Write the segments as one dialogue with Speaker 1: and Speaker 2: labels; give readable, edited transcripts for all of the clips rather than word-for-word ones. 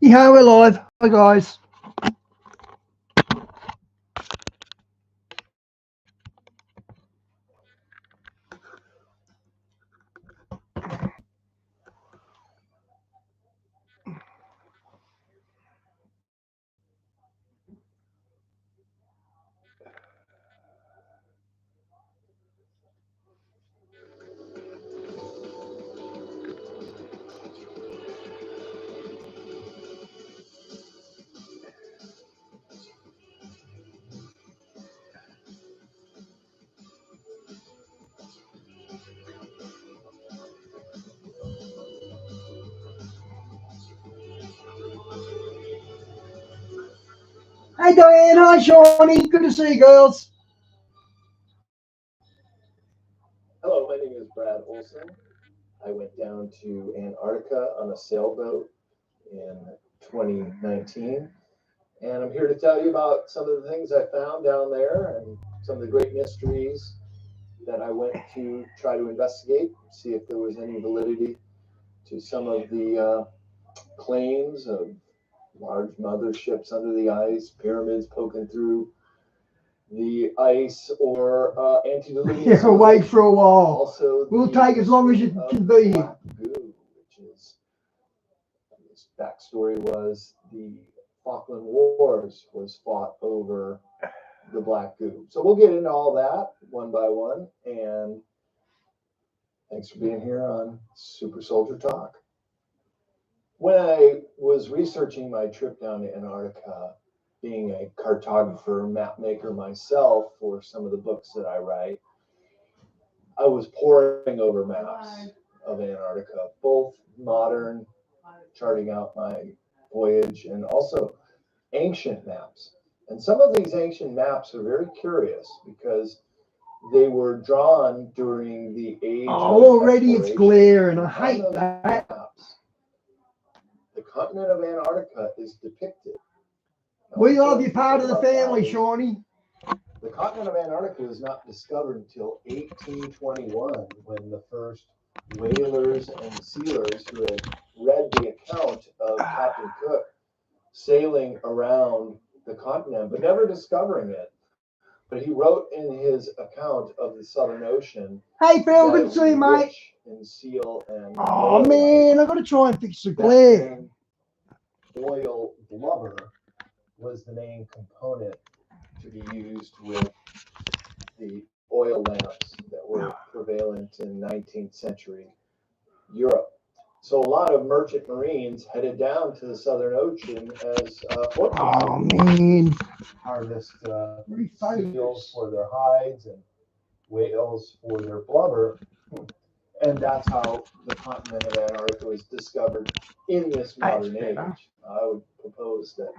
Speaker 1: Yeah, we're live. Hi, guys. Hey, Diane. Hi, Shawnee. Good to see you, girls.
Speaker 2: Hello, my name is Brad Olson. I went down to Antarctica on a sailboat in 2019, and I'm here to tell you about some of the things I found down there and some of the great mysteries that I went to try to investigate, see if there was any validity to some of the claims of large motherships under the ice, pyramids poking through the ice, or antediluvian.
Speaker 1: You're away for a while.
Speaker 2: Also,
Speaker 1: We'll take as long as you can be here.
Speaker 2: Goo, which is its backstory was the Falkland Wars was fought over the black goo. So we'll get into all that one by one. And thanks for being here on Super Soldier Talk. When I was researching my trip down to Antarctica, being a cartographer, map maker myself for some of the books that I write, I was poring over maps of Antarctica, both modern, charting out my voyage, and also ancient maps. And some of these ancient maps are very curious because they were drawn during the age of
Speaker 1: already it's
Speaker 2: exploration.
Speaker 1: glaring. I
Speaker 2: On
Speaker 1: hate
Speaker 2: those
Speaker 1: that.
Speaker 2: maps, the continent of Antarctica is depicted. Now,
Speaker 1: We
Speaker 2: let's
Speaker 1: love
Speaker 2: first
Speaker 1: you, part of
Speaker 2: think
Speaker 1: the
Speaker 2: about that
Speaker 1: family,
Speaker 2: is
Speaker 1: Shawnee.
Speaker 2: the continent of Antarctica was not discovered until 1821 when the first whalers and sealers who had read the account of Captain Cook sailing around the continent but never discovering it. But he wrote in his account of the Southern Ocean
Speaker 1: Hey, Phil.
Speaker 2: that
Speaker 1: Good
Speaker 2: it
Speaker 1: to see you,
Speaker 2: was
Speaker 1: mate.
Speaker 2: rich in seal and
Speaker 1: Oh,
Speaker 2: whale
Speaker 1: man.
Speaker 2: life.
Speaker 1: I've got to try and fix the
Speaker 2: Back
Speaker 1: glare.
Speaker 2: then, oil blubber was the main component to be used with the oil lamps that were prevalent in 19th century Europe. So a lot of merchant marines headed down to the Southern Ocean as fortune
Speaker 1: Oh,
Speaker 2: seekers,
Speaker 1: man.
Speaker 2: harvest
Speaker 1: Refocus.
Speaker 2: seals for their hides and whales for their blubber. And that's how the continent of Antarctica was discovered in this modern age. I would propose that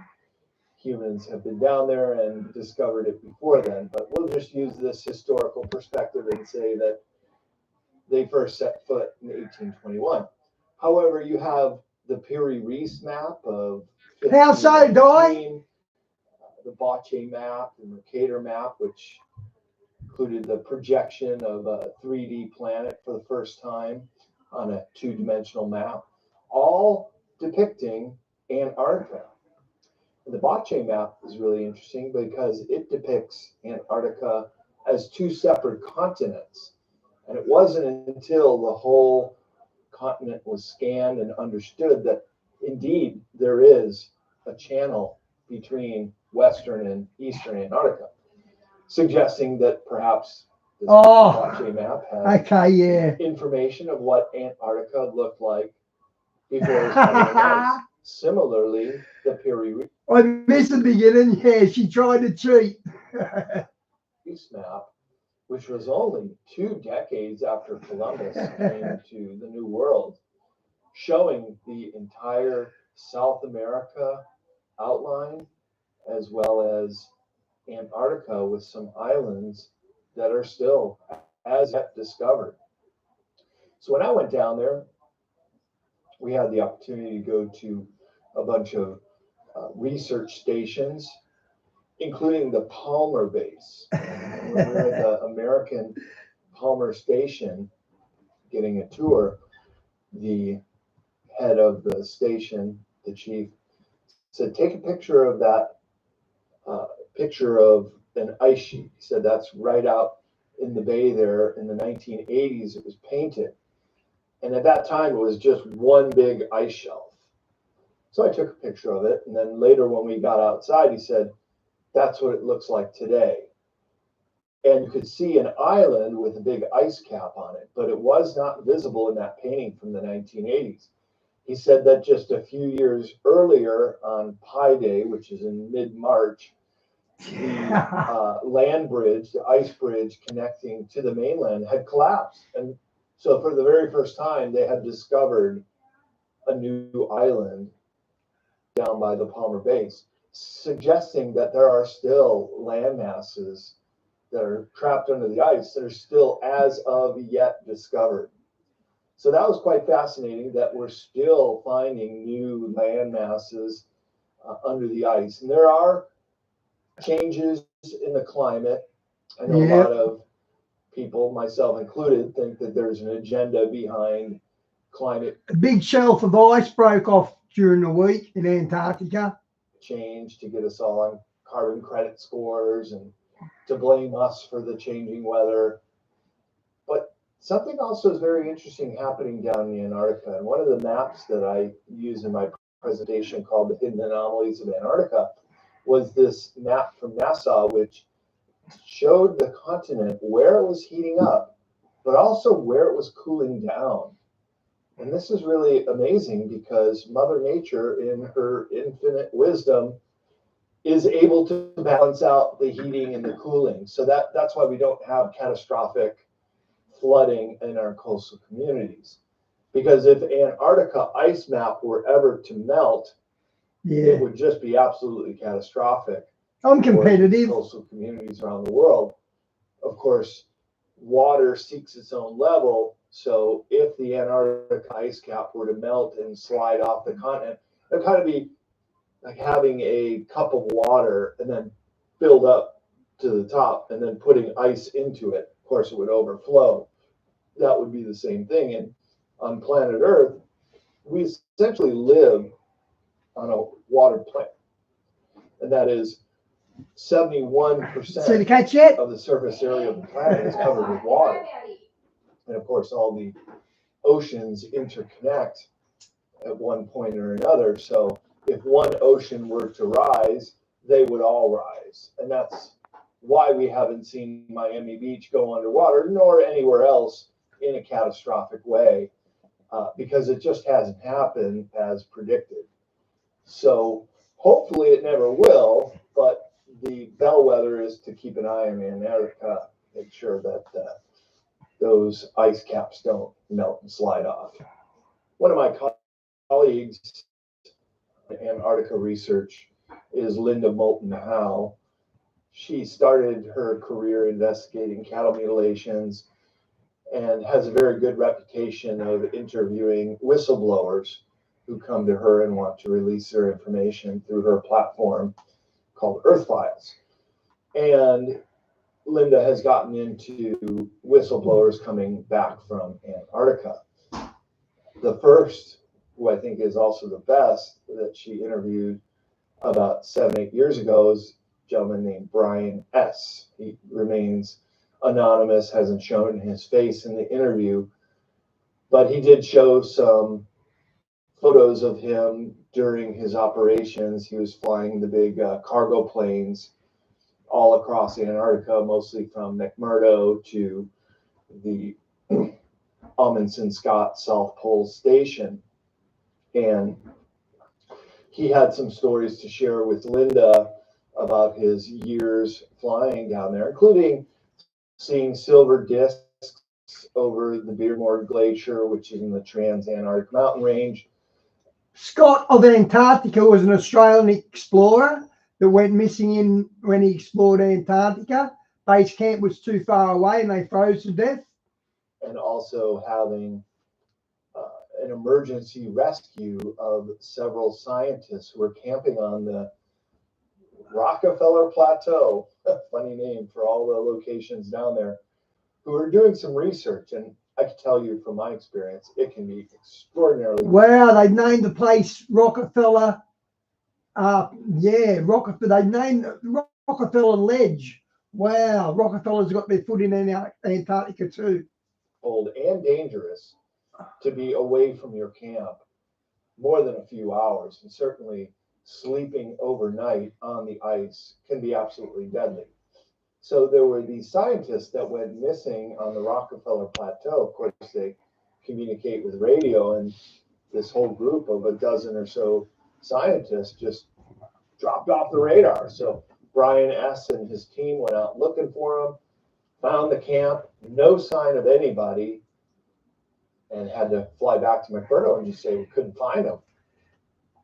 Speaker 2: humans have been down there and discovered it before then, but we'll just use this historical perspective and say that they first set foot in 1821. However, you have the Piri Reis map of
Speaker 1: How so, Di?
Speaker 2: 1519, the Bache map, the Mercator map, which included the projection of a 3D planet for the first time on a two-dimensional map, all depicting Antarctica. And the Bache map is really interesting because it depicts Antarctica as two separate continents. And it wasn't until the whole continent was scanned and understood that indeed there is a channel between Western and Eastern Antarctica, suggesting that perhaps this Bache map has information of what Antarctica looked like before it was covered in ice. Similarly, the Piri
Speaker 1: I missed the beginning. Yeah, she tried to cheat.
Speaker 2: Reis map, which was only 2 decades after Columbus came to the New World, showing the entire South America outline as well as Antarctica with some islands that are still as yet discovered. So when I went down there, we had the opportunity to go to a bunch of research stations, including the Palmer base. And when we were at the American Palmer Station getting a tour, the head of the station, the chief, said, take a picture of that picture of an ice sheet. He said, that's right out in the bay there in the 1980s. It was painted. And at that time, it was just one big ice shelf. So I took a picture of it. And then later when we got outside, he said, that's what it looks like today. And you could see an island with a big ice cap on it, but it was not visible in that painting from the 1980s. He said that just a few years earlier on Pi Day, which is in mid-March, the land bridge, the ice bridge connecting to the mainland had collapsed. And so for the very first time, they had discovered a new island down by the Palmer Base, suggesting that there are still land masses that are trapped under the ice that are still as of yet discovered. So that was quite fascinating that we're still finding new land masses under the ice. And there are changes in the climate. I know a lot of people, myself included, think that there's an agenda behind climate.
Speaker 1: A big shelf of ice broke off during the week in Antarctica.
Speaker 2: Change to get us all on carbon credit scores and to blame us for the changing weather. But something also is very interesting happening down in Antarctica. And one of the maps that I use in my presentation called The Hidden Anomalies of Antarctica was this map from NASA, which showed the continent where it was heating up, but also where it was cooling down. And this is really amazing because Mother Nature, in her infinite wisdom, is able to balance out the heating and the cooling. So that's why we don't have catastrophic flooding in our coastal communities. Because if Antarctica ice map were ever to melt, it would just be absolutely catastrophic.
Speaker 1: I'm competitive.
Speaker 2: For coastal communities around the world. Of course, water seeks its own level. So if the Antarctica ice cap were to melt and slide off the continent, it would kind of be like having a cup of water and then build up to the top and then putting ice into it. Of course, it would overflow. That would be the same thing. And on planet Earth, we essentially live on a water planet. And that is 71% of the surface area of the planet is covered with water. And of course, all the oceans interconnect at one point or another. So if one ocean were to rise, they would all rise. And that's why we haven't seen Miami Beach go underwater, nor anywhere else in a catastrophic way, because it just hasn't happened as predicted. So hopefully it never will, but the bellwether is to keep an eye on Antarctica, make sure that those ice caps don't melt and slide off. One of my colleagues in Antarctica research is Linda Moulton Howe. She started her career investigating cattle mutilations and has a very good reputation of interviewing whistleblowers who come to her and want to release their information through her platform called Earth Files. And Linda has gotten into whistleblowers coming back from Antarctica. The first, who I think is also the best, that she interviewed about 7-8 years ago is a gentleman named Brian S. He remains anonymous, hasn't shown his face in the interview, but he did show some photos of him during his operations. He was flying the big cargo planes all across Antarctica, mostly from McMurdo to the Amundsen Scott South Pole Station. And he had some stories to share with Linda about his years flying down there, including seeing silver discs over the Beardmore Glacier, which is in the Trans-Antarctic Mountain Range.
Speaker 1: Scott of Antarctica was an Australian explorer that went missing when he explored Antarctica. Base camp was too far away and they froze to death.
Speaker 2: And also having an emergency rescue of several scientists who were camping on the Rockefeller Plateau, funny name for all the locations down there, who were doing some research. And I can tell you from my experience, it can be extraordinarily.
Speaker 1: Wow, they've named the place Rockefeller Yeah, Rockefeller. They named Rockefeller Ledge. Wow, Rockefeller's got their foot in Antarctica too.
Speaker 2: Cold and dangerous to be away from your camp more than a few hours, and certainly sleeping overnight on the ice can be absolutely deadly. So there were these scientists that went missing on the Rockefeller Plateau. Of course, they communicate with radio, and this whole group of a dozen or so scientists just dropped off the radar. So Brian S. and his team went out looking for them, found the camp, no sign of anybody, and had to fly back to McMurdo and just say we couldn't find them.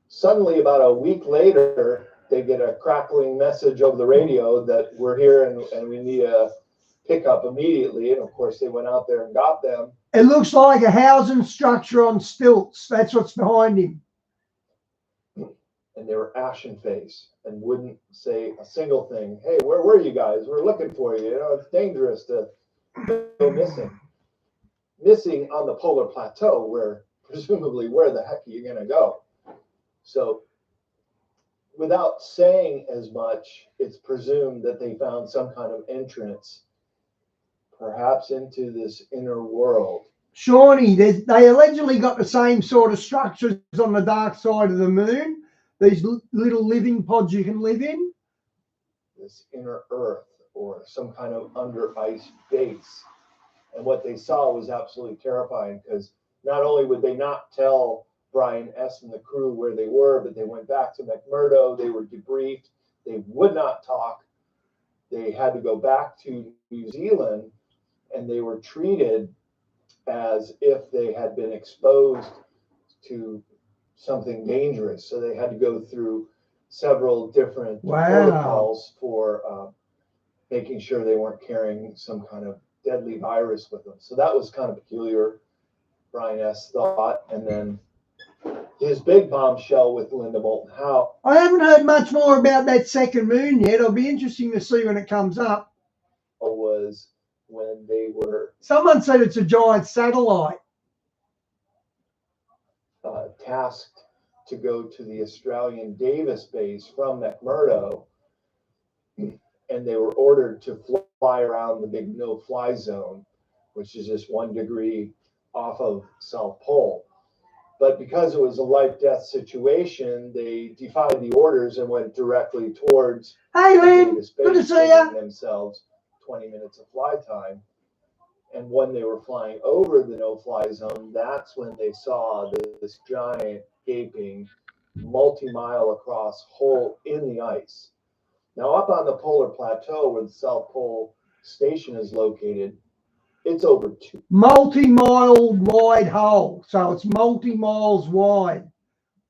Speaker 2: Suddenly, about a week later, they get a crackling message over the radio that we're here and we need a pickup immediately. And of course, they went out there and got them.
Speaker 1: It looks like a housing structure on stilts. That's what's behind him.
Speaker 2: And they were ashen face and wouldn't say a single thing. Hey, where were you guys? We're looking for you. You know, it's dangerous to go missing. Missing on the polar plateau, where presumably where the heck are you going to go? So without saying as much, it's presumed that they found some kind of entrance, perhaps into this inner world.
Speaker 1: Shawnee, they allegedly got the same sort of structures on the dark side of the moon. These little living pods you can live in.
Speaker 2: This inner earth or some kind of under ice base. And what they saw was absolutely terrifying, because not only would they not tell Brian S. and the crew where they were, but they went back to McMurdo. They were debriefed. They would not talk. They had to go back to New Zealand, and they were treated as if they had been exposed to something dangerous. So they had to go through several different protocols for making sure they weren't carrying some kind of deadly virus with them. So that was kind of peculiar, Brian S. thought. And then his big bombshell with Linda Moulton Howe.
Speaker 1: I haven't heard much more about that second moon yet. It'll be interesting to see when it comes up.
Speaker 2: Was when they were...
Speaker 1: Someone said it's a giant satellite.
Speaker 2: Tasked to go to the Australian Davis base from McMurdo, and they were ordered to fly around the big no-fly zone, which is just 1 degree off of South Pole. But because it was a life-death situation, they defied the orders and went directly towards
Speaker 1: Davis base, good to see you.
Speaker 2: Themselves 20 minutes of fly time. And when they were flying over the no-fly zone, that's when they saw this giant, gaping, multi-mile across hole in the ice. Now, up on the polar plateau where the South Pole Station is located, it's over 2
Speaker 1: multi-mile wide hole. So it's multi-miles wide.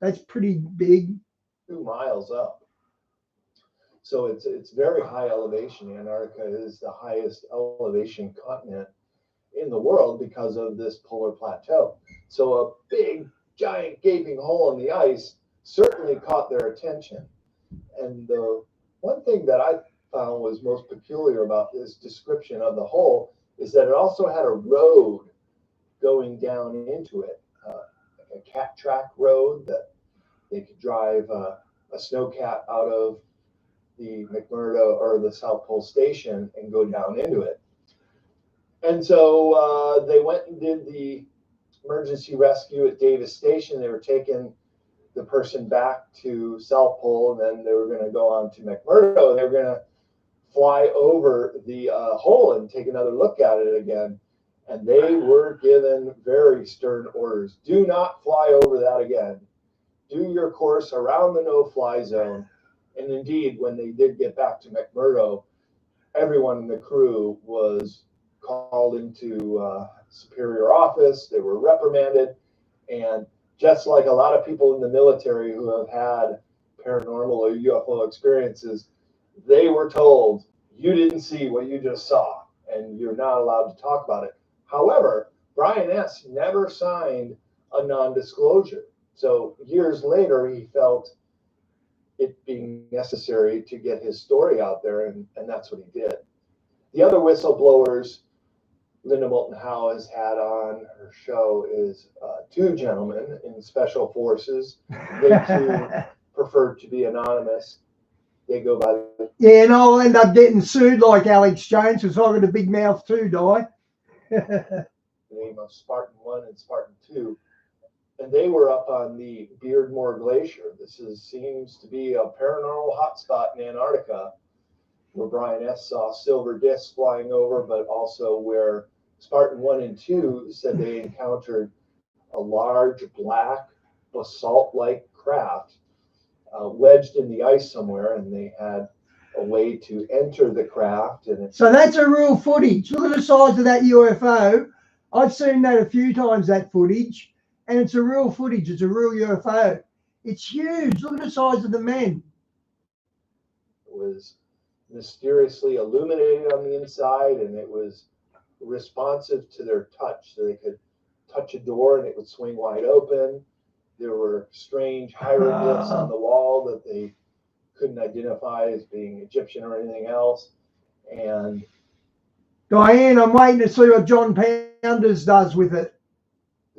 Speaker 1: That's pretty big.
Speaker 2: 2 miles up. So it's very high elevation. Antarctica is the highest elevation continent in the world because of this polar plateau. So a big, giant, gaping hole in the ice certainly caught their attention. And the one thing that I found was most peculiar about this description of the hole is that it also had a road going down into it, like a cat track road that they could drive a snowcat out of the McMurdo or the South Pole Station and go down into it. And so they went and did the emergency rescue at Davis Station. They were taking the person back to South Pole, and then they were going to go on to McMurdo. They were going to fly over the hole and take another look at it again. And they were given very stern orders. Do not fly over that again. Do your course around the no-fly zone. And indeed, when they did get back to McMurdo, everyone in the crew was called into superior office. They were reprimanded. And just like a lot of people in the military who have had paranormal or UFO experiences, they were told, you didn't see what you just saw, and you're not allowed to talk about it. However, Brian S. never signed a non-disclosure. So years later, he felt it being necessary to get his story out there, and that's what he did. The other whistleblowers Linda Moulton Howe has had on her show is 2 gentlemen in special forces. They too prefer to be anonymous. They go by the
Speaker 1: Yeah, and I'll end up getting sued like Alex Jones because I've got a big mouth too, Di.
Speaker 2: name of Spartan 1 and Spartan 2. And they were up on the Beardmore Glacier. Seems to be a paranormal hotspot in Antarctica, where Brian S. saw silver discs flying over, but also where Spartan 1 and 2 said they encountered a large black basalt-like craft wedged in the ice somewhere, and they had a way to enter the craft. And
Speaker 1: so that's a real footage. Look at the size of that UFO. I've seen that a few times, that footage, and it's a real footage. It's a real UFO. It's huge. Look at the size of the men.
Speaker 2: It was mysteriously illuminated on the inside, and it was responsive to their touch, so they could touch a door and it would swing wide open. There were strange hieroglyphs on the wall that they couldn't identify as being Egyptian or anything else. And
Speaker 1: Diane, I'm waiting to see what John Pounders does with it.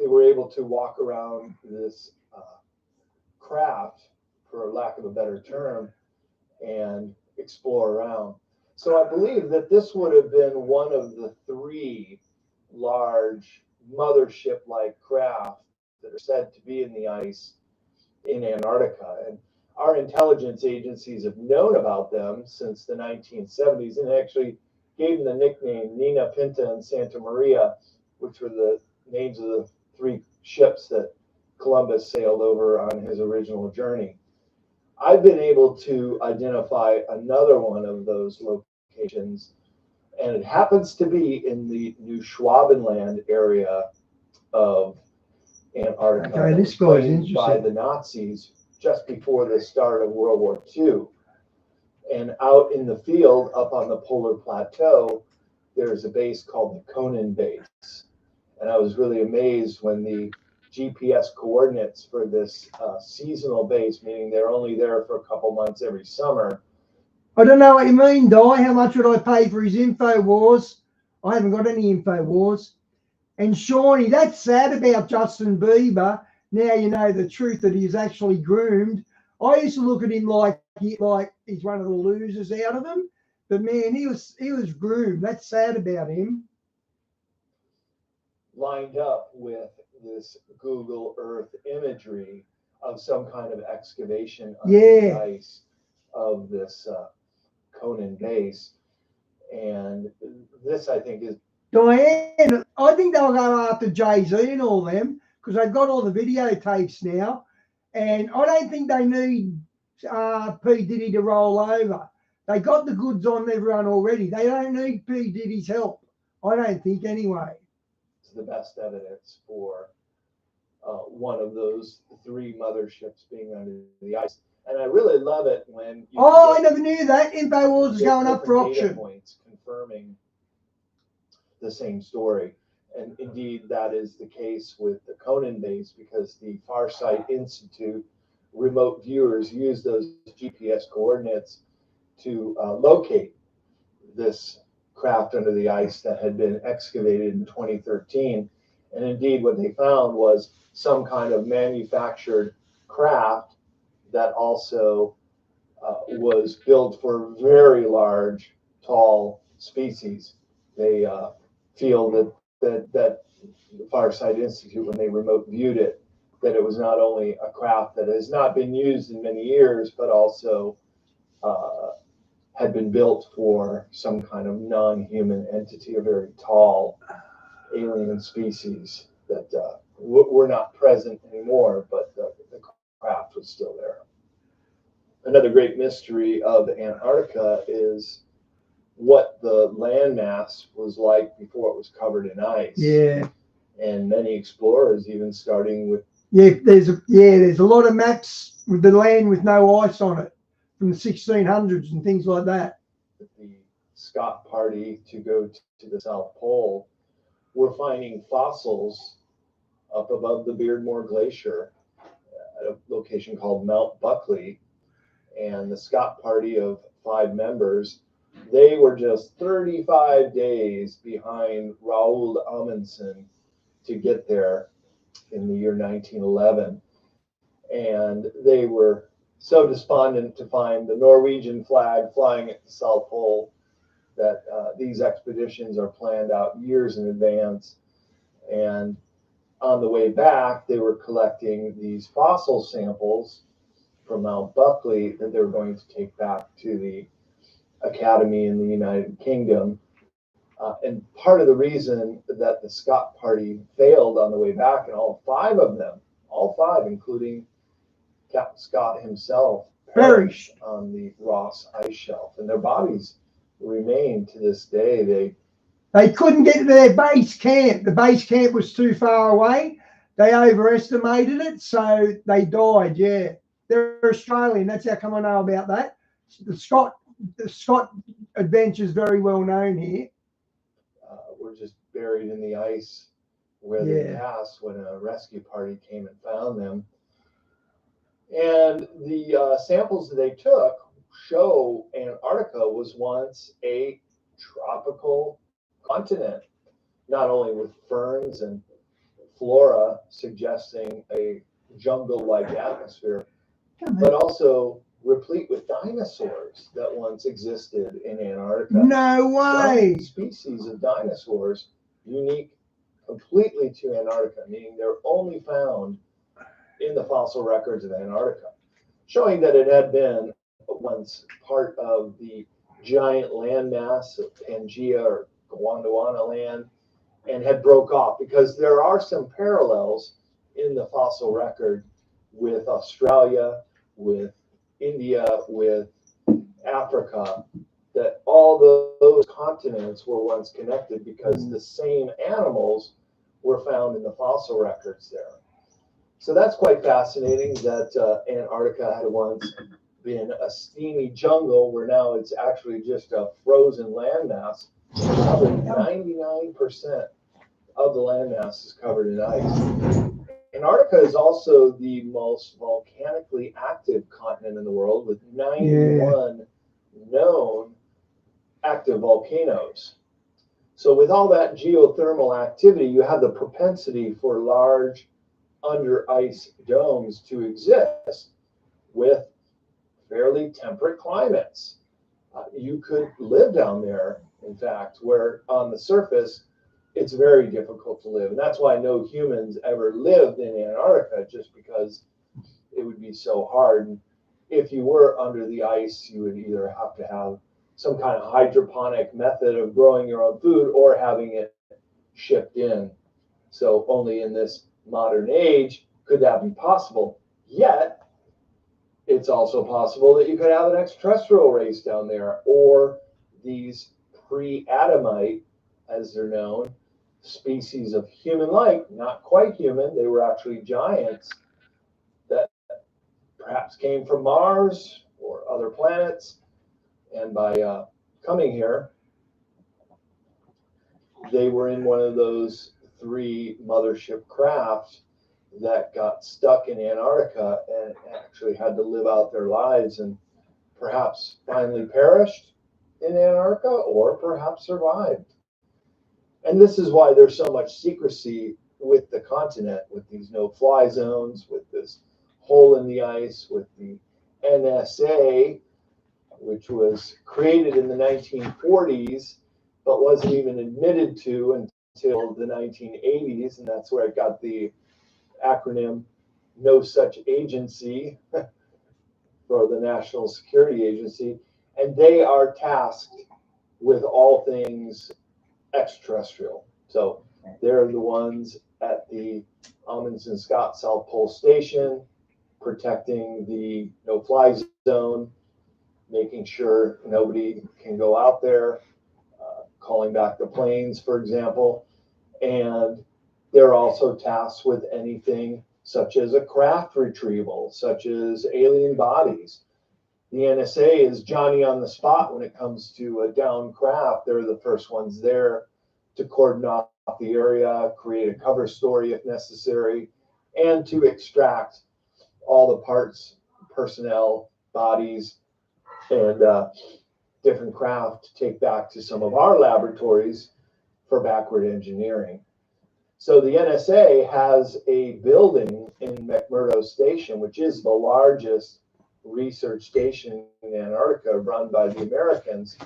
Speaker 2: they were able to walk around this craft, for lack of a better term, and explore around. So I believe that this would have been one of the 3 large mothership-like craft that are said to be in the ice in Antarctica. And our intelligence agencies have known about them since the 1970s and actually gave them the nickname Nina, Pinta, and Santa Maria, which were the names of the 3 ships that Columbus sailed over on his original journey. I've been able to identify another one of those locations, and it happens to be in the New Schwabenland area of Antarctica.
Speaker 1: Okay, this guy's interesting.
Speaker 2: By the Nazis just before the start of World War II. And out in the field, up on the polar plateau, there's a base called the Conan Base. And I was really amazed when the GPS coordinates for this seasonal base, meaning they're only there for a couple months every summer.
Speaker 1: I don't know what you mean, Di. How much would I pay for his InfoWars? I haven't got any InfoWars. And Shawnee, that's sad about Justin Bieber. Now you know the truth that he's actually groomed. I used to look at him like he's one of the losers out of them. But man, he was groomed. That's sad about him.
Speaker 2: Lined up with this Google Earth imagery of some kind of excavation under the ice of this Conan base. And this, I think, is
Speaker 1: Diane, I think they'll go after Jay-Z and all them because they've got all the videotapes now. And I don't think they need P. Diddy to roll over. They got the goods on everyone already. They don't need P. Diddy's help. I don't think anyway.
Speaker 2: It's the best evidence for one of those 3 motherships being under the ice. And I really love it when
Speaker 1: I never knew that. InfoWars is going up for auction.
Speaker 2: Points confirming the same story. And indeed, that is the case with the Conan base, because the Farsight Institute remote viewers use those GPS coordinates to locate this craft under the ice that had been excavated in 2013. And indeed, what they found was some kind of manufactured craft that also was built for very large, tall species. They feel that the Farsight Institute, when they remote viewed it, that it was not only a craft that has not been used in many years, but also had been built for some kind of non-human entity, a very tall alien species that were not present anymore, but the craft was still there. Another great mystery of Antarctica is what the landmass was like before it was covered in ice.
Speaker 1: Yeah.
Speaker 2: And many explorers, even starting with
Speaker 1: there's a lot of maps with the land with no ice on it from the 1600s and things like that.
Speaker 2: The Scott Party to go to the South Pole, we're finding fossils up above the Beardmore Glacier at a location called Mount Buckley. And the Scott Party of 5 members, they were just 35 days behind Raoul Amundsen to get there in the year 1911. And they were so despondent to find the Norwegian flag flying at the South Pole that these expeditions are planned out years in advance. And on the way back, they were collecting these fossil samples from Mount Buckley that they were going to take back to the Academy in the United Kingdom. And part of the reason that the Scott Party failed on the way back, and all five of them, all five, including Captain Scott himself, perished on the Ross ice shelf, and their bodies remain to this day.
Speaker 1: They couldn't get to their base camp. The base camp was too far away. They overestimated it, so they died. Yeah, they're Australian. That's how come I know about that. The Scott adventure is very well known here.
Speaker 2: Were just buried in the ice where they passed when a rescue party came and found them. And the samples that they took show Antarctica was once a tropical continent, not only with ferns and flora suggesting a jungle-like atmosphere, but also replete with dinosaurs that once existed in Antarctica.
Speaker 1: No way!
Speaker 2: Some species of dinosaurs unique completely to Antarctica, meaning they're only found in the fossil records of Antarctica, showing that it had been once part of the giant landmass of Pangaea or Gondwana land and had broke off, because there are some parallels in the fossil record with Australia, with India, with Africa, that all those continents were once connected because the same animals were found in the fossil records there. So that's quite fascinating that Antarctica had once been a steamy jungle where now it's actually just a frozen landmass. Probably 99% of the landmass is covered in ice. Antarctica is also the most volcanically active continent in the world, with 91 known active volcanoes. So with all that geothermal activity, you have the propensity for large under ice domes to exist with fairly temperate climates. You could live down there, in fact, where on the surface it's very difficult to live. And that's why no humans ever lived in Antarctica, just because it would be so hard. And if you were under the ice, you would either have to have some kind of hydroponic method of growing your own food or having it shipped in. So only in this modern age could that be possible. Yet, it's also possible that you could have an extraterrestrial race down there, or these pre-Adamite, as they're known, species of human-like, not quite human, they were actually giants that perhaps came from Mars or other planets, and by coming here, they were in one of those 3 mothership craft that got stuck in Antarctica and actually had to live out their lives and perhaps finally perished in Antarctica or perhaps survived. And this is why there's so much secrecy with the continent, with these no-fly zones, with this hole in the ice, with the NSA, which was created in the 1940s, but wasn't even admitted to until the 1980s, and that's where it got the acronym No Such Agency for the National Security Agency, and they are tasked with all things extraterrestrial. So they're the ones at the Amundsen Scott South Pole Station protecting the no-fly zone, making sure nobody can go out there, calling back the planes, for example. And they're also tasked with anything such as a craft retrieval, such as alien bodies. The NSA is Johnny on the spot when it comes to a downed craft. They're the first ones there to cordon off the area, create a cover story if necessary, and to extract all the parts, personnel, bodies, and different craft to take back to some of our laboratories for backward engineering. So the NSA has a building in McMurdo Station, which is the largest research station in Antarctica run by the Americans.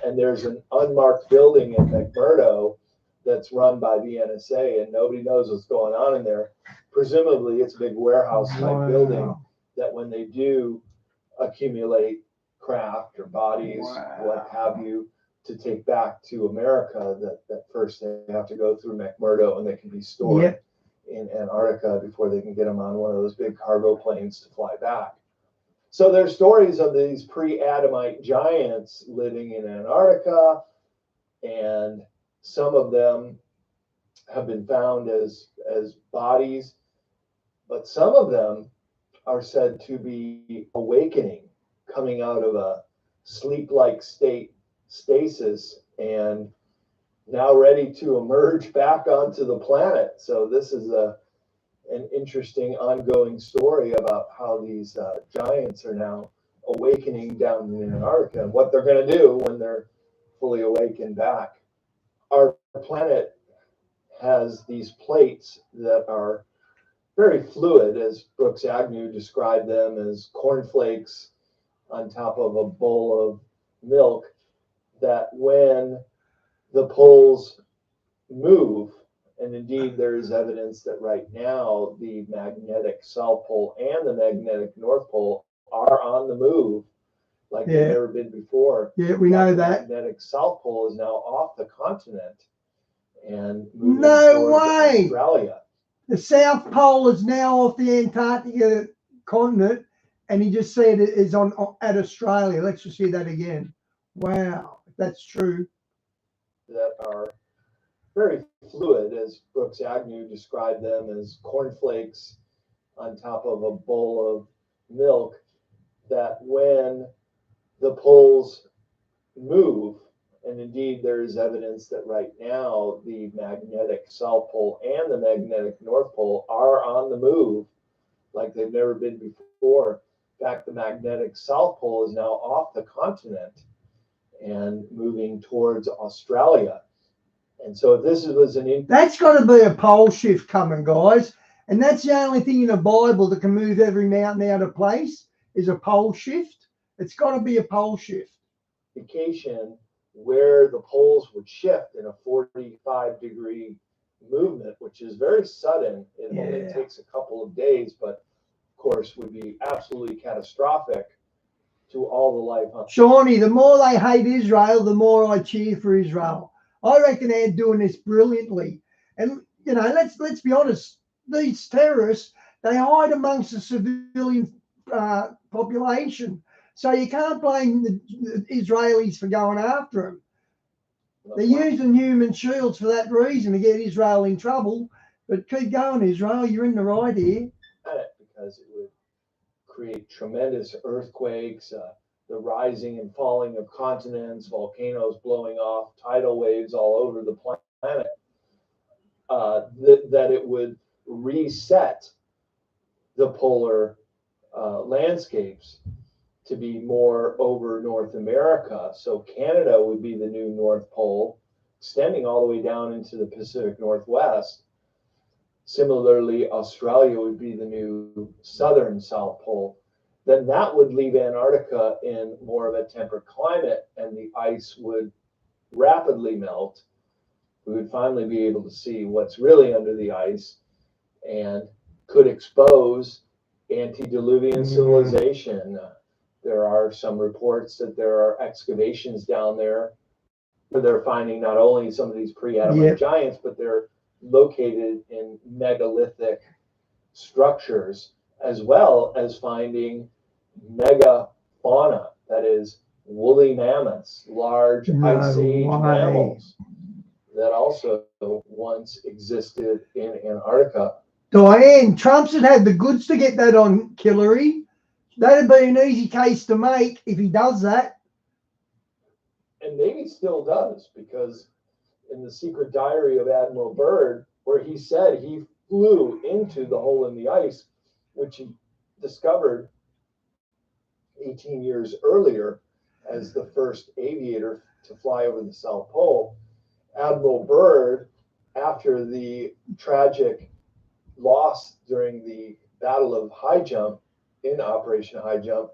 Speaker 2: And there's an unmarked building in McMurdo that's run by the NSA, and nobody knows what's going on in there. Presumably, it's a big warehouse type building that when they do accumulate craft or bodies, what have you, to take back to America, that first they have to go through McMurdo and they can be stored in Antarctica before they can get them on one of those big cargo planes to fly back. So there's stories of these pre-Adamite giants living in Antarctica, and some of them have been found as bodies, but some of them are said to be awakening, coming out of a sleep-like state, stasis, and now ready to emerge back onto the planet. So this is an interesting ongoing story about how these giants are now awakening down in Antarctica and what they're going to do when they're fully awakened back. Our planet has these plates that are very fluid, as Brooks Agnew described them as cornflakes on top of a bowl of milk, that when the poles move, and indeed there is evidence that right now the magnetic South Pole and the magnetic North Pole are on the move like they've never been before.
Speaker 1: Yeah, we know that.
Speaker 2: The magnetic South Pole is now off the continent and moving towards Australia.
Speaker 1: The South Pole is now off the Antarctica continent, and he just said it is on at Australia. Let's just hear that again. Wow, if that's true.
Speaker 2: That are very fluid, as Brooks Agnew described them as cornflakes on top of a bowl of milk, that when the poles move, and indeed there is evidence that right now the magnetic South Pole and the magnetic North Pole are on the move like they've never been before. In fact, the magnetic South Pole is now off the continent and moving towards Australia. And so this was
Speaker 1: that's got to be a pole shift coming, guys. And that's the only thing in the Bible that can move every mountain out of place is a pole shift. It's got to be a pole shift.
Speaker 2: Indication where the poles would shift in a 45-degree movement, which is very sudden. It only takes a couple of days, but of course would be absolutely catastrophic to all the life on.
Speaker 1: Shawnee, the more they hate Israel, the more I cheer for Israel. I reckon they're doing this brilliantly. And, you know, let's be honest, these terrorists, they hide amongst the civilian population. So you can't blame the Israelis for going after them. They're using human shields for that reason, to get Israel in trouble. But keep going, Israel, you're in the right here.
Speaker 2: Because it would create tremendous earthquakes, the rising and falling of continents, volcanoes blowing off, tidal waves all over the planet, that it would reset the polar landscapes to be more over North America. So Canada would be the new North Pole, extending all the way down into the Pacific Northwest. Similarly, Australia would be the new southern South Pole. Then that would leave Antarctica in more of a temperate climate, and the ice would rapidly melt. We would finally be able to see what's really under the ice and could expose antediluvian civilization. There are some reports that there are excavations down there where they're finding not only some of these pre-Adamite giants, but they're located in megalithic structures, as well as finding megafauna, that is woolly mammoths, large ice age mammals that also once existed in Antarctica.
Speaker 1: Diane, Trump's had the goods to get that on Hillary. That'd be an easy case to make if he does that.
Speaker 2: And maybe still does, because in the secret diary of Admiral Byrd, where he said he flew into the hole in the ice, which he discovered 18 years earlier as the first aviator to fly over the South Pole. Admiral Byrd, after the tragic loss during the Battle of High Jump, in Operation High Jump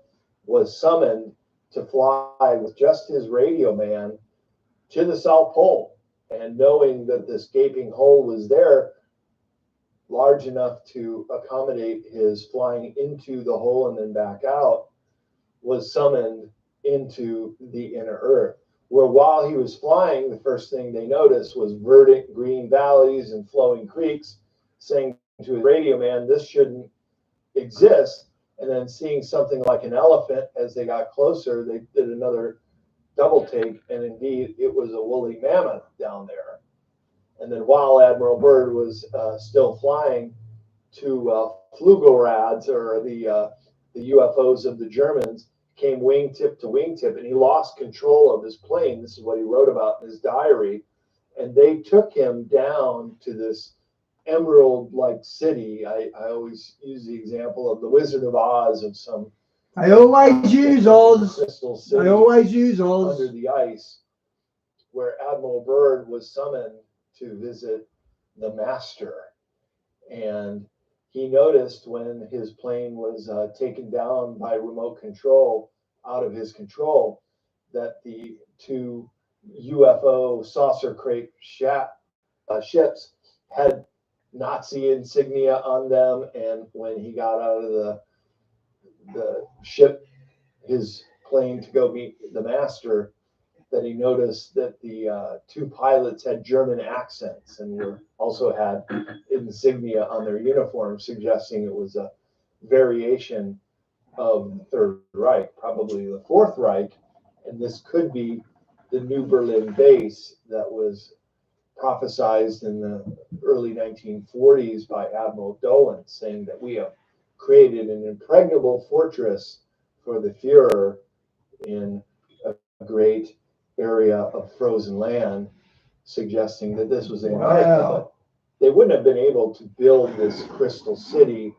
Speaker 2: was summoned to fly with just his radio man to the South Pole. And knowing that this gaping hole was there, large enough to accommodate his flying into the hole and then back out, was summoned into the inner Earth. Where while he was flying, the first thing they noticed was verdant green valleys and flowing creeks, saying to his radio man, this shouldn't exist. And then seeing something like an elephant as they got closer, they did another double take, and indeed it was a woolly mammoth down there. And then while Admiral Byrd was still flying to Flugelrads, or the UFOs of the Germans, came wingtip to wingtip, and he lost control of his plane. This is what he wrote about in his diary. And they took him down to this emerald-like city. I always use the example of the Wizard of Oz, of some.
Speaker 1: I always use Oz.
Speaker 2: Crystal city.
Speaker 1: I always use Oz.
Speaker 2: Under the ice, where Admiral Byrd was summoned to visit the master. And he noticed when his plane was taken down by remote control, out of his control, that the two UFO saucer crate ships had Nazi insignia on them. And when he got out of the ship, his plane, to go meet the master, that he noticed that the two pilots had German accents and also had insignia on their uniforms, suggesting it was a variation of the Third Reich, probably the Fourth Reich, and this could be the New Berlin base that was prophesized in the early 1940s by Admiral Dolan, saying that we have created an impregnable fortress for the Fuhrer in a great area of frozen land, suggesting that this was Antarctica.
Speaker 1: Wow.
Speaker 2: But they wouldn't have been able to build this crystal city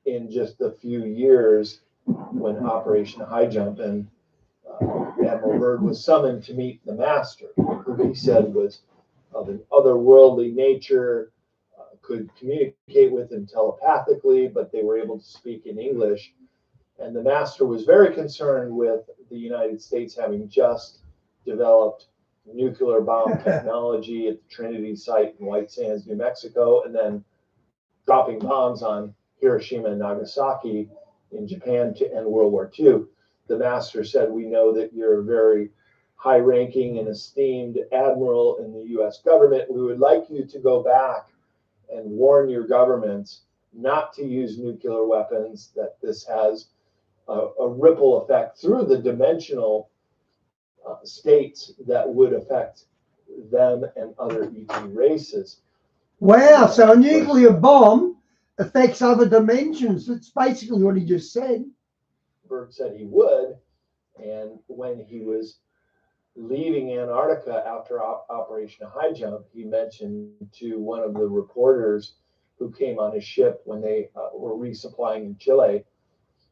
Speaker 2: in just a few years when Operation High Jump and Admiral Byrd was summoned to meet the master, who he said was of an otherworldly nature, could communicate with him telepathically, but they were able to speak in English. And the master was very concerned with the United States having just developed nuclear bomb technology at the Trinity site in White Sands, New Mexico, and then dropping bombs on Hiroshima and Nagasaki in Japan to end World War II. The master said, we know that you're a very high-ranking and esteemed admiral in the U.S. government. We would like you to go back and warn your governments not to use nuclear weapons, that this has a ripple effect through the dimensional states that would affect them and other ET races.
Speaker 1: Wow, so a nuclear bomb affects other dimensions. That's basically what he just said.
Speaker 2: Byrd said he would, and when he was leaving Antarctica after Operation High Jump, he mentioned to one of the reporters who came on his ship when they were resupplying in Chile,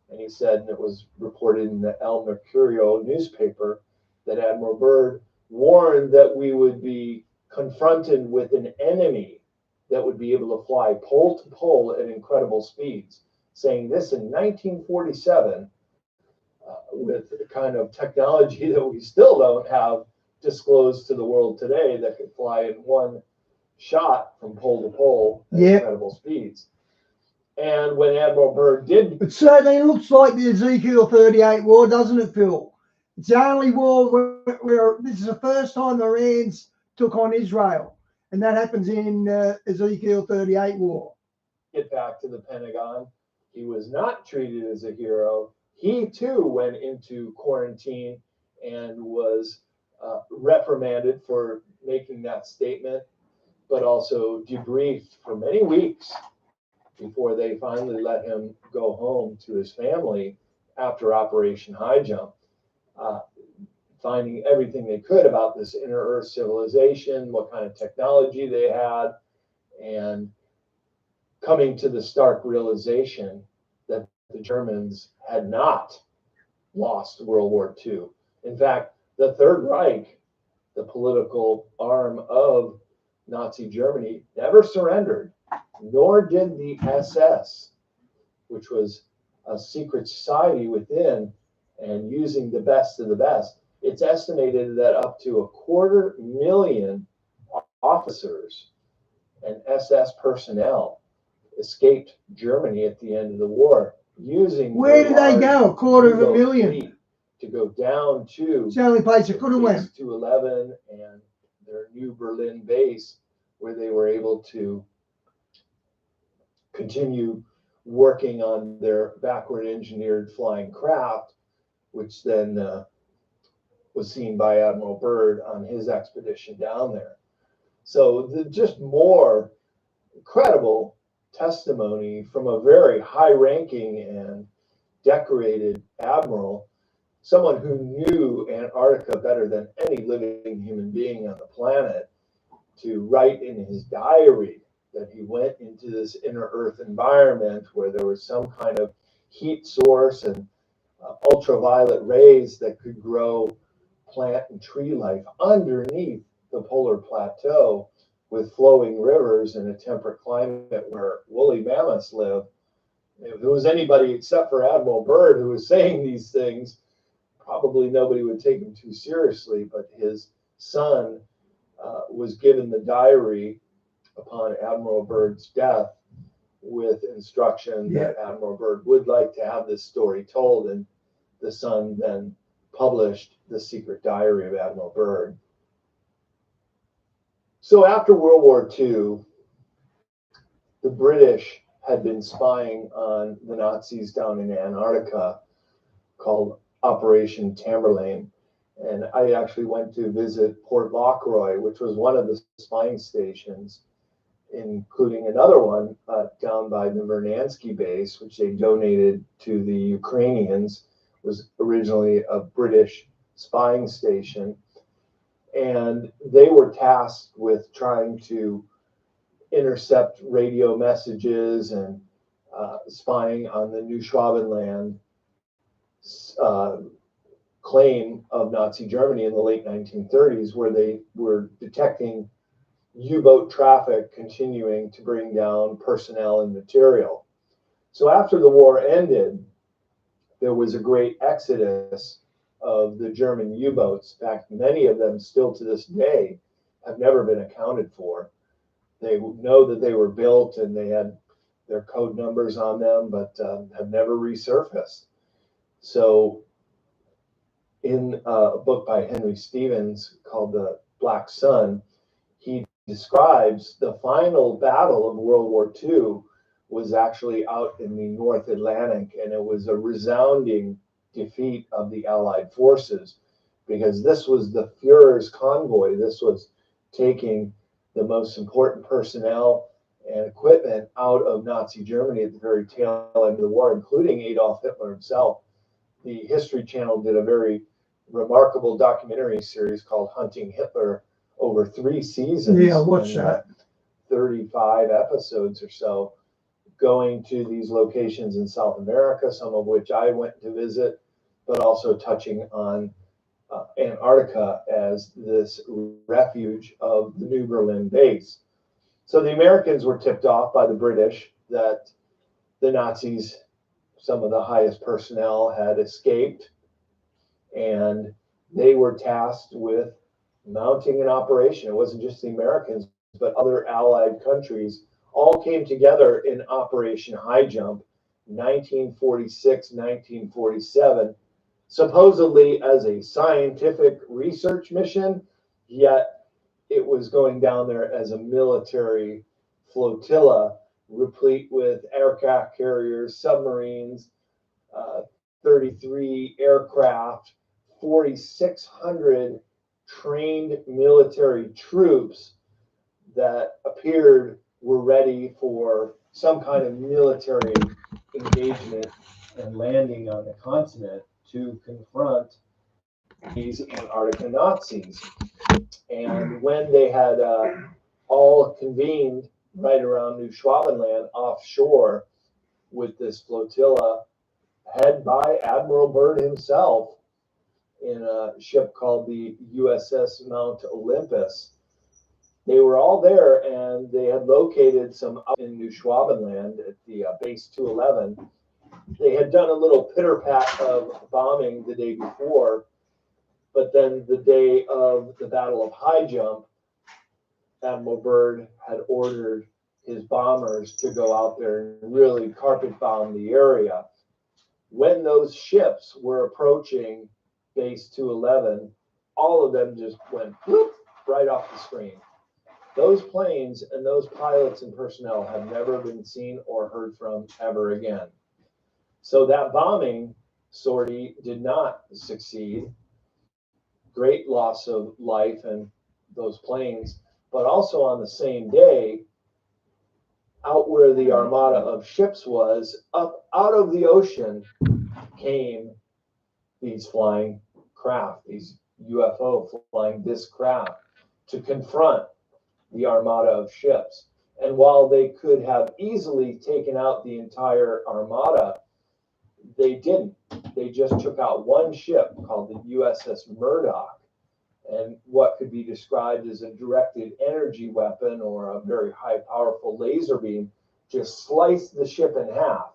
Speaker 2: and he said, and it was reported in the El Mercurio newspaper, that Admiral Byrd warned that we would be confronted with an enemy that would be able to fly pole to pole at incredible speeds, saying this in 1947 with the kind of technology that we still don't have disclosed to the world today, that could fly in one shot from pole to pole at incredible speeds. And when Admiral Byrd did...
Speaker 1: It certainly looks like the Ezekiel 38 war, doesn't it, Phil? It's the only war where this is the first time the Iranians took on Israel. And that happens in Ezekiel 38 war.
Speaker 2: Get back to the Pentagon. He was not treated as a hero. He, too, went into quarantine and was reprimanded for making that statement, but also debriefed for many weeks before they finally let him go home to his family after Operation High Jump, finding everything they could about this inner Earth civilization, what kind of technology they had, and coming to the stark realization that the Germans had not lost World War II. In fact, the Third Reich, the political arm of Nazi Germany, never surrendered, nor did the SS, which was a secret society within and using the best of the best. It's estimated that up to 250,000 officers and SS personnel escaped Germany at the end of the war using
Speaker 1: Where did they go? 250,000.
Speaker 2: to go down to
Speaker 1: It's the only place they could have went.
Speaker 2: 211 and their New Berlin base, where they were able to continue working on their backward engineered flying craft, which then was seen by Admiral Byrd on his expedition down there. So just more incredible testimony from a very high-ranking and decorated admiral, someone who knew Antarctica better than any living human being on the planet, to write in his diary that he went into this inner Earth environment where there was some kind of heat source and ultraviolet rays that could grow plant and tree life underneath the polar plateau, with flowing rivers in a temperate climate where woolly mammoths live. If it was anybody except for Admiral Byrd who was saying these things, probably nobody would take him too seriously. But his son was given the diary upon Admiral Byrd's death with instruction that Admiral Byrd would like to have this story told, and the son then published The Secret Diary of Admiral Byrd. So after World War II, the British had been spying on the Nazis down in Antarctica, called Operation Tamerlane. And I actually went to visit Port Lockroy, which was one of the spying stations, including another one down by the Vernansky base, which they donated to the Ukrainians. It was originally a British spying station. And they were tasked with trying to intercept radio messages and spying on the New Schwabenland claim of Nazi Germany in the late 1930s, where they were detecting U-boat traffic continuing to bring down personnel and material. So after the war ended, there was a great exodus of the German U-boats. In fact, many of them still to this day have never been accounted for. They know that they were built and they had their code numbers on them, but have never resurfaced. So in a book by Henry Stevens called The Black Sun, he describes the final battle of World War II was actually out in the North Atlantic, and it was a resounding defeat of the Allied forces, because this was the Fuhrer's convoy. This was taking the most important personnel and equipment out of Nazi Germany at the very tail end of the war, including Adolf Hitler himself. The History Channel did a very remarkable documentary series called Hunting Hitler over 3 seasons.
Speaker 1: Yeah, what's that?
Speaker 2: 35 episodes or so, going to these locations in South America, some of which I went to visit, but also touching on Antarctica as this refuge of the New Berlin base. So the Americans were tipped off by the British that the Nazis, some of the highest personnel, had escaped, and they were tasked with mounting an operation. It wasn't just the Americans, but other Allied countries all came together in Operation High Jump, 1946, 1947, supposedly as a scientific research mission, yet it was going down there as a military flotilla, replete with aircraft carriers, submarines, 33 aircraft, 4,600 trained military troops that appeared were ready for some kind of military engagement and landing on the continent to confront these Antarctica Nazis. And when they had all convened right around New Schwabenland offshore with this flotilla, head by Admiral Byrd himself in a ship called the USS Mount Olympus, they were all there, and they had located some up in New Schwabenland at the base 211. They had done a little pitter-pat of bombing the day before, but then the day of the Battle of High Jump, Admiral Byrd had ordered his bombers to go out there and really carpet bomb the area. When those ships were approaching Base 211, all of them just went whoop, right off the screen. Those planes and those pilots and personnel have never been seen or heard from ever again. So that bombing sortie did not succeed. Great loss of life and those planes, but also on the same day, out where the armada of ships was, up out of the ocean came these flying craft, these UFO flying disc craft, to confront the armada of ships. And while they could have easily taken out the entire armada, they didn't. They just took out one ship called the USS Murdoch, and what could be described as a directed energy weapon or a very high powerful laser beam just sliced the ship in half,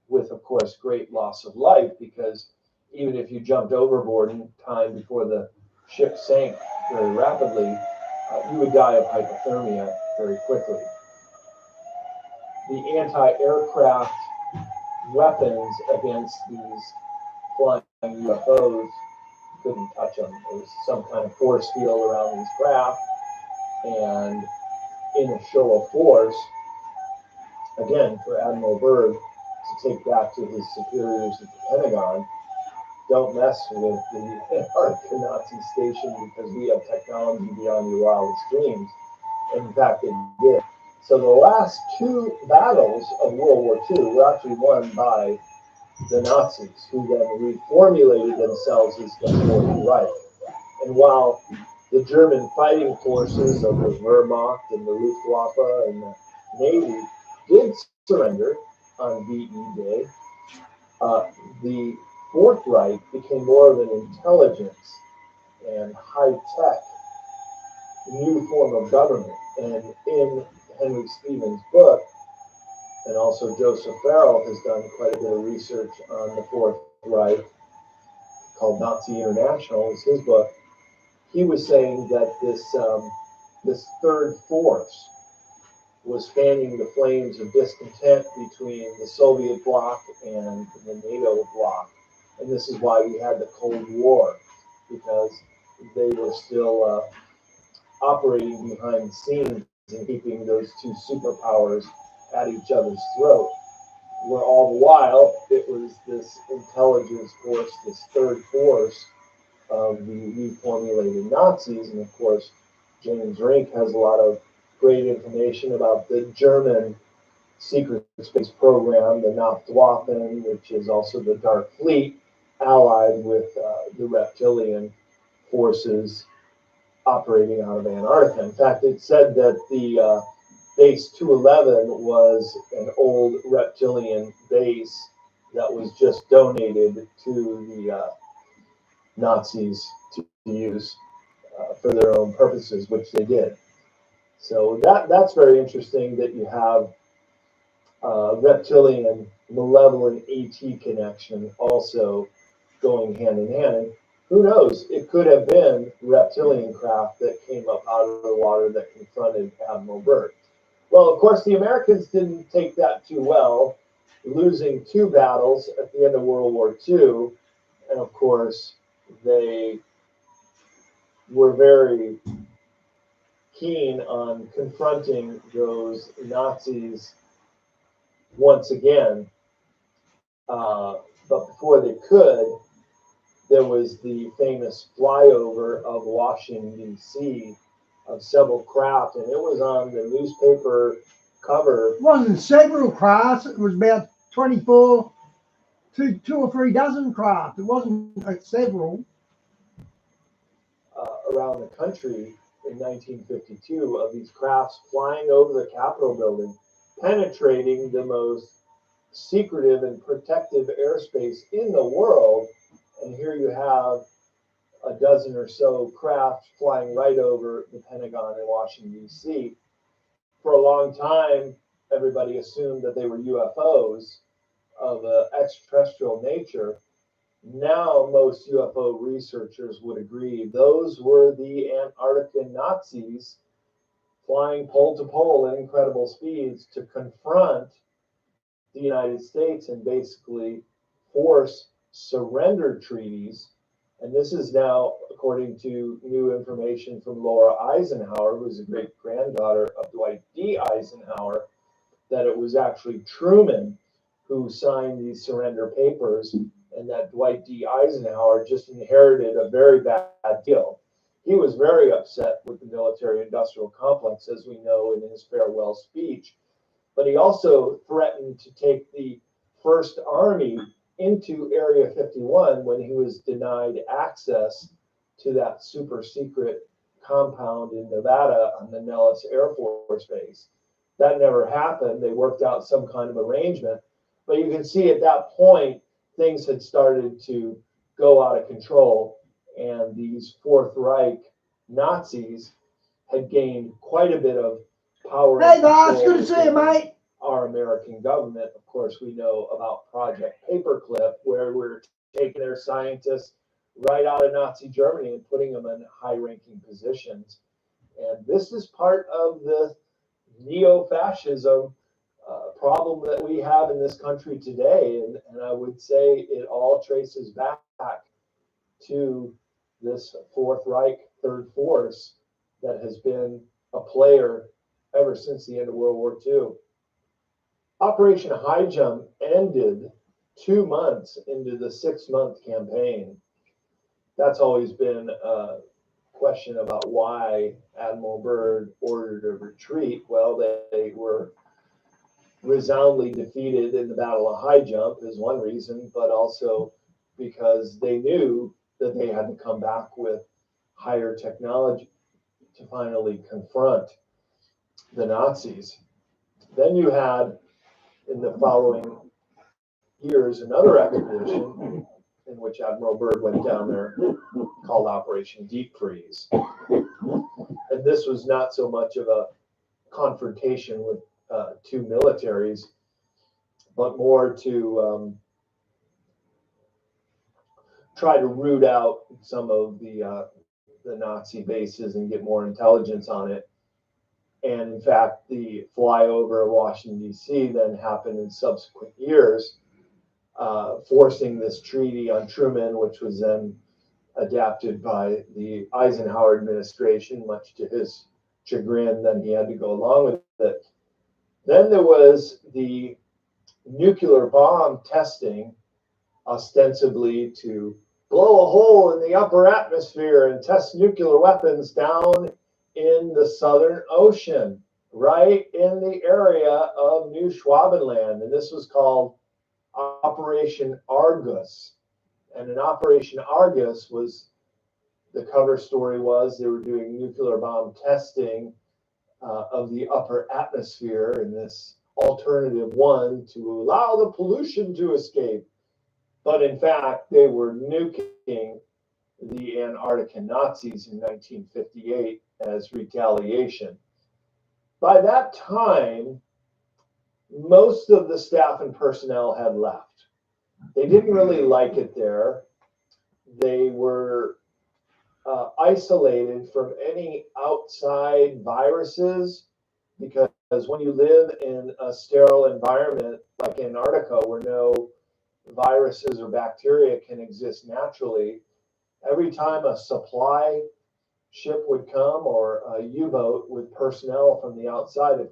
Speaker 2: with, of course, great loss of life, because even if you jumped overboard in time before the ship sank very rapidly, you would die of hypothermia very quickly. The anti-aircraft weapons against these flying UFOs couldn't touch them. There was some kind of force field around these craft, and in a show of force, again, for Admiral Byrd to take back to his superiors at the Pentagon, don't mess with the Antarctica Nazi station because we have technology beyond your wildest dreams. And in fact, they did. So the last two battles of World War II were actually won by the Nazis, who then reformulated themselves as the Fourth Reich. And while the German fighting forces of the Wehrmacht and the Luftwaffe and the Navy did surrender on VE Day, the Fourth Reich became more of an intelligence and high-tech new form of government. And in Henry Stevens' book, and also Joseph Farrell has done quite a bit of research on the Fourth Reich, called Nazi International, is his book. He was saying that this third force was fanning the flames of discontent between the Soviet bloc and the NATO bloc. And this is why we had the Cold War, because they were still operating behind the scenes and keeping those two superpowers at each other's throat. Where all the while, it was this intelligence force, this third force of the reformulated Nazis. And of course, James Rink has a lot of great information about the German secret space program, the Nachtwaffen, which is also the Dark Fleet, allied with the reptilian forces operating out of Antarctica. In fact, it said that the Base 211 was an old reptilian base that was just donated to the Nazis to use for their own purposes, which they did. So that's very interesting that you have reptilian, malevolent ET connection also going hand in hand. And who knows? It could have been reptilian craft that came up out of the water that confronted Admiral Byrd. Well, of course, the Americans didn't take that too well, losing two battles at the end of World War II. And of course, they were very keen on confronting those Nazis once again. But before they could, there was the famous flyover of Washington, D.C., of several craft, and it was on the newspaper cover.
Speaker 1: It wasn't several crafts, it was about 24, two or three dozen craft. It wasn't several.
Speaker 2: Around the country in 1952 of these crafts flying over the Capitol building, penetrating the most secretive and protective airspace in the world. And here you have a dozen or so craft flying right over the Pentagon in Washington, D.C. For a long time, everybody assumed that they were UFOs. of an extraterrestrial nature, now most UFO researchers would agree those were the Antarctic Nazis flying pole to pole at incredible speeds to confront the United States and basically force surrender treaties. And this is now, according to new information from Laura Eisenhower, who was a great granddaughter of Dwight D. Eisenhower, that it was actually Truman who signed these surrender papers, and that Dwight D. Eisenhower just inherited a very bad deal. He was very upset with the military industrial complex, as we know in his farewell speech, but he also threatened to take the First Army into Area 51 when he was denied access to that super secret compound in Nevada on the Nellis Air Force Base. That never happened. They worked out some kind of arrangement. But you can see at that point, things had started to go out of control. And these Fourth Reich Nazis had gained quite a bit of power.
Speaker 1: Hey, boss, good to see you, mate.
Speaker 2: Our American government. Of course, we know about Project Paperclip, where we're taking their scientists right out of Nazi Germany and putting them in high-ranking positions. And this is part of the neo-fascism problem that we have in this country today. And I would say it all traces back to this Fourth Reich Third Force that has been a player ever since the end of World War II. Operation High Jump ended 2 months into the 6-month campaign. That's always been a question about why Admiral Byrd ordered a retreat. Well, they were resoundingly defeated in the Battle of High Jump is one reason, but also because they knew that they had to come back with higher technology to finally confront the Nazis. Then you had, in the following years, another expedition in which Admiral Byrd went down there called Operation Deep Freeze. And this was not so much of a confrontation with two militaries, but more to try to root out some of the Nazi bases and get more intelligence on it. And in fact, the flyover of Washington, D.C. then happened in subsequent years, forcing this treaty on Truman, which was then adapted by the Eisenhower administration, much to his chagrin. Then he had to go along with it. Then there was the nuclear bomb testing, ostensibly to blow a hole in the upper atmosphere and test nuclear weapons down in the Southern Ocean, right in the area of New Schwabenland. And this was called Operation Argus. And in Operation Argus was, the cover story was they were doing nuclear bomb testing of the upper atmosphere in this alternative one to allow the pollution to escape. But in fact, they were nuking the Antarctic Nazis in 1958 as retaliation. By that time, most of the staff and personnel had left. They didn't really like it there. They were isolated from any outside viruses, because when you live in a sterile environment like Antarctica, where no viruses or bacteria can exist naturally, every time a supply ship would come or a U-boat with personnel from the outside, if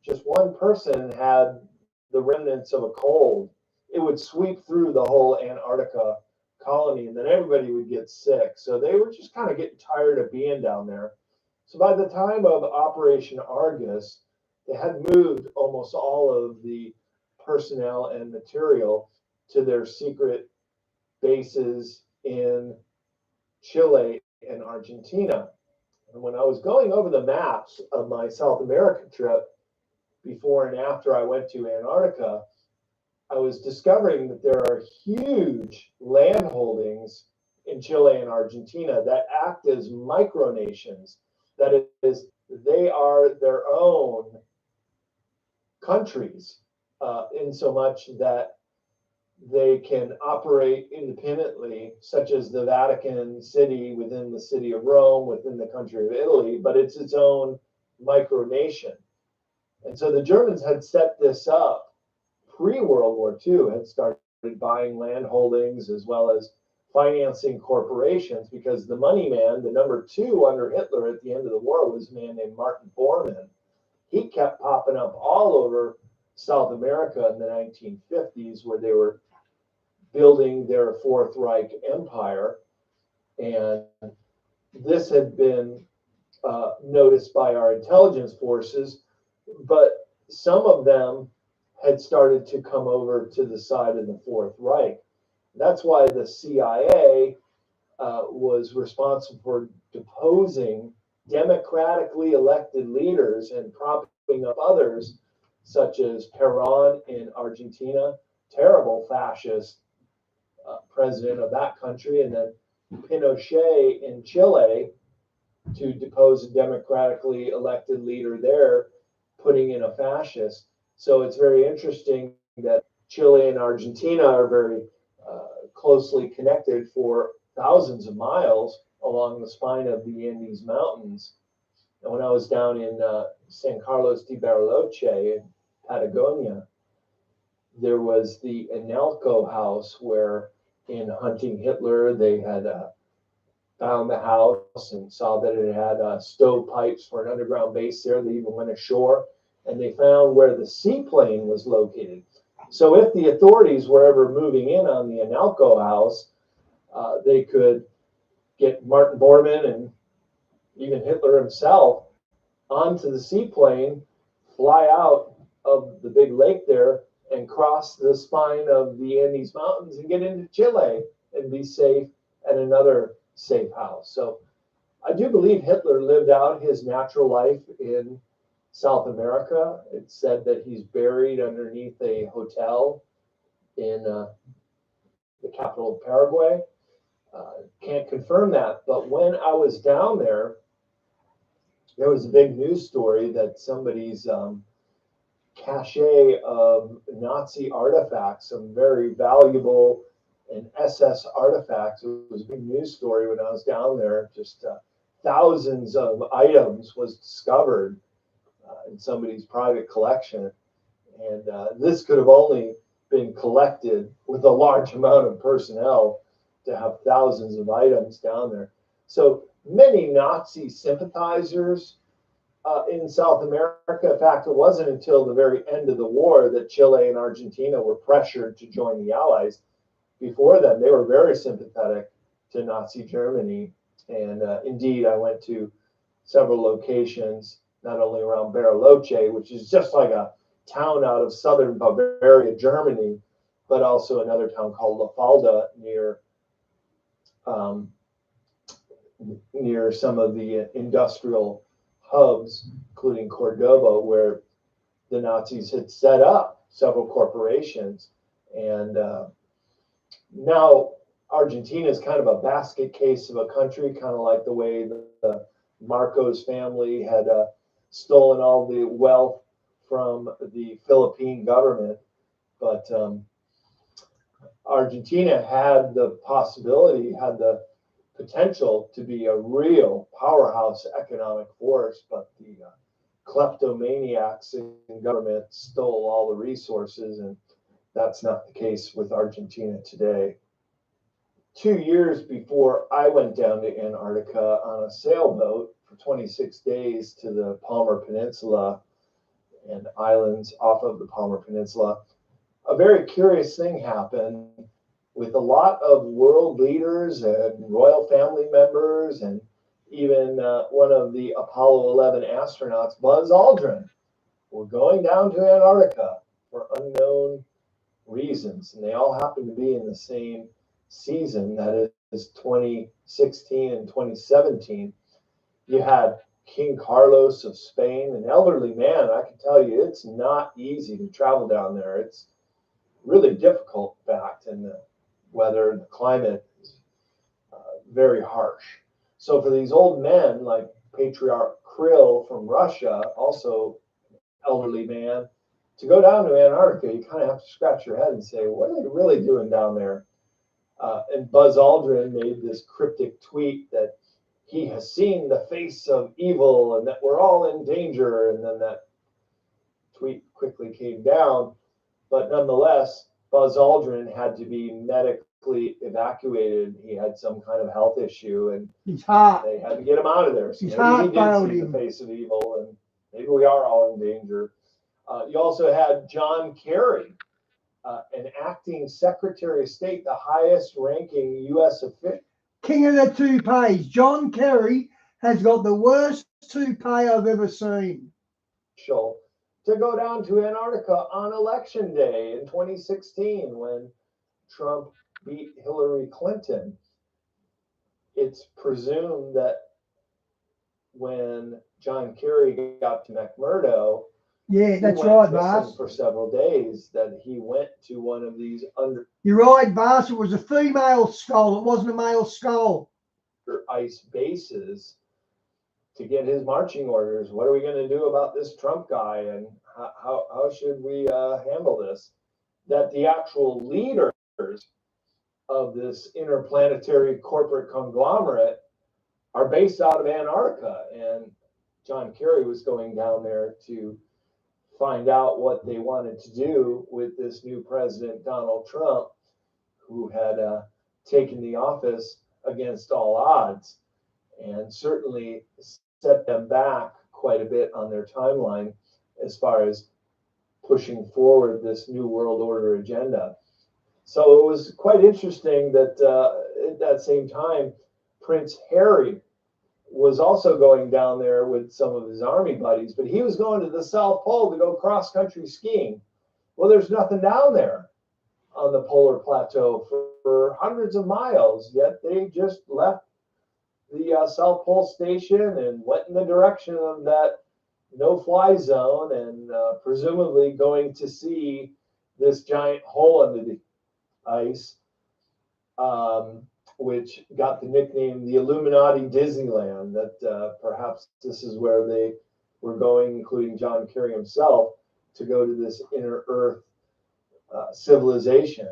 Speaker 2: just one person had the remnants of a cold, it would sweep through the whole Antarctica colony, and then everybody would get sick. So they were just kind of getting tired of being down there. So by the time of Operation Argus, they had moved almost all of the personnel and material to their secret bases in Chile and Argentina. And when I was going over the maps of my South American trip, before and after I went to Antarctica, I was discovering that there are huge land holdings in Chile and Argentina that act as micronations. That is, they are their own countries, in so much that they can operate independently, such as the Vatican City within the city of Rome, within the country of Italy, but it's its own micronation. And so the Germans had set this up pre-World War II, had started buying land holdings as well as financing corporations, because the money man, the number two under Hitler at the end of the war, was a man named Martin Bormann. He kept popping up all over South America in the 1950s, where they were building their Fourth Reich empire. And this had been noticed by our intelligence forces, but some of them had started to come over to the side of the Fourth Reich. That's why the CIA was responsible for deposing democratically elected leaders and propping up others, such as Perón in Argentina, terrible fascist president of that country, and then Pinochet in Chile to depose a democratically elected leader there, putting in a fascist. So it's very interesting that Chile and Argentina are very closely connected for thousands of miles along the spine of the Andes Mountains. And when I was down in San Carlos de Bariloche in Patagonia, there was the Anelco house where, in hunting Hitler, they had found the house and saw that it had stovepipes for an underground base there. They even went ashore, and they found where the seaplane was located. So if the authorities were ever moving in on the Anelco house, they could get Martin Bormann and even Hitler himself onto the seaplane, fly out of the big lake there, and cross the spine of the Andes Mountains and get into Chile and be safe at another safe house. So I do believe Hitler lived out his natural life in South America. It's said that he's buried underneath a hotel in the capital of Paraguay. Can't confirm that, but when I was down there, there was a big news story that somebody's cache of Nazi artifacts, some very valuable and SS artifacts. It was a big news story when I was down there. Just thousands of items was discovered in somebody's private collection. And this could have only been collected with a large amount of personnel to have thousands of items down there. So many Nazi sympathizers in South America. In fact, it wasn't until the very end of the war that Chile and Argentina were pressured to join the Allies. Before then, they were very sympathetic to Nazi Germany. And indeed, I went to several locations, not only around Bariloche, which is just like a town out of southern Bavaria, Germany, but also another town called La Falda near some of the industrial hubs, including Cordoba, where the Nazis had set up several corporations. And now Argentina is kind of a basket case of a country, kind of like the way the Marcos family had stolen all the wealth from the Philippine government. But Argentina had the possibility, had the potential to be a real powerhouse economic force, but the kleptomaniacs in government stole all the resources, and that's not the case with Argentina today. 2 years before I went down to Antarctica on a sailboat for 26 days to the Palmer Peninsula and islands off of the Palmer Peninsula, a very curious thing happened with a lot of world leaders and royal family members, and even one of the Apollo 11 astronauts, Buzz Aldrin, were going down to Antarctica for unknown reasons. And they all happen to be in the same season, that is 2016 and 2017. You had King Carlos of Spain, an elderly man. I can tell you, it's not easy to travel down there. It's really difficult, in fact, and the weather and the climate is very harsh. So for these old men like Patriarch Kirill from Russia, also elderly man, to go down to Antarctica, you kind of have to scratch your head and say, what are they really doing down there? And Buzz Aldrin made this cryptic tweet that he has seen the face of evil and that we're all in danger. And then that tweet quickly came down. But nonetheless, Buzz Aldrin had to be medically evacuated. He had some kind of health issue, and
Speaker 1: His heart.
Speaker 2: they had to get him out of there. So
Speaker 1: His
Speaker 2: maybe
Speaker 1: heart
Speaker 2: he did
Speaker 1: failed
Speaker 2: see
Speaker 1: him.
Speaker 2: the face of evil, and maybe we are all in danger. You also had John Kerry, an acting Secretary of State, the highest ranking U.S. official.
Speaker 1: King of the toupees. John Kerry has got the worst toupee I've ever seen.
Speaker 2: To go down to Antarctica on election day in 2016 when Trump beat Hillary Clinton. It's presumed that when John Kerry got to McMurdo,
Speaker 1: yeah, that's right, Vars.
Speaker 2: For several days, that he went to one of these
Speaker 1: You're right, Vars. It was a female skull. It wasn't a male skull.
Speaker 2: Ice bases to get his marching orders. What are we going to do about this Trump guy, and how should we handle this? That the actual leaders of this interplanetary corporate conglomerate are based out of Antarctica, and John Kerry was going down there to find out what they wanted to do with this new president, Donald Trump, who had taken the office against all odds, and certainly set them back quite a bit on their timeline as far as pushing forward this new world order agenda. So it was quite interesting that at that same time, Prince Harry was also going down there with some of his army buddies, but he was going to the South Pole to go cross-country skiing. Well, there's nothing down there on the polar plateau for hundreds of miles, yet they just left the South Pole Station and went in the direction of that no-fly zone, and presumably going to see this giant hole under the ice, which got the nickname the Illuminati Disneyland, that perhaps this is where they were going, including John Kerry himself, to go to this inner Earth civilization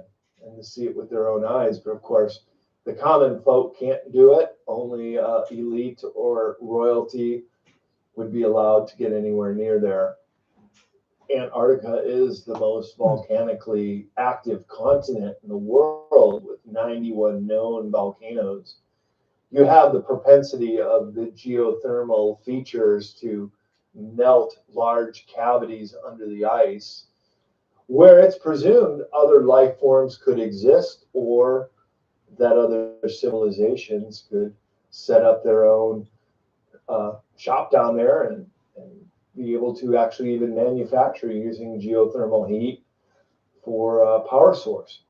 Speaker 2: and to see it with their own eyes. But of course, the common folk can't do it. Only elite or royalty would be allowed to get anywhere near there. Antarctica is the most volcanically active continent in the world, with 91 known volcanoes. You have the propensity of the geothermal features to melt large cavities under the ice, where it's presumed other life forms could exist, or that other civilizations could set up their own shop down there and be able to actually even manufacture using geothermal heat for a power source.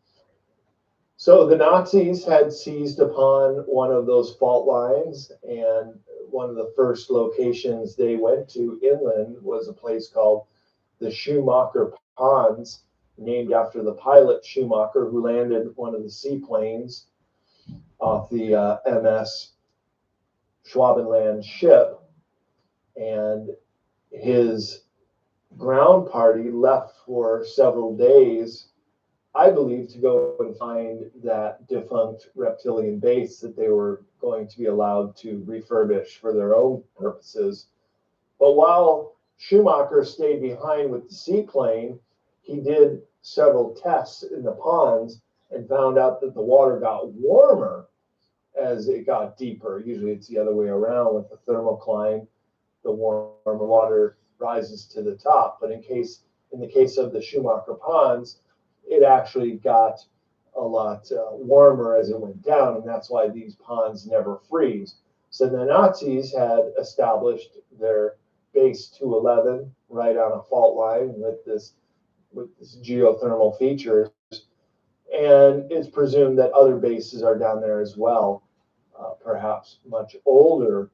Speaker 2: So the Nazis had seized upon one of those fault lines, and one of the first locations they went to inland was a place called the Schumacher Ponds, named after the pilot Schumacher, who landed one of the seaplanes off the MS Schwabenland ship, and his ground party left for several days, I believe, to go and find that defunct reptilian base that they were going to be allowed to refurbish for their own purposes. But while Schumacher stayed behind with the seaplane, he did several tests in the ponds and found out that the water got warmer as it got deeper. Usually it's the other way around. With the thermocline, the warmer water rises to the top. But in the case of the Schumacher Ponds, it actually got a lot warmer as it went down, and that's why these ponds never freeze. So the Nazis had established their base 211 right on a fault line with this geothermal features, and it's presumed that other bases are down there as well, perhaps much older,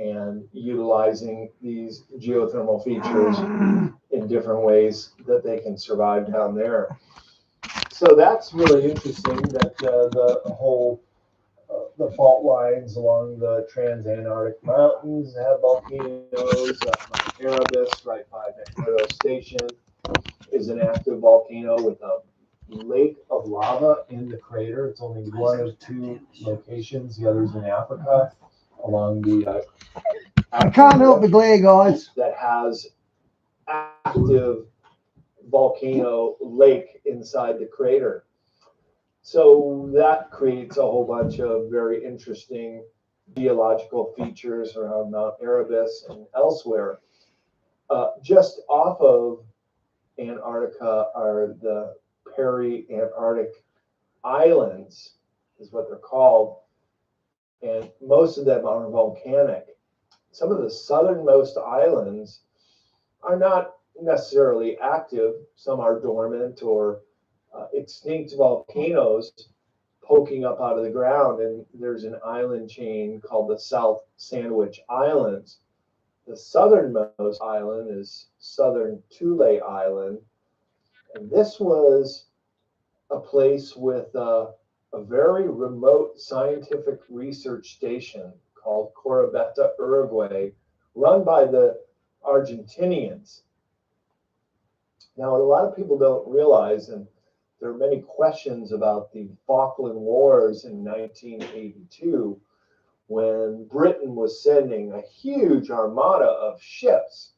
Speaker 2: and utilizing these geothermal features in different ways that they can survive down there. So that's really interesting that the whole the fault lines along the Transantarctic Mountains have volcanoes. Mount Erebus right by McMurdo Station is an active volcano with a lake of lava in the crater. It's only one of two locations. The other's in Africa, along the
Speaker 1: I can't help but glare, guys.
Speaker 2: that has active volcano lake inside the crater. So that creates a whole bunch of very interesting geological features around Mount Erebus and elsewhere. Just off of Antarctica are the peri-Antarctic islands, is what they're called, and most of them are volcanic. Some of the southernmost islands are not necessarily active. Some are dormant or extinct volcanoes poking up out of the ground. And there's an island chain called the South Sandwich Islands. The southernmost island is Southern Thule Island. And this was a place with a very remote scientific research station called Corabeta, Uruguay, run by the Argentinians. Now, what a lot of people don't realize, and there are many questions about the Falkland Wars in 1982, when Britain was sending a huge armada of ships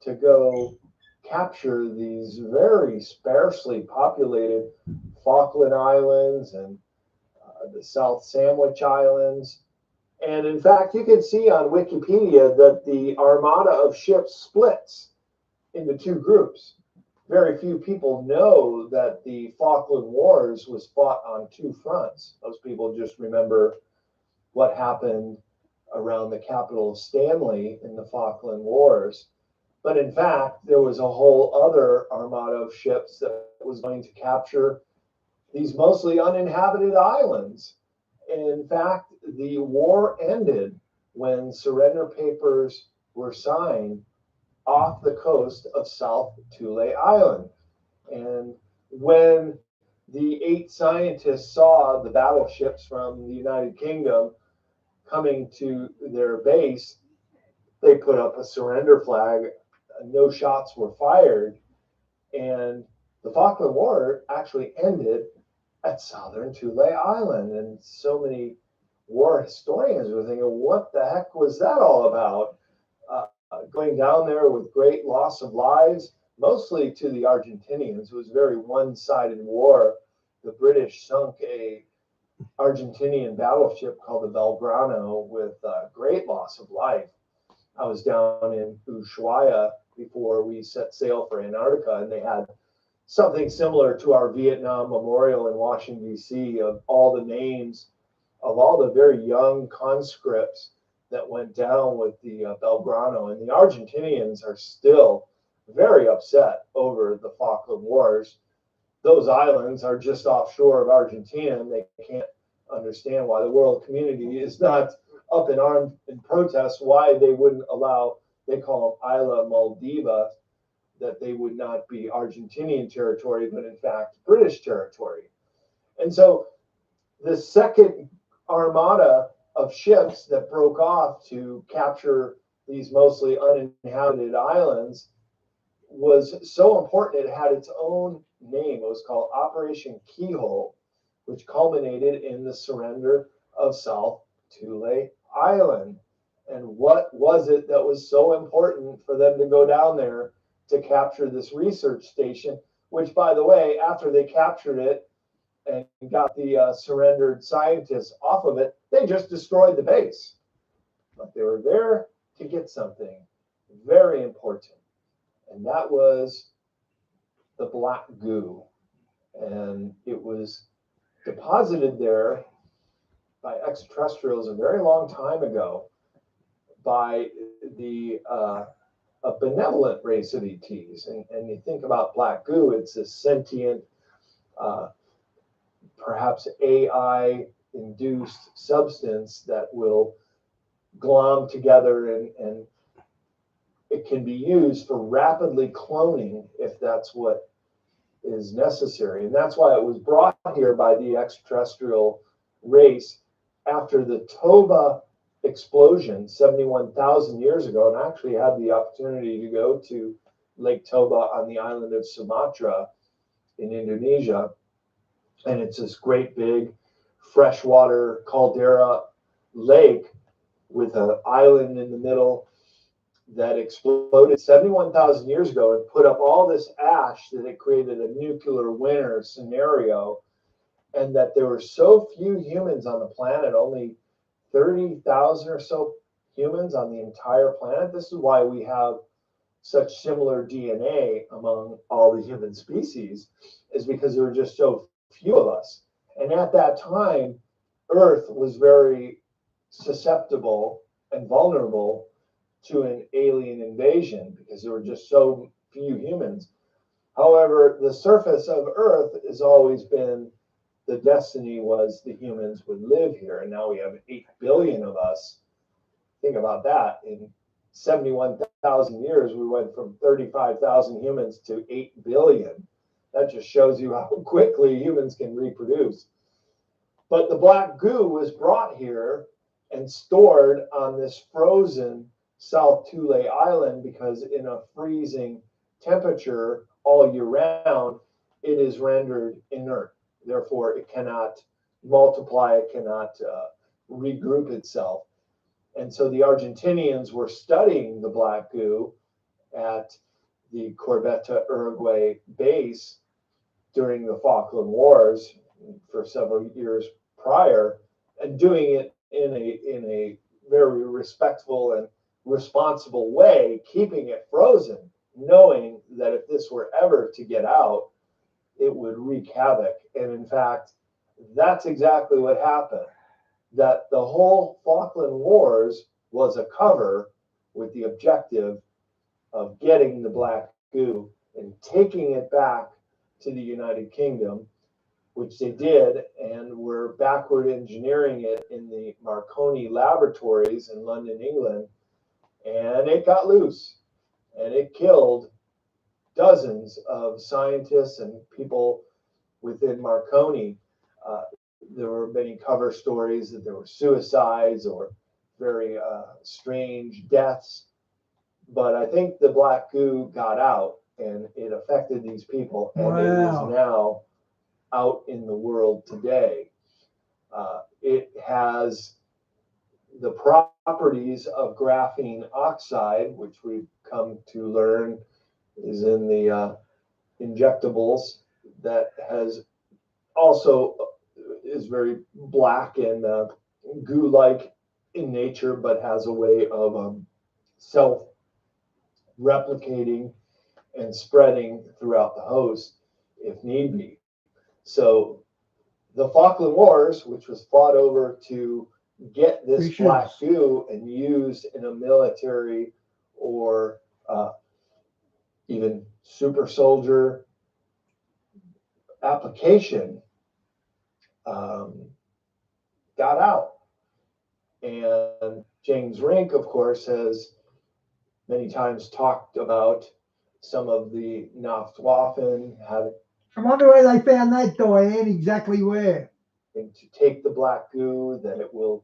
Speaker 2: to go capture these very sparsely populated Falkland Islands and the South Sandwich Islands. And in fact, you can see on Wikipedia that the armada of ships splits into two groups. Very few people know that the Falkland Wars was fought on two fronts. Most people just remember what happened around the capital of Stanley in the Falkland Wars. But in fact, there was a whole other armada of ships that was going to capture these mostly uninhabited islands. In fact, the war ended when surrender papers were signed off the coast of South Thule Island. And when the 8 scientists saw the battleships from the United Kingdom coming to their base, they put up a surrender flag. No shots were fired. And the Falkland War actually ended at Southern Thule Island. And so many war historians were thinking, what the heck was that all about? Going down there with great loss of lives, mostly to the Argentinians. It was a very one-sided war. The British sunk a Argentinian battleship called the Belgrano with great loss of life. I was down in Ushuaia before we set sail for Antarctica, and they had something similar to our Vietnam Memorial in Washington, D.C., of all the names of all the very young conscripts that went down with the Belgrano. And the Argentinians are still very upset over the Falkland Wars. Those islands are just offshore of Argentina, and they can't understand why the world community is not up in arms in protest, why they wouldn't allow, they call them Isla Maldiva, that they would not be Argentinian territory, but in fact British territory. And so the second armada of ships that broke off to capture these mostly uninhabited islands was so important it had its own name. It was called Operation Keyhole, which culminated in the surrender of South Thule Island. And what was it that was so important for them to go down there to capture this research station, which, by the way, after they captured it and got the surrendered scientists off of it, they just destroyed the base. But they were there to get something very important, and that was the black goo. And it was deposited there by extraterrestrials a very long time ago by the a benevolent race of ETs. And you think about black goo, it's a sentient, perhaps AI-induced substance that will glom together, and it can be used for rapidly cloning if that's what is necessary. And that's why it was brought here by the extraterrestrial race after the Tova explosion 71,000 years ago. And I actually had the opportunity to go to Lake Toba on the island of Sumatra in Indonesia. And it's this great big freshwater caldera lake with an island in the middle that exploded 71,000 years ago and put up all this ash that it created a nuclear winter scenario, and that there were so few humans on the planet, only 30,000 or so humans on the entire planet. This is why we have such similar DNA among all the human species, is because there were just so few of us. And at that time, Earth was very susceptible and vulnerable to an alien invasion because there were just so few humans. However, the surface of Earth has always been, the destiny was the humans would live here. And now we have 8 billion of us. Think about that. In 71,000 years, we went from 35,000 humans to 8 billion. That just shows you how quickly humans can reproduce. But the black goo was brought here and stored on this frozen South Thule Island because in a freezing temperature all year round, it is rendered inert. Therefore, it cannot multiply, it cannot regroup itself. And so the Argentinians were studying the black goo at the Corbeta, Uruguay base during the Falkland Wars for several years prior, and doing it in a very respectful and responsible way, keeping it frozen, knowing that if this were ever to get out, it would wreak havoc. And in fact, that's exactly what happened. That the whole Falkland Wars was a cover with the objective of getting the black goo and taking it back to the United Kingdom, which they did, and were backward engineering it in the Marconi laboratories in London, England, and it got loose, and it killed dozens of scientists and people within Marconi. There were many cover stories that there were suicides or very strange deaths, but I think the black goo got out and it affected these people, and it is now out in the world today. It has the properties of graphene oxide, which we've come to learn is in the injectables, that has also is very black and goo-like in nature, but has a way of self-replicating and spreading throughout the host if need be. So the Falkland Wars, which was fought over to get this black goo and used in a military or even super soldier application, got out. And James Rink, of course, has many times talked about some of the Nachtwaffen had.
Speaker 1: I wonder where they found that, Diane, exactly where.
Speaker 2: And to take the black goo, that it will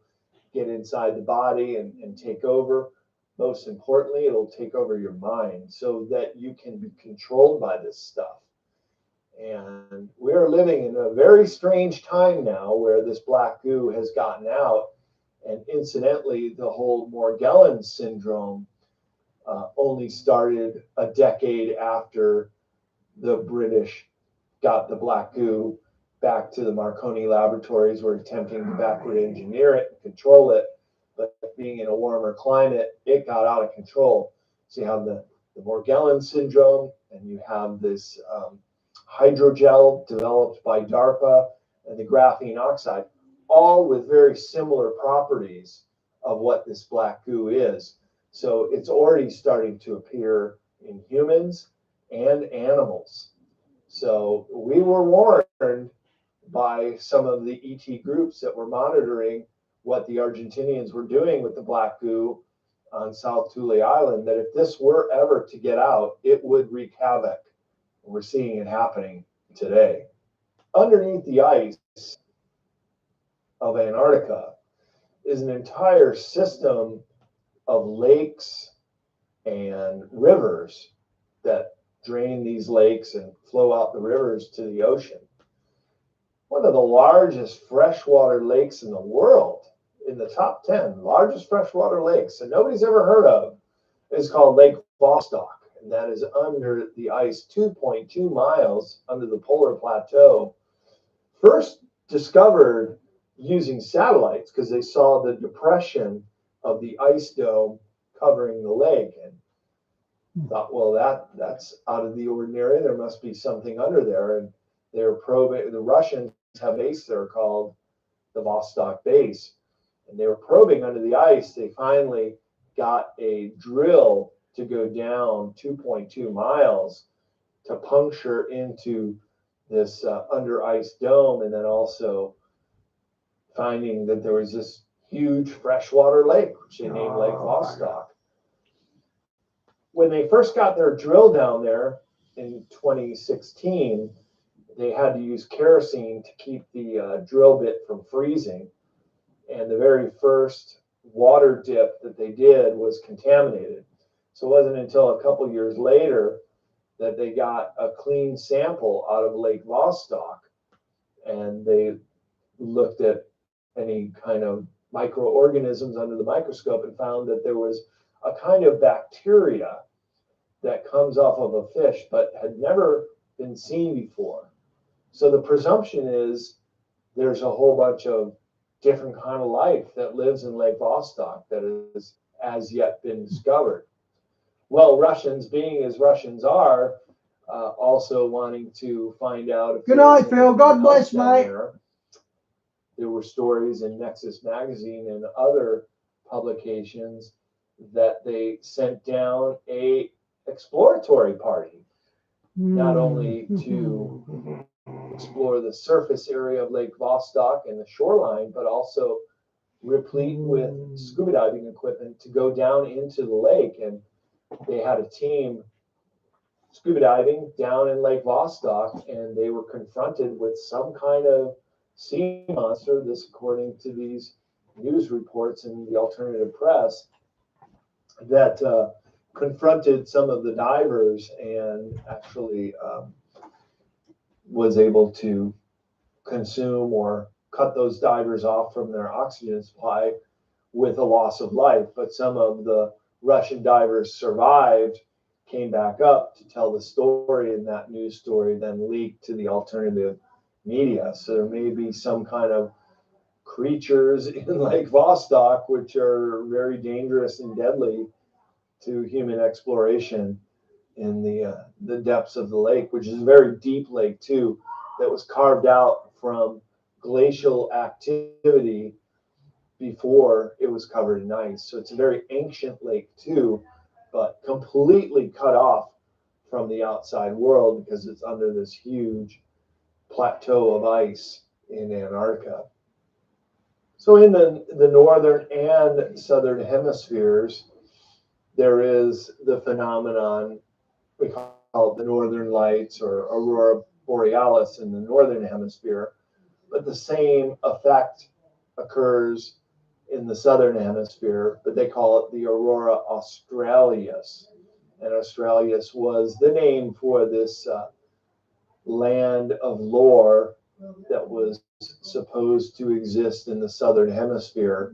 Speaker 2: get inside the body and take over. Most importantly, it'll take over your mind so that you can be controlled by this stuff. And we're living in a very strange time now where this black goo has gotten out. And incidentally, the whole Morgellons syndrome only started a decade after the British got the black goo back to the Marconi laboratories, were attempting to backward engineer it and control it. But being in a warmer climate, it got out of control. So you have the Morgellons syndrome, and you have this hydrogel developed by DARPA, and the graphene oxide, all with very similar properties of what this black goo is. So it's already starting to appear in humans and animals. So we were warned by some of the ET groups that were monitoring what the Argentinians were doing with the black goo on South Thule Island, that if this were ever to get out, it would wreak havoc. We're seeing it happening today. Underneath the ice of Antarctica is an entire system of lakes and rivers that drain these lakes and flow out the rivers to the ocean. One of the largest freshwater lakes in the world, in the top 10 largest freshwater lakes that nobody's ever heard of, is called Lake Vostok. And that is under the ice, 2.2 miles under the polar plateau. First discovered using satellites because they saw the depression of the ice dome covering the lake and thought, well, that's out of the ordinary. There must be something under there. And they're probing. The Russians have a base there called the Vostok base, and they were probing under the ice. They finally got a drill to go down 2.2 miles to puncture into this under ice dome, and then also finding that there was this huge freshwater lake, which they named Lake Vostok. When they first got their drill down there in 2016, they had to use kerosene to keep the drill bit from freezing. And the very first water dip that they did was contaminated. So it wasn't until a couple years later that they got a clean sample out of Lake Vostok, and they looked at any kind of microorganisms under the microscope and found that there was a kind of bacteria that comes off of a fish but had never been seen before. So the presumption is there's a whole bunch of different kind of life that lives in Lake Vostok that has as yet been discovered. Well, Russians, being as Russians are, also wanting to find out.
Speaker 1: Good night, Phil. God bless, mate.
Speaker 2: There were stories in Nexus magazine and other publications that they sent down a exploratory party, not only to explore the surface area of Lake Vostok and the shoreline, but also replete with scuba diving equipment to go down into the lake. And they had a team scuba diving down in Lake Vostok, and they were confronted with some kind of sea monster, this according to these news reports in the alternative press, that confronted some of the divers and actually was able to consume or cut those divers off from their oxygen supply with a loss of life. But some of the Russian divers survived, came back up to tell the story, and that news story then leaked to the alternative media. So there may be some kind of creatures in Lake Vostok which are very dangerous and deadly to human exploration in the depths of the lake, which is a very deep lake too, that was carved out from glacial activity before it was covered in ice. So it's a very ancient lake too, but completely cut off from the outside world because it's under this huge plateau of ice in Antarctica. So in the northern and southern hemispheres, there is the phenomenon we call the northern lights or aurora borealis in the northern hemisphere, but the same effect occurs in the southern hemisphere, but they call it the aurora australis. And australis was the name for this land of lore that was supposed to exist in the southern hemisphere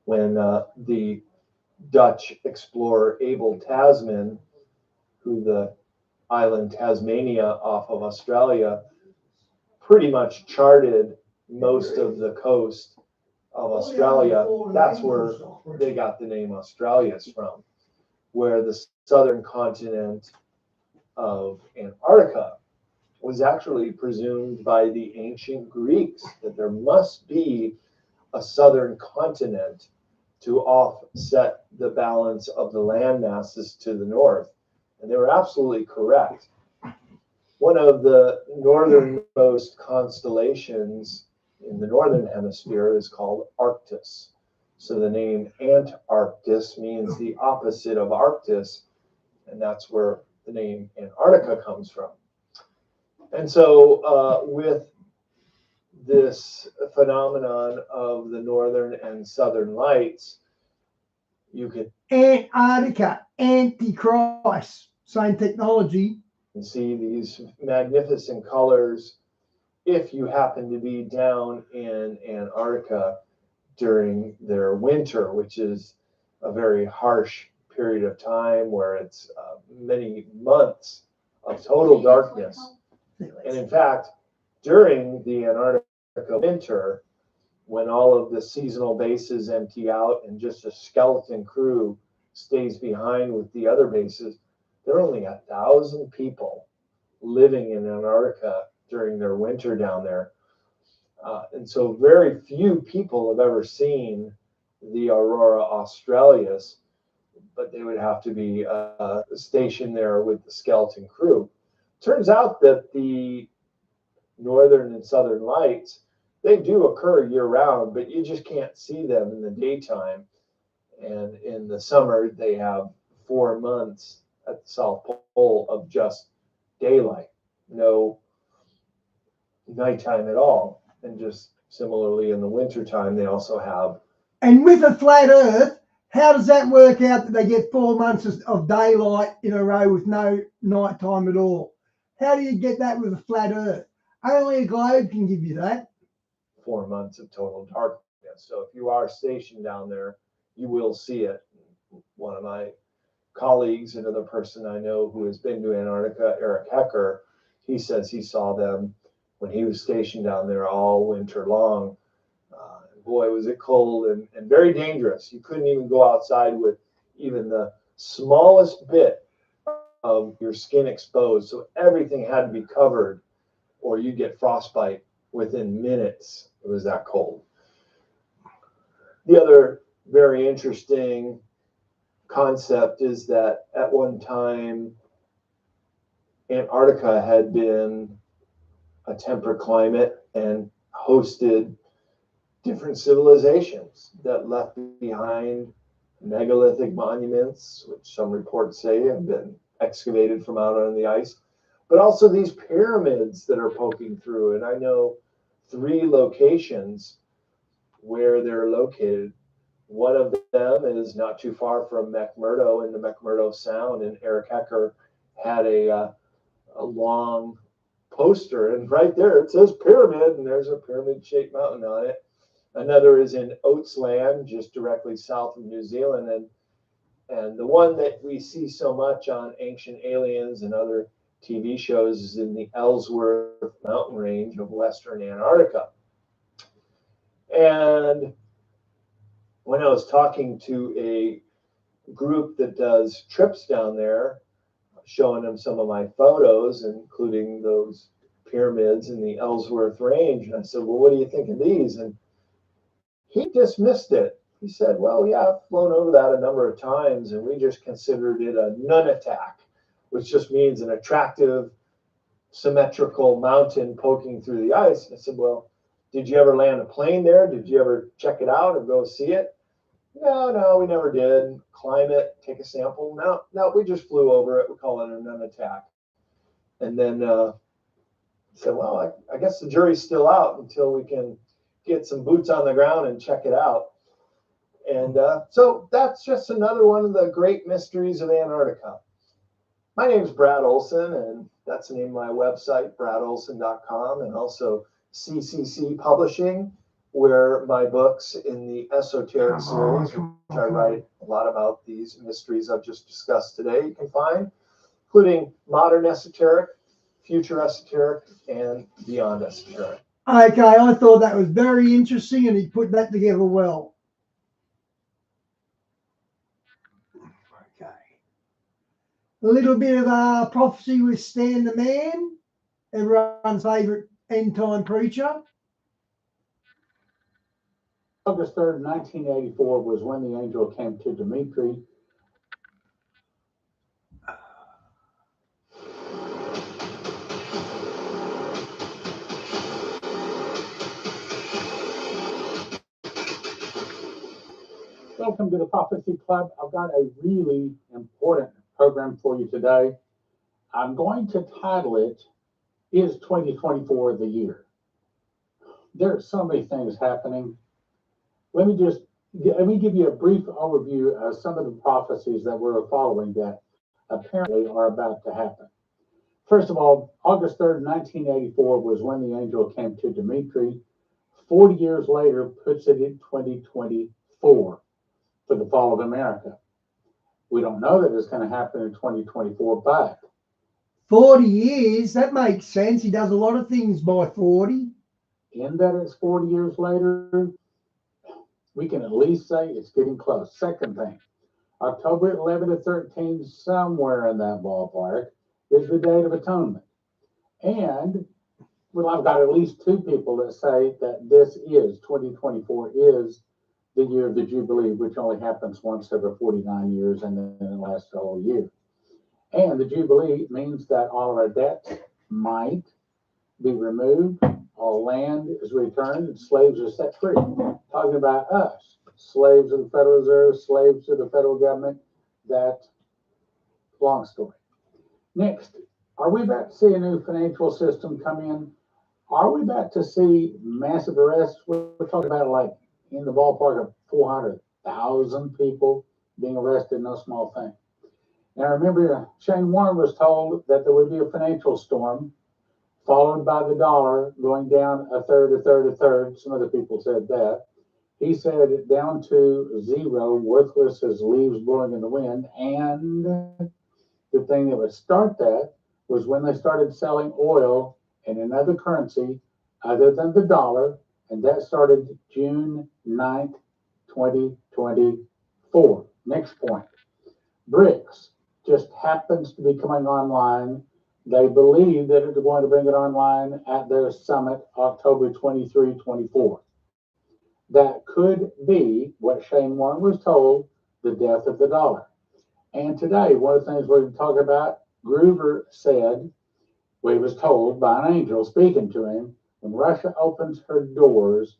Speaker 2: when the Dutch explorer Abel Tasman, who the island Tasmania off of Australia, pretty much charted most of the coast of Australia. That's where they got the name Australis from, where the southern continent of Antarctica was actually presumed by the ancient Greeks that there must be a southern continent to offset the balance of the land masses to the north. And they were absolutely correct. One of the northernmost constellations in the northern hemisphere is called Arctus. So the name Antarctus means the opposite of Arctus, and that's where the name Antarctica comes from. And so with this phenomenon of the northern and southern lights, you could...
Speaker 1: Antarctica, Antichrist, same technology,
Speaker 2: and see these magnificent colors if you happen to be down in Antarctica during their winter, which is a very harsh period of time where it's many months of total darkness. And in fact, during the Antarctica winter, when all of the seasonal bases empty out and just a skeleton crew stays behind with the other bases, there are only 1,000 people living in Antarctica during their winter down there. And so very few people have ever seen the Aurora Australis, but they would have to be stationed there with the skeleton crew. Turns out that the northern and southern lights, they do occur year round, but you just can't see them in the daytime. And in the summer, they have 4 months at the South Pole of just daylight, no nighttime at all. And just similarly in the wintertime, they also have.
Speaker 1: And with a flat Earth, how does that work out that they get 4 months of daylight in a row with no nighttime at all? How do you get that with a flat Earth? Only a globe can give you that.
Speaker 2: 4 months of total darkness. So if you are stationed down there, you will see it. One of my colleagues, another person I know who has been to Antarctica, Eric Hecker, he says he saw them when he was stationed down there all winter long. Boy, was it cold and very dangerous. You couldn't even go outside with even the smallest bit of your skin exposed. So everything had to be covered or you get frostbite within minutes. It was that cold. The other very interesting concept is that at one time, Antarctica had been a temperate climate and hosted different civilizations that left behind megalithic monuments, which some reports say have been excavated from out on the ice, but also these pyramids that are poking through. And I know 3 locations where they're located. One of them is not too far from McMurdo in the McMurdo Sound, and Eric Hecker had a long poster, and right there it says pyramid, and there's a pyramid-shaped mountain on it. Another is in Oates Land, just directly south of New Zealand, and the one that we see so much on Ancient Aliens and other TV shows is in the Ellsworth mountain range of western Antarctica. And when I was talking to a group that does trips down there, showing them some of my photos, including those pyramids in the Ellsworth range, and I said, well, what do you think of these? And he dismissed it. He said, well, yeah, I've flown over that a number of times, and we just considered it a nunatak, which just means an attractive, symmetrical mountain poking through the ice. I said, well, did you ever land a plane there? Did you ever check it out or go see it? No, we never did. Climb it, take a sample. No, we just flew over it. We call it a nunatak. And then said, well, I guess the jury's still out until we can get some boots on the ground and check it out. And so that's just another one of the great mysteries of Antarctica. My name's Brad Olson, and that's the name of my website, bradolson.com, and also CCC Publishing, where my books in the esoteric series, which I write a lot about these mysteries I've just discussed today, you can find, including modern esoteric, future esoteric, and beyond esoteric.
Speaker 1: Okay, I thought that was very interesting, and he put that together well. Okay. A little bit of prophecy with Stan the Man, everyone's favourite end-time preacher.
Speaker 3: August 3rd, 1984 was when the angel came to Dmitri. Welcome to the Prophecy Club. I've got a really important program for you today. I'm going to title it, Is 2024 the Year? There are so many things happening. Let me give you a brief overview of some of the prophecies that we're following that apparently are about to happen. First of all, August 3rd, 1984 was when the angel came to Dmitri. 40 years later puts it in 2024 for the fall of America. We don't know that it's going to happen in 2024, but
Speaker 1: 40 years, that makes sense. He does a lot of things by 40.
Speaker 3: in that it's 40 years later, we can at least say it's getting close. Second thing, October 11 to 13, somewhere in that ballpark, is the Date of Atonement. And well, I've got at least two people that say that this is 2024 is the year of the Jubilee, which only happens once every 49 years and then it lasts a whole year. And the Jubilee means that all of our debts might be removed, all land is returned, and slaves are set free. Talking about us, slaves of the Federal Reserve, slaves to the federal government, that long story. Next, are we about to see a new financial system come in? Are we about to see massive arrests? We're talking about like in the ballpark of 400,000 people being arrested, no small thing. Now remember, Shane Warren was told that there would be a financial storm, followed by the dollar going down a third, a third, a third. Some other people said that. He said it down to zero, worthless as leaves blowing in the wind. And the thing that would start that was when they started selling oil in another currency other than the dollar, and that started June 9th, 2024. Next point. BRICS just happens to be coming online. They believe that they're going to bring it online at their summit October 23, 24. That could be what Shane Warren was told, the death of the dollar. And today, one of the things we're going to talk about, Groover said, well, he was told by an angel speaking to him, when Russia opens her doors,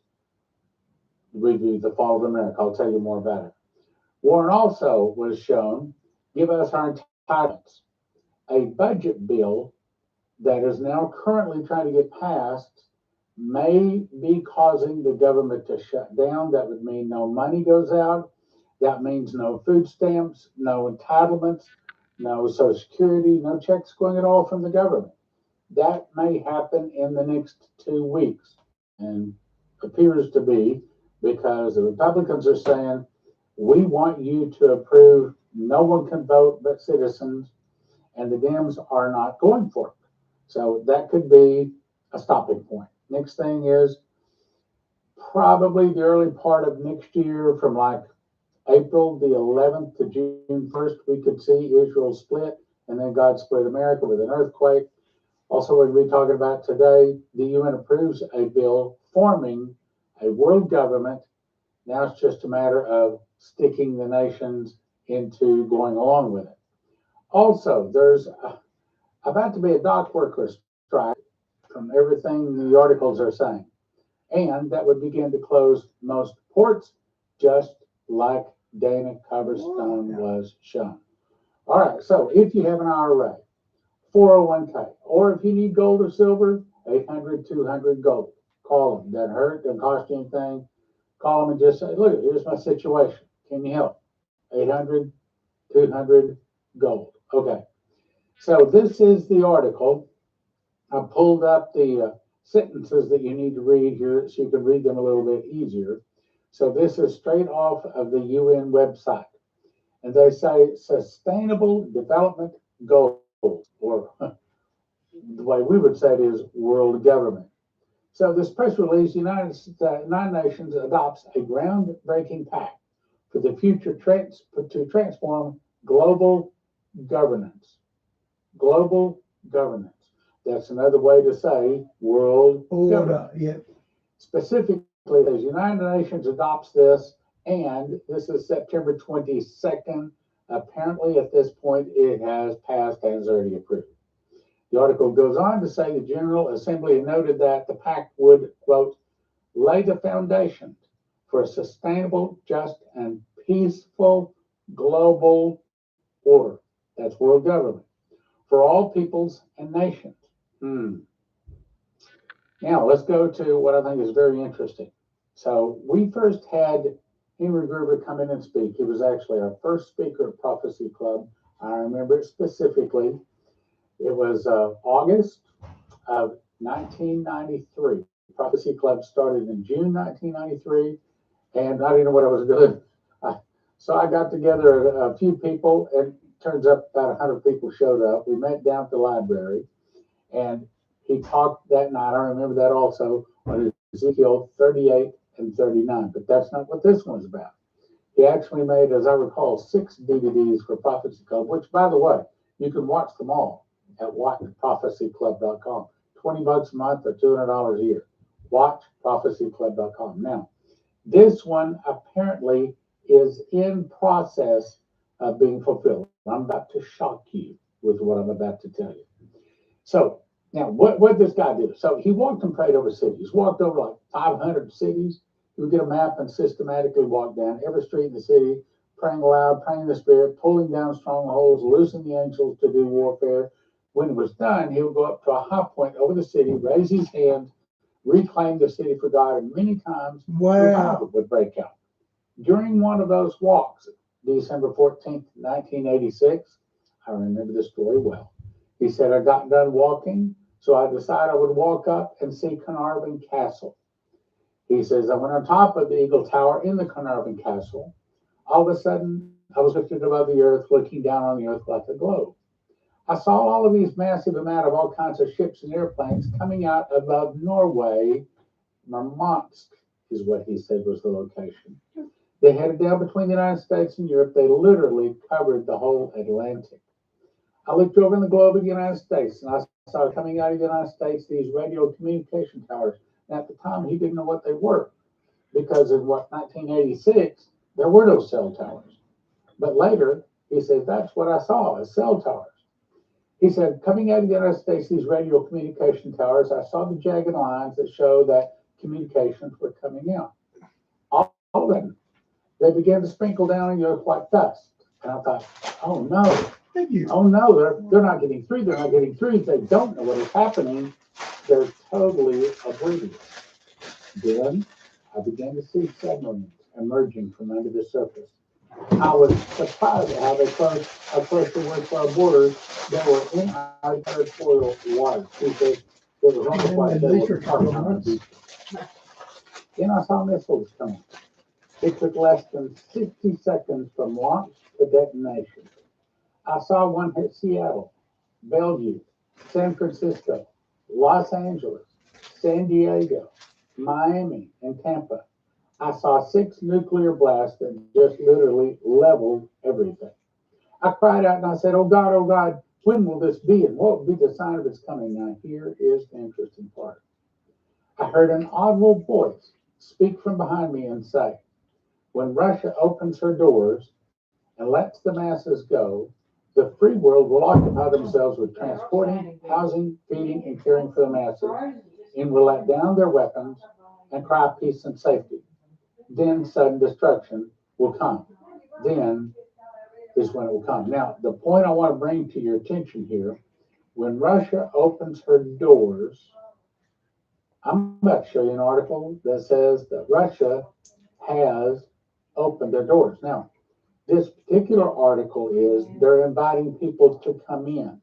Speaker 3: we do the fall of America. I'll tell you more about it. Warren also was shown, give us our entitlements. A budget bill that is now currently trying to get passed may be causing the government to shut down. That would mean no money goes out. That means no food stamps, no entitlements, no Social Security, no checks going at all from the government. That may happen in the next 2 weeks, and appears to be because the Republicans are saying, we want you to approve, no one can vote but citizens, and the Dems are not going for it. So that could be a stopping point. Next thing is probably the early part of next year, from like April the 11th to June 1st, we could see Israel split, and then God split America with an earthquake. Also, we're going to be talking about today, the UN approves a bill forming a world government. Now it's just a matter of sticking the nations into going along with it. Also, there's about to be a dock workers strike from everything the articles are saying. And that would begin to close most ports, just like Dana Coverstone was shown. All right, so if you have an IRA, 401k, or if you need gold or silver, 800-200 gold. Call them. Doesn't hurt, doesn't cost you anything. Call them and just say, look, here's my situation. Can you help? 800-200 gold. Okay. So this is the article. I pulled up the sentences that you need to read here so you can read them a little bit easier. So this is straight off of the UN website. And they say sustainable development goals, or the way we would say it is world government. So this press release, United Nations adopts a groundbreaking pact for the future to transform global governance. Global governance. That's another way to say world
Speaker 1: Order, yeah.
Speaker 3: Specifically, the United Nations adopts this, and this is September 22nd. Apparently, at this point, it has passed and is already approved. The article goes on to say the General Assembly noted that the pact would, quote, lay the foundations for a sustainable, just, and peaceful global order. That's world government for all peoples and nations. Now, let's go to what I think is very interesting. So we first had Henry Gruber come in and speak. He was actually our first speaker at Prophecy Club. I remember it specifically. It was August of 1993. Prophecy Club started in June 1993, and I didn't know what I was doing. So I got together a few people, and turns up about 100 people showed up. We met down at the library, and he talked that night. I remember that also on Ezekiel 38 and 39, but that's not what this one's about. He actually made, as I recall, 6 DVDs for Prophecy Club, which, by the way, you can watch them all at watchprophecyclub.com. $20 a month or $200 a year. Watchprophecyclub.com. Now, this one apparently is in process of being fulfilled. I'm about to shock you with what I'm about to tell you. So, now, what did this guy do? So he walked and prayed over cities, walked over like 500 cities. He would get a map and systematically walk down every street in the city, praying aloud, praying in the spirit, pulling down strongholds, loosing the angels to do warfare. When it was done, he would go up to a high point over the city, raise his hand, reclaim the city for God, and many times revival would break out. During one of those walks, December 14th, 1986, I remember this story well. He said, I got done walking, so I decided I would walk up and see Carnarvon Castle. He says, I went on top of the Eagle Tower in the Carnarvon Castle. All of a sudden, I was lifted above the earth, looking down on the earth like a globe. I saw all of these massive amount of all kinds of ships and airplanes coming out above Norway. Murmansk is what he said was the location. They headed down between the United States and Europe. They literally covered the whole Atlantic. I looked over in the globe of the United States, and I saw coming out of the United States these radio communication towers. And at the time, he didn't know what they were, because in 1986, there were no cell towers. But later, he said, that's what I saw, as cell towers. He said, coming out of the United States, these radio communication towers, I saw the jagged lines that show that communications were coming out. All of them, they began to sprinkle down on the earth like dust. And I thought, oh no. Oh no, they're not getting through. They're not getting through. They don't know what is happening. They're totally oblivious. Then I began to see submarines emerging from under the surface. I was surprised at how they approached the west to our borders. They were in our territorial waters. It was almost like they were parked on our beach. Then I saw missiles coming. It took less than 60 seconds from launch to detonation. I saw one hit Seattle, Bellevue, San Francisco, Los Angeles, San Diego, Miami, and Tampa. I saw 6 nuclear blasts that just literally leveled everything. I cried out and I said, oh God, when will this be? And what will be the sign of its coming? Now, here is the interesting part. I heard an audible voice speak from behind me and say, when Russia opens her doors and lets the masses go, the free world will occupy themselves with transporting, housing, feeding, and caring for the masses, and will let down their weapons and cry peace and safety. Then sudden destruction will come. Then is when it will come. Now, the point I want to bring to your attention here, when Russia opens her doors, I'm about to show you an article that says that Russia has opened their doors. Now, this particular article is they're inviting people to come in.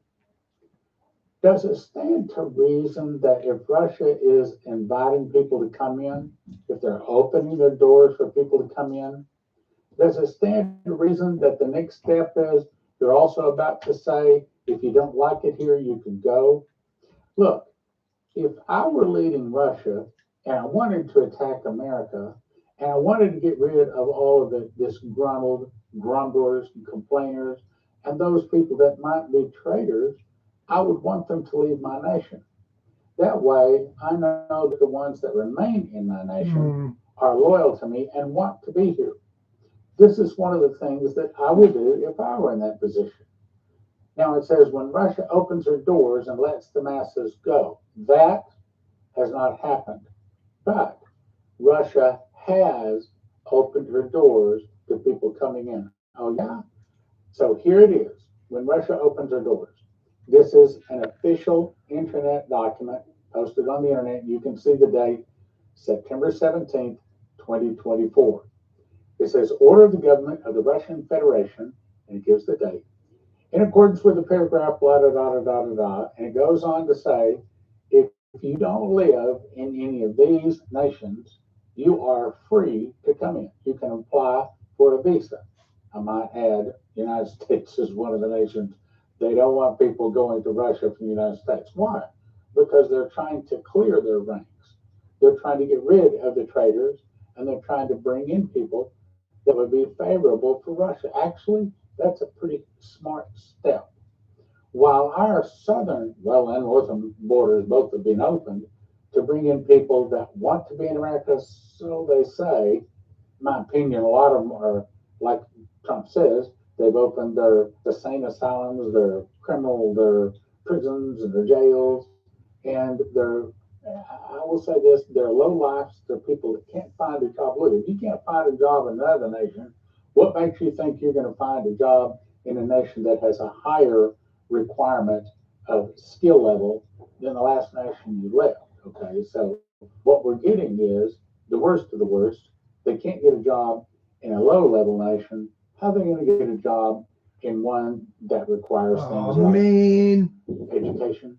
Speaker 3: Does it stand to reason that if Russia is inviting people to come in, if they're opening their doors for people to come in, does it stand to reason that the next step is they're also about to say, if you don't like it here, you can go? Look, if I were leading Russia and I wanted to attack America and I wanted to get rid of all of the disgruntled grumblers and complainers and those people that might be traitors, I would want them to leave my nation. That way, I know that the ones that remain in my nation are loyal to me and want to be here. This is one of the things that I would do if I were in that position. Now it says, when Russia opens her doors and lets the masses go, that has not happened. But Russia has opened her doors to people coming in. Oh, yeah? So here it is, when Russia opens her doors. This is an official internet document posted on the internet. You can see the date, September 17th, 2024. It says, order of the government of the Russian Federation, and it gives the date, in accordance with the paragraph, blah, da, da, da, da, da, da. And it goes on to say, if you don't live in any of these nations, you are free to come in. You can apply for a visa. I might add, the United States is one of the nations. They don't want people going to Russia from the United States. Why? Because they're trying to clear their ranks. They're trying to get rid of the traitors, and they're trying to bring in people that would be favorable for Russia. Actually, that's a pretty smart step. While our southern, well, and northern borders both have been opened to bring in people that want to be in America, so they say. In my opinion, a lot of them are, like Trump says, they've opened their insane asylums, their criminal, their prisons, and their jails, and they're, I will say this, they're low lifes, they're people that can't find a job. Look, if you can't find a job in another nation, what makes you think you're going to find a job in a nation that has a higher requirement of skill level than the last nation you left? Okay, so what we're getting is the worst of the worst. They can't get a job in a low level nation. How are they going to get a job in one that requires
Speaker 1: Oh,
Speaker 3: things like
Speaker 1: man.
Speaker 3: education,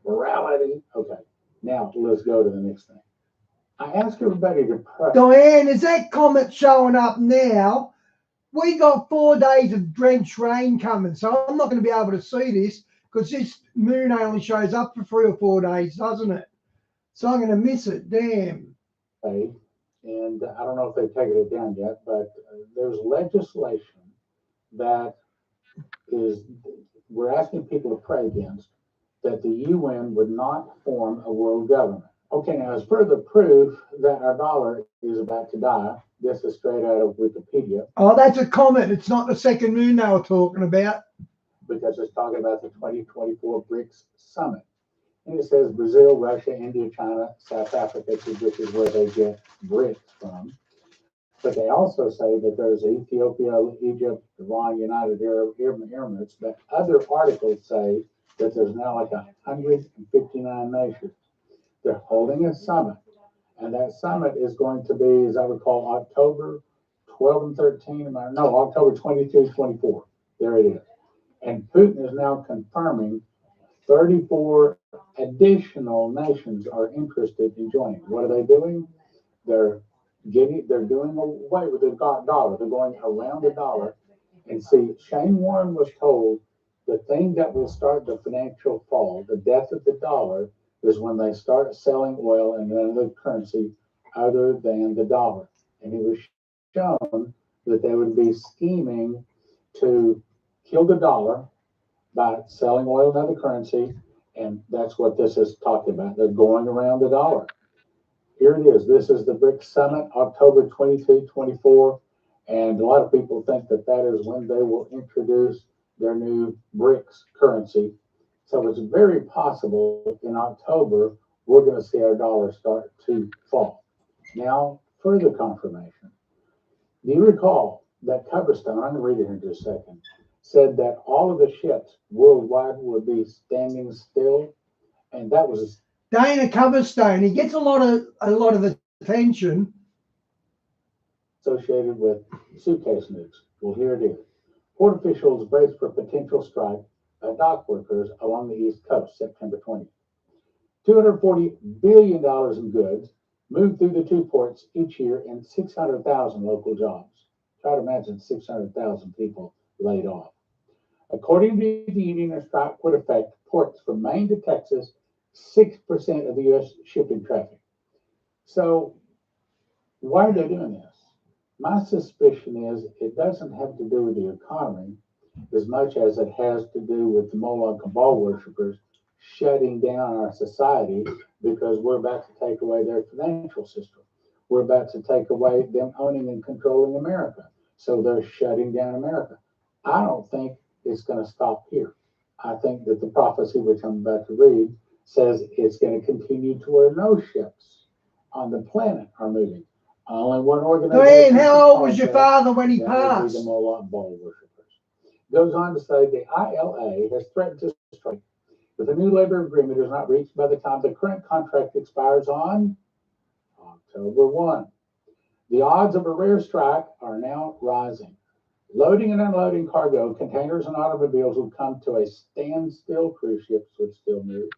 Speaker 3: morality? Okay, now let's go to the next thing. I ask everybody to pray.
Speaker 1: Diane, is that comet showing up now? We got 4 days of drenched rain coming, so I'm not going to be able to see this because this moon only shows up for 3 or 4 days, doesn't it? So I'm going to miss it. Damn.
Speaker 3: Okay, and I don't know if they've taken it down yet, but there's legislation that is, we're asking people to pray against, that the UN would not form a world government. Okay, now as further proof that our dollar is about to die, this is straight out of Wikipedia.
Speaker 1: Oh, that's a comet. It's not the second moon they were talking about.
Speaker 3: Because it's talking about the 2024 BRICS summit. And it says Brazil, Russia, India, China, South Africa, which is where they get BRICS from. But they also say that there's Ethiopia, Egypt, Iran, United Arab Emirates. But other articles say that there's now like 159 nations. They're holding a summit. And that summit is going to be, as I recall, October 12 and 13. No, October 22, 24. There it is. And Putin is now confirming 34 additional nations are interested in joining. What are they doing? They're doing away with the dollar. They're going around the dollar. And see, Shane Warren was told the thing that will start the financial fall, the death of the dollar, is when they start selling oil in another currency other than the dollar. And he was shown that they would be scheming to kill the dollar by selling oil in other currency. And that's what this is talking about. They're going around the dollar. Here it is. This is the BRICS Summit, October 22, 24. And a lot of people think that that is when they will introduce their new BRICS currency. So it's very possible in October, we're going to see our dollar start to fall. Now, further confirmation. Do you recall that Coverstone, I'm going to read it in just a second, said that all of the ships worldwide would be standing still? And that was
Speaker 1: Dana Coverstone, he gets a lot of attention.
Speaker 3: associated with suitcase nukes. Well, here it is. Port officials brace for potential strike by dock workers along the East Coast, September 20th. $240 billion in goods move through the two ports each year and 600,000 local jobs. Try to imagine 600,000 people laid off. According to the union, a strike would affect ports from Maine to Texas, 6% of the U.S. shipping traffic. So why are they doing this? My suspicion is it doesn't have to do with the economy as much as it has to do with the Moloch Cabal worshippers shutting down our society because we're about to take away their financial system. We're about to take away them owning and controlling America. So they're shutting down America. I don't think it's going to stop here. I think that the prophecy, which I'm about to read, says it's going to continue to where no ships on the planet are moving. Only one organization.
Speaker 1: Diane, how old was your father when he
Speaker 3: That would be
Speaker 1: passed?
Speaker 3: the Moloch Ball worshippers. Goes on to say the ILA has threatened to strike if a new labor agreement is not reached by the time the current contract expires on October 1. The odds of a rare strike are now rising. Loading and unloading cargo, containers and automobiles would come to a standstill. Cruise ships would still move.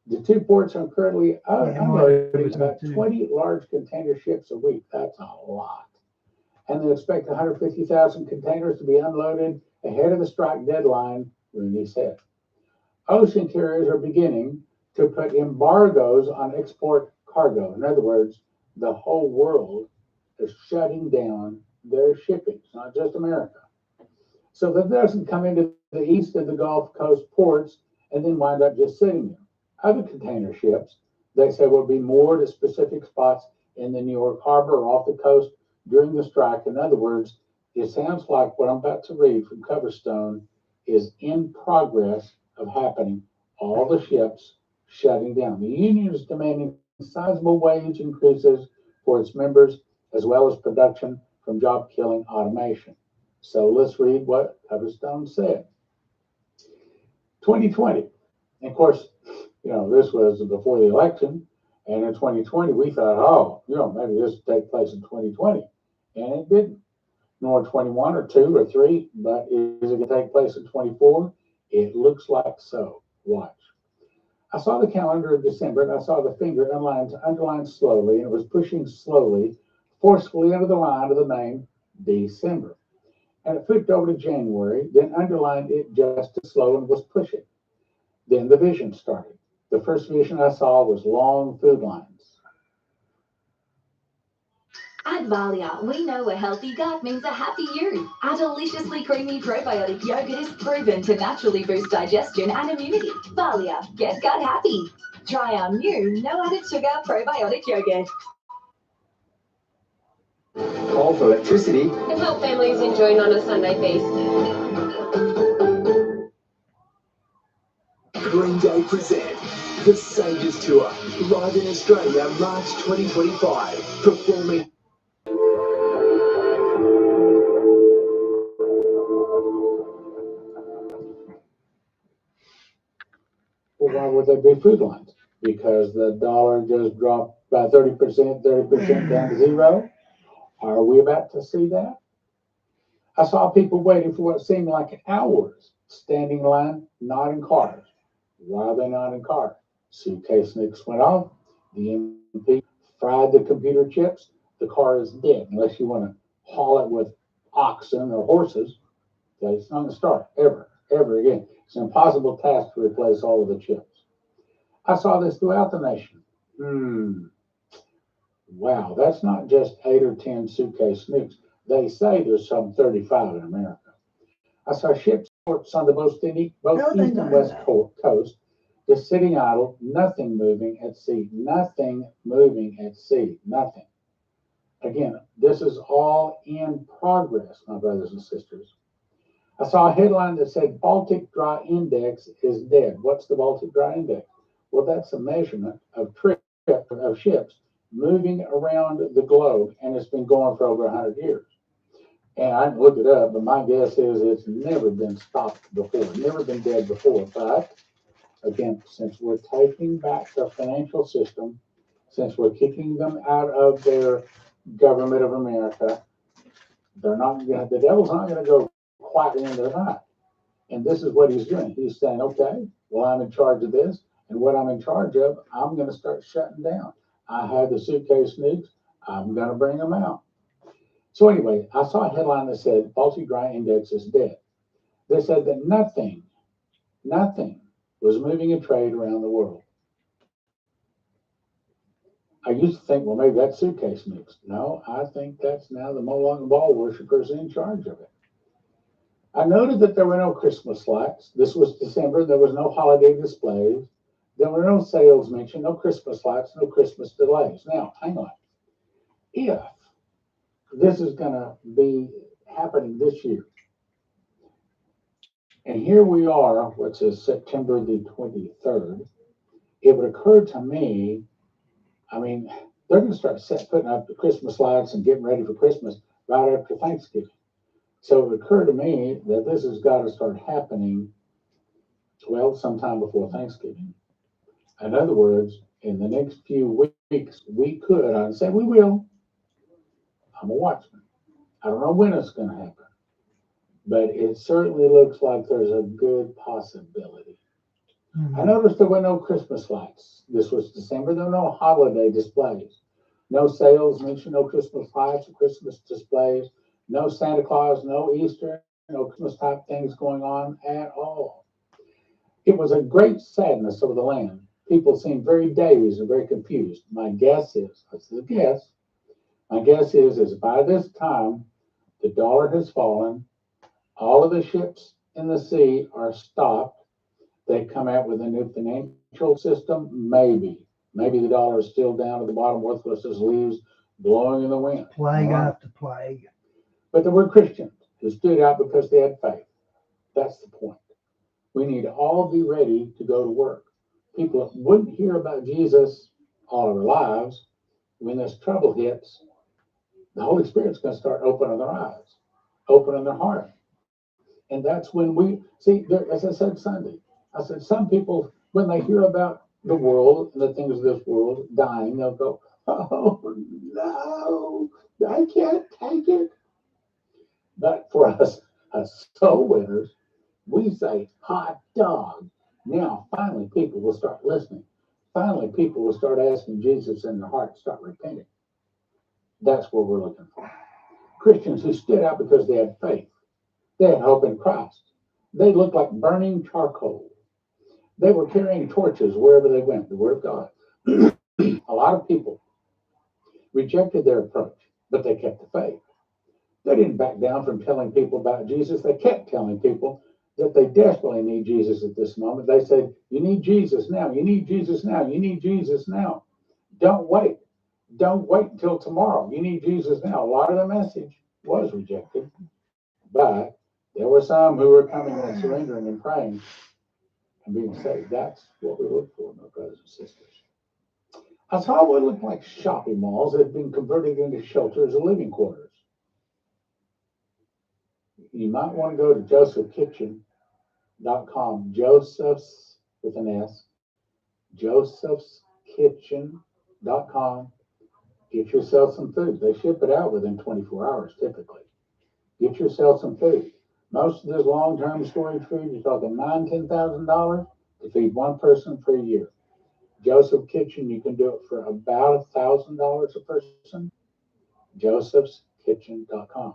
Speaker 3: The two ports are currently unloading about 20 large container ships a week. That's a lot. And they expect 150,000 containers to be unloaded ahead of the strike deadline, Rooney said. Ocean carriers are beginning to put embargoes on export cargo. In other words, the whole world is shutting down their shipping, it's not just America. So that doesn't come into the east of the Gulf Coast ports and then wind up just sitting there. Other container ships, they say, will be moored at specific spots in the New York harbor or off the coast during the strike. In other words, it sounds like what I'm about to read from Coverstone is in progress of happening. All the ships shutting down. The union is demanding sizable wage increases for its members, as well as production from job killing automation. So let's read what Coverstone said. 2020. And of course, this was before the election. And in 2020, we thought, oh, maybe this will take place in 2020. And it didn't. Nor 21 or 2 or 3. But is it going to take place in 24? It looks like so. Watch. I saw the calendar of December and I saw the finger underlined slowly, and it was pushing slowly, forcefully under the line of the name December. And it flipped over to January, then underlined it just as slow and was pushing. Then the vision started. The first vision I saw was long food lines.
Speaker 4: At Valia, we know a healthy gut means a happy you. Our deliciously creamy probiotic yogurt is proven to naturally boost digestion and immunity. Valia, get gut happy. Try our new no added sugar probiotic yogurt.
Speaker 5: Call for electricity
Speaker 6: and help families enjoy on a Sunday feast.
Speaker 5: Green Day present the Sages Tour, live in Australia, March 2025, performing.
Speaker 3: Well, why would there be food lines? Because the dollar just dropped by 30% down to zero? Are we about to see that? I saw people waiting for what seemed like hours, standing in line, not in cars. Why are they not in cars? Suitcase nukes went off. The MP fried the computer chips. The car is dead unless you want to haul it with oxen or horses. Okay, it's not going to start ever again. It's an impossible task to replace all of the chips. I saw this throughout the nation. Wow, that's not just 8 or 10 suitcase nukes. They say there's some 35 in America. I saw ships on the both east and west coast, just sitting idle, nothing moving at sea, nothing moving at sea, nothing. Again, this is all in progress, my brothers and sisters. I saw a headline that said Baltic Dry Index is dead. What's the Baltic Dry Index? Well, that's a measurement of ships moving around the globe, and it's been going for over 100 years. And I didn't look it up, but my guess is it's never been stopped before, never been dead before. But again, since we're taking back the financial system, since we're kicking them out of their government of America, the devil's not going to go quietly in their night. And this is what he's doing. He's saying, okay, well, I'm in charge of this. And what I'm in charge of, I'm going to start shutting down. I have the suitcase nukes. I'm going to bring them out. So anyway, I saw a headline that said Baltic Dry Index is dead. They said that nothing was moving in trade around the world. I used to think, well, maybe that's suitcase nukes. No, I think that's now the Moloch and Baal worshippers in charge of it. I noted that there were no Christmas lights. This was December. There was no holiday displays. There were no sales mentioned, no Christmas lights, no Christmas delays. Now, hang on. If this is going to be happening this year, and here we are, which is September the 23rd, it would occur to me, I mean, they're going to start putting up the Christmas lights and getting ready for Christmas right after Thanksgiving. So it would occur to me that this has got to start happening, well, sometime before Thanksgiving. In other words, in the next few weeks, we could, I'd say we will. I'm a watchman. I don't know when it's going to happen, but it certainly looks like there's a good possibility. I
Speaker 1: Mhm.
Speaker 3: noticed there were no Christmas lights. This was December. There were no holiday displays. No sales mentioned, no Christmas lights or Christmas displays, no Santa Claus, no Easter, no Christmas type things going on at all. It was a great sadness over the land. People seemed very dazed and very confused. My guess is, that's a guess, my guess is by this time the dollar has fallen, all of the ships in the sea are stopped. They come out with a new financial system, maybe. Maybe the dollar is still down at the bottom, worthless as leaves blowing in the wind.
Speaker 1: Plague
Speaker 3: All right.
Speaker 1: after plague.
Speaker 3: But there were Christians who stood out because they had faith. That's the point. We need to all be ready to go to work. People wouldn't hear about Jesus all of our lives. When this trouble hits, the Holy Spirit's going to start opening their eyes, opening their heart. And that's when we see, there, as I said Sunday, I said, some people, when they hear about the world and the things of this world dying, they'll go, oh no, I can't take it. But for us, as soul winners, we say, hot dog. Now, finally, people will start listening. Finally, people will start asking Jesus in their heart, start repenting. That's what we're looking for. Christians who stood out because they had faith. They had hope in Christ. They looked like burning charcoal. They were carrying torches wherever they went, the Word of God. A lot of people rejected their approach, but they kept the faith. They didn't back down from telling people about Jesus. They kept telling people that they desperately need Jesus at this moment. They said, you need Jesus now. You need Jesus now. You need Jesus now. Don't wait. Don't wait until tomorrow. You need Jesus now. A lot of the message was rejected, but there were some who were coming and surrendering and praying and being saved. That's what we look for, my brothers and sisters. I saw what looked like shopping malls that had been converted into shelters or living quarters. You might want to go to josephkitchen.com, Joseph's with an S, josephskitchen.com. Get yourself some food. They ship it out within 24 hours typically. Get yourself some food. Most of this long-term storage food, you're talking $9,000, $10,000 to feed one person for a year. Joseph Kitchen, you can do it for about $1,000 a person. josephskitchen.com.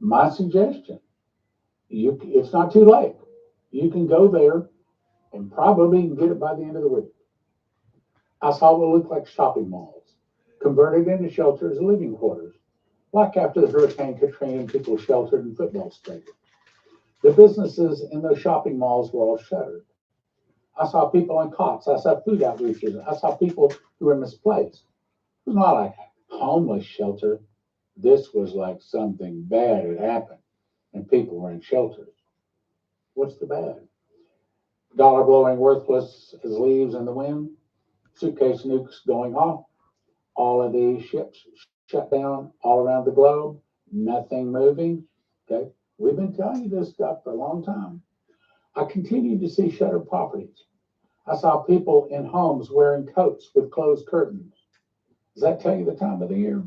Speaker 3: My suggestion, it's not too late. You can go there and probably get it by the end of the week. I saw what looked like shopping malls, converted into shelters and living quarters, like after the Hurricane Katrina, people sheltered in football stadiums. The businesses in those shopping malls were all shuttered. I saw people on cots. I saw food outreaches. I saw people who were misplaced. It was not like a homeless shelter. This was like something bad had happened, and people were in shelters. What's the bad? Dollar blowing worthless as leaves in the wind, suitcase nukes going off, all of these ships shut down all around the globe, nothing moving. Okay, we've been telling you this stuff for a long time. I continue to see shuttered properties. I saw people in homes wearing coats with closed curtains. Does that tell you the time of the year?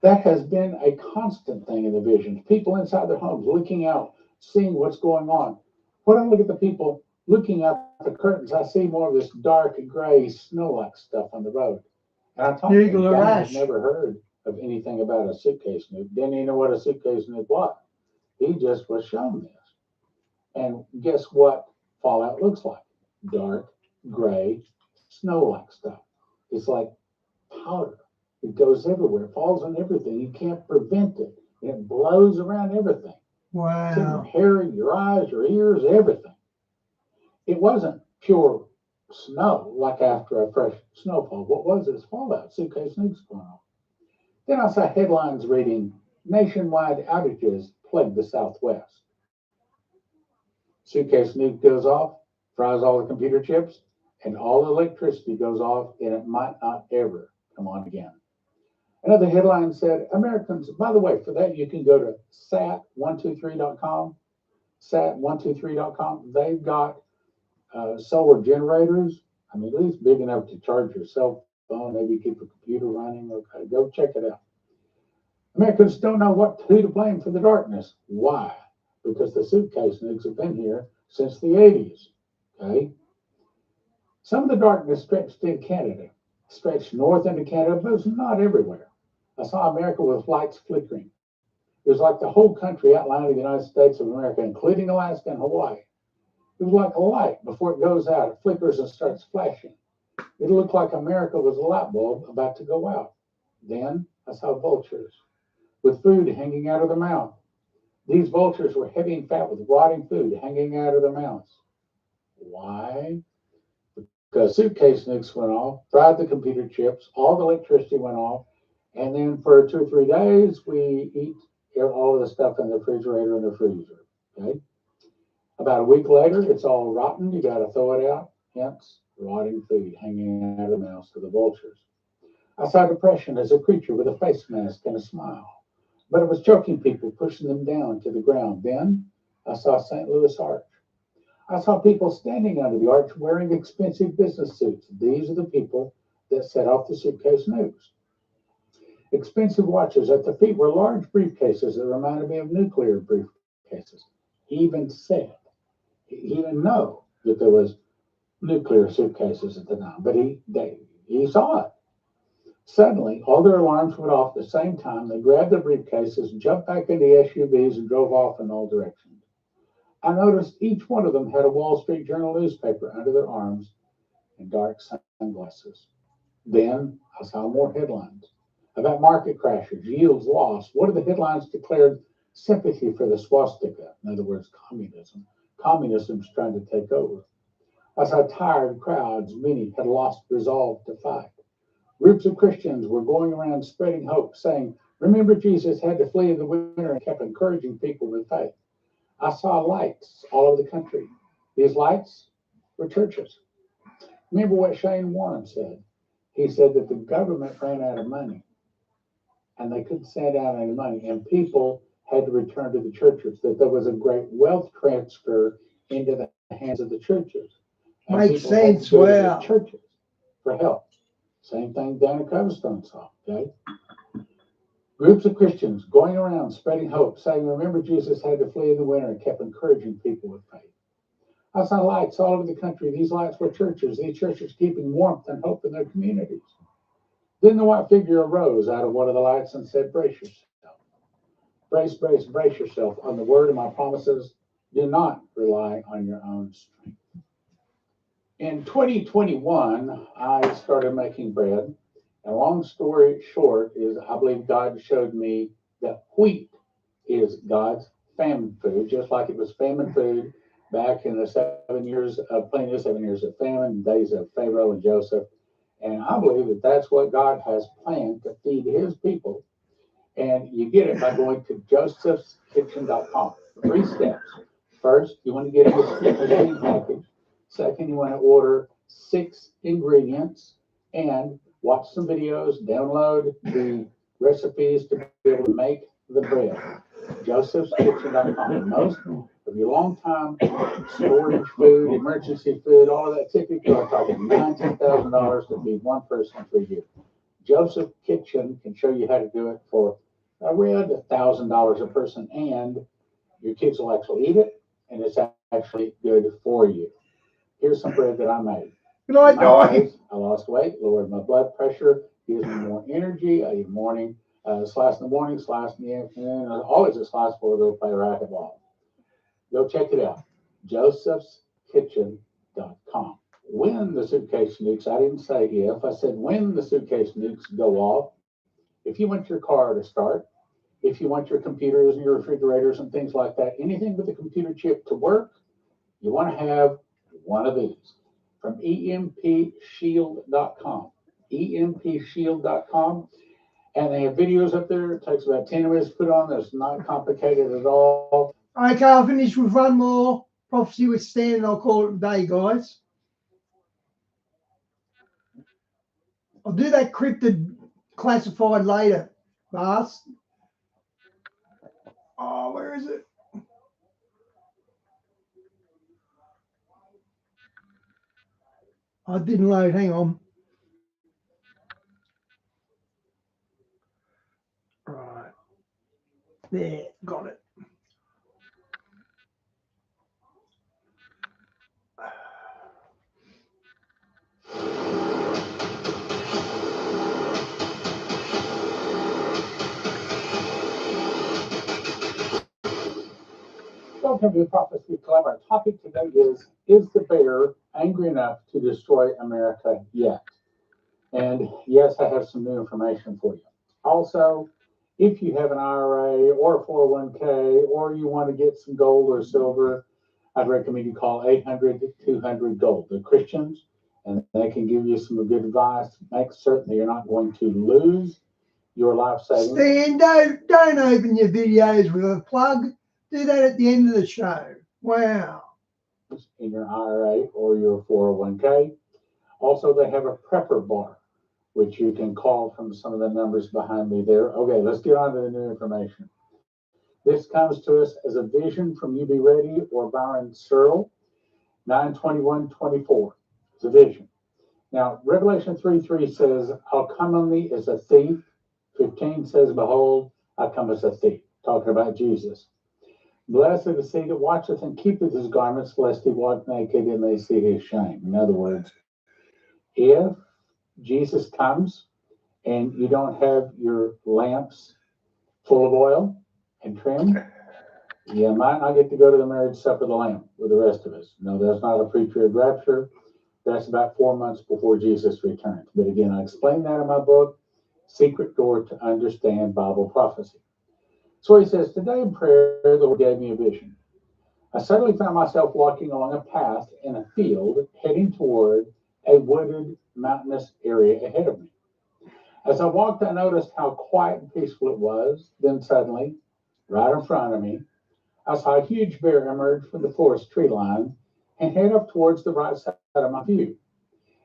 Speaker 3: That has been a constant thing in the visions. People inside their homes looking out, seeing what's going on. When I look at the people looking out the curtains, I see more of this dark, gray, snow-like stuff on the road. And I talked to him.
Speaker 1: Nuclear
Speaker 3: Dan had
Speaker 1: ash.
Speaker 3: never heard of anything about a suitcase nuke. Didn't even know what a suitcase nuke was. He just was shown this. And guess what fallout looks like? Dark, gray, snow-like stuff. It's like powder. It goes everywhere. It falls on everything. You can't prevent it. And it blows around everything. It's in your
Speaker 1: Wow.
Speaker 3: hair, your eyes, your ears, everything. It wasn't pure snow like after a fresh snowfall. What was it? It's fallout. Suitcase nukes going off. Then I saw headlines reading, nationwide outages plague the Southwest. Suitcase nuke goes off, fries all the computer chips, and all the electricity goes off, and it might not ever come on again. Another headline said, Americans, by the way, for that, you can go to sat123.com, sat123.com. They've got solar generators. I mean, at least big enough to charge your cell phone, maybe keep a computer running. Okay, go check it out. Americans don't know who to blame for the darkness. Why? Because the suitcase nukes have been here since the 80s. Okay? Some of the darkness stretched in Canada, stretched north into Canada, but it was not everywhere. I saw America with lights flickering. It was like the whole country outlining the United States of America, including Alaska and Hawaii. It was like a light. Before it goes out, it flickers and starts flashing. It looked like America was a light bulb about to go out. Then I saw vultures with food hanging out of their mouth. These vultures were heavy and fat with rotting food hanging out of their mouths. Why? Because suitcase nukes went off, fried the computer chips, all the electricity went off, and then for 2 or 3 days, we eat all of the stuff in the refrigerator and the freezer. Okay? About a week later, it's all rotten. You got to throw it out. Hence, rotting food hanging out of the mouths of the vultures. I saw depression as a creature with a face mask and a smile, but it was choking people, pushing them down to the ground. Then I saw St. Louis Arch. I saw people standing under the arch wearing expensive business suits. These are the people that set off the suitcase nukes. Expensive watches. At the feet were large briefcases that reminded me of nuclear briefcases. He even didn't know that there was nuclear suitcases at the time, but he saw it. Suddenly, all their alarms went off at the same time. They grabbed their briefcases, jumped back into SUVs, and drove off in all directions. I noticed each one of them had a Wall Street Journal newspaper under their arms and dark sunglasses. Then I saw more headlines about market crashes, yields lost. One of the headlines declared sympathy for the swastika, in other words, communism. Communism's trying to take over. I saw tired crowds, many had lost resolve to fight. Groups of Christians were going around spreading hope, saying, remember Jesus had to flee in the winter and kept encouraging people with faith. I saw lights all over the country. These lights were churches. Remember what Shane Warren said? He said that the government ran out of money and they couldn't send out any money, and people had to return to the churches, that there was a great wealth transfer into the hands of the churches. And
Speaker 1: Makes
Speaker 3: people had to
Speaker 1: sense.
Speaker 3: go to the
Speaker 1: Wow.
Speaker 3: churches for help. Same thing Dana Covestone saw, okay? Groups of Christians going around spreading hope, saying, remember Jesus had to flee in the winter and kept encouraging people with faith. I saw lights all over the country. These lights were churches. These churches keeping warmth and hope in their communities. Then the white figure arose out of one of the lights and said, brace yourself. Brace yourself on the word of my promises. Do not rely on your own strength. In 2021, I started making bread. And long story short is I believe God showed me that wheat is God's famine food, just like it was famine food back in the 7 years of plenty, 7 years of famine, days of Pharaoh and Joseph. And I believe that that's what God has planned to feed his people. And you get it by going to josephskitchen.com. 3 steps. First, you want to get a package. Second, you want to order 6 ingredients and watch some videos, download the recipes to be able to make the bread. josephskitchen.com. Most of your long-time storage food, emergency food, all of that, typically are talking $19,000 to feed one person for a year. Joseph Kitchen can show you how to do it for around $1,000 a person, and your kids will actually eat it, and it's actually good for you. Here's some bread that I made.
Speaker 1: Good night,
Speaker 3: I lost weight, lowered my blood pressure, gives me more energy. I eat morning, slice in the morning, slice in the afternoon. Always a slice before I go play racquetball. Go check it out. josephskitchen.com. When the suitcase nukes, I didn't say if, I said when the suitcase nukes go off, if you want your car to start, if you want your computers and your refrigerators and things like that, anything with a computer chip to work, you want to have one of these from empshield.com. empshield.com. And they have videos up there. It takes about 10 minutes to put on. It's not complicated at all.
Speaker 1: Okay, I'll finish with one more prophecy with Stan, and I'll call it a day, guys. I'll do that cryptid classified later, Bas. Oh, where is it? I didn't load. Hang on. Right. There, got it.
Speaker 3: Welcome to the Prophecy Club. Our topic today is the bear angry enough to destroy America yet? And yes, I have some new information for you. Also, if you have an IRA or a 401k, or you want to get some gold or silver, I'd recommend you call 800-200-GOLD. They're Christians, and they can give you some good advice. Make certain that you're not going to lose your life savings.
Speaker 1: Stan, don't open your videos with a plug. Do that at the end of the show. Wow.
Speaker 3: In your IRA or your 401k. Also, they have a prepper bar, which you can call from some of the numbers behind me there. Okay, let's get on to the new information. This comes to us as a vision from You Be Ready or Byron Searle, 9/21/24. It's a vision. Now, Revelation 3:3 says, I'll come on thee as a thief. 15 says, behold, I come as a thief, talking about Jesus. Blessed is he that watcheth and keepeth his garments, lest he walk naked and they see his shame. In other words, if Jesus comes and you don't have your lamps full of oil and trimmed, you might not get to go to the marriage supper of the Lamb with the rest of us. No, that's not a pre-trib rapture. That's about 4 months before Jesus returns. But again, I explain that in my book, Secret Door to Understand Bible Prophecy. So he says, today in prayer, the Lord gave me a vision. I suddenly found myself walking along a path in a field heading toward a wooded, mountainous area ahead of me. As I walked, I noticed how quiet and peaceful it was. Then suddenly, right in front of me, I saw a huge bear emerge from the forest tree line and head up towards the right side of my view.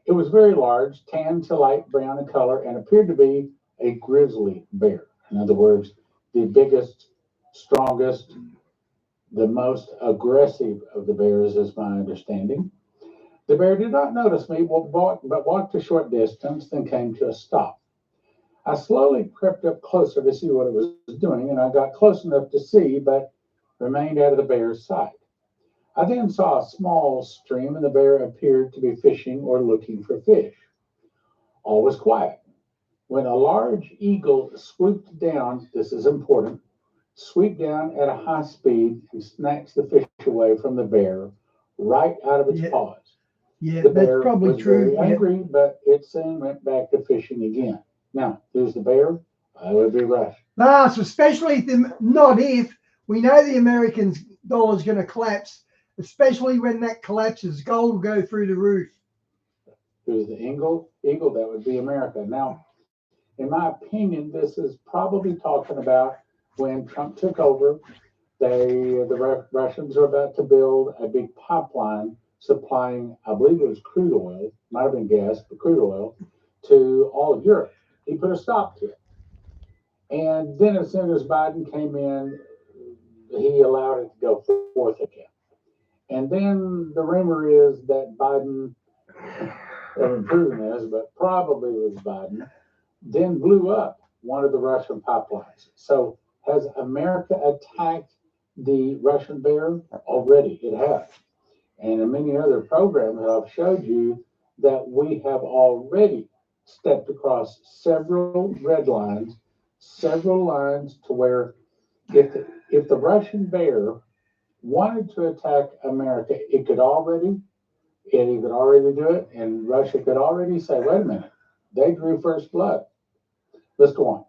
Speaker 3: It was very large, tan to light brown in color, and appeared to be a grizzly bear. In other words, the biggest, strongest, the most aggressive of the bears, is my understanding. The bear did not notice me, but walked a short distance, then came to a stop. I slowly crept up closer to see what it was doing, and I got close enough to see, but remained out of the bear's sight. I then saw a small stream, and the bear appeared to be fishing or looking for fish. All was quiet when a large eagle swooped down. This is important. Swooped down at a high speed and snatched the fish away from the bear right out of its paws.
Speaker 1: Yeah,
Speaker 3: The
Speaker 1: that's
Speaker 3: bear
Speaker 1: probably
Speaker 3: was
Speaker 1: true.
Speaker 3: very angry, but it soon went back to fishing again. Now, who's the bear? I would be Russia.
Speaker 1: Last, especially if we know the American dollar is going to collapse, especially when that collapses, gold will go through the roof.
Speaker 3: Who's the eagle? Eagle, that would be America. Now, in my opinion, this is probably talking about when Trump took over. The Russians are about to build a big pipeline supplying, I believe it was crude oil, might have been gas, but crude oil, to all of Europe. He put a stop to it. And then as soon as Biden came in, he allowed it to go forth again. And then the rumor is that Biden, haven't proven this, but probably was Biden, then blew up one of the Russian pipelines. So has America attacked the Russian bear? Already, it has. And in many other programs that I've showed you that we have already stepped across several red lines, several lines to where if the Russian bear wanted to attack America, it could already do it, and Russia could already say, wait a minute, they drew first blood. Let's go on.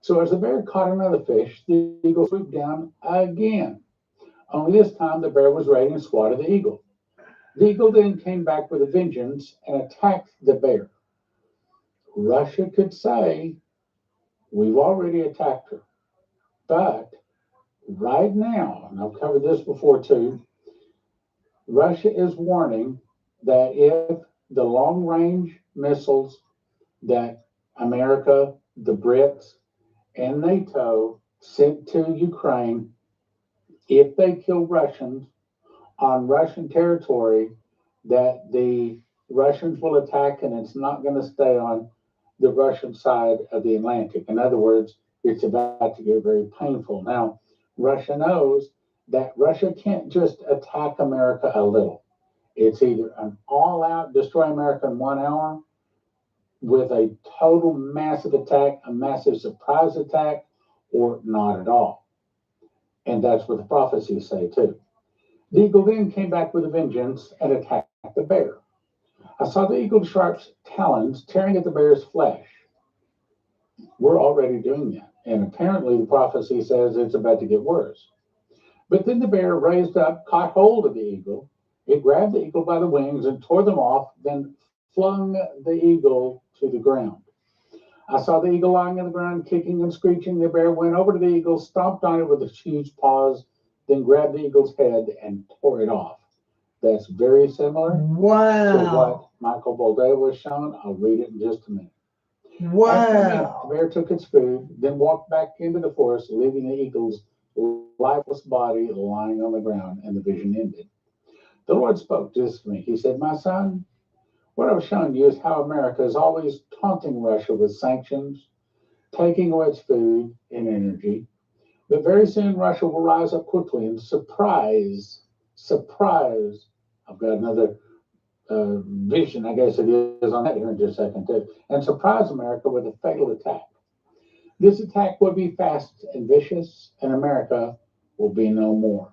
Speaker 3: So as the bear caught another fish, the eagle swooped down again. Only this time the bear was ready and swatted the eagle. The eagle then came back with a vengeance and attacked the bear. Russia could say, we've already attacked her. But right now, and I've covered this before too, Russia is warning that if the long-range missiles that America, the Brits, and NATO sent to Ukraine, if they kill Russians on Russian territory, that the Russians will attack, and it's not going to stay on the Russian side of the Atlantic. In other words, It's about to get very painful. Now, Russia knows that Russia can't just attack America a little. It's either an all out destroy America in 1 hour with a total massive attack, a massive surprise attack, or not at all. And that's what the prophecies say too. The eagle then came back with a vengeance and attacked the bear. I saw the eagle's sharp talons tearing at the bear's flesh. We're already doing that. And apparently the prophecy says it's about to get worse. But then the bear raised up, caught hold of the eagle. It grabbed the eagle by the wings and tore them off, then flung the eagle to the ground. I saw the eagle lying on the ground, kicking and screeching. The bear went over to the eagle, stomped on it with its huge paws, then grabbed the eagle's head and tore it off. That's very similar to what
Speaker 1: Wow.
Speaker 3: Michael Boldea was shown. I'll read it in just a minute. After a minute, the
Speaker 1: Wow.
Speaker 3: bear took its food, then walked back into the forest, leaving the eagle's lifeless body lying on the ground, and the vision ended. The Lord spoke this to me. He said, "My son, what I've shown you is how America is always taunting Russia with sanctions, taking away its food and energy. But very soon Russia will rise up quickly and surprise. I've got another vision, I guess it is on that here in just a second too, and surprise America with a fatal attack. This attack will be fast and vicious, and America will be no more.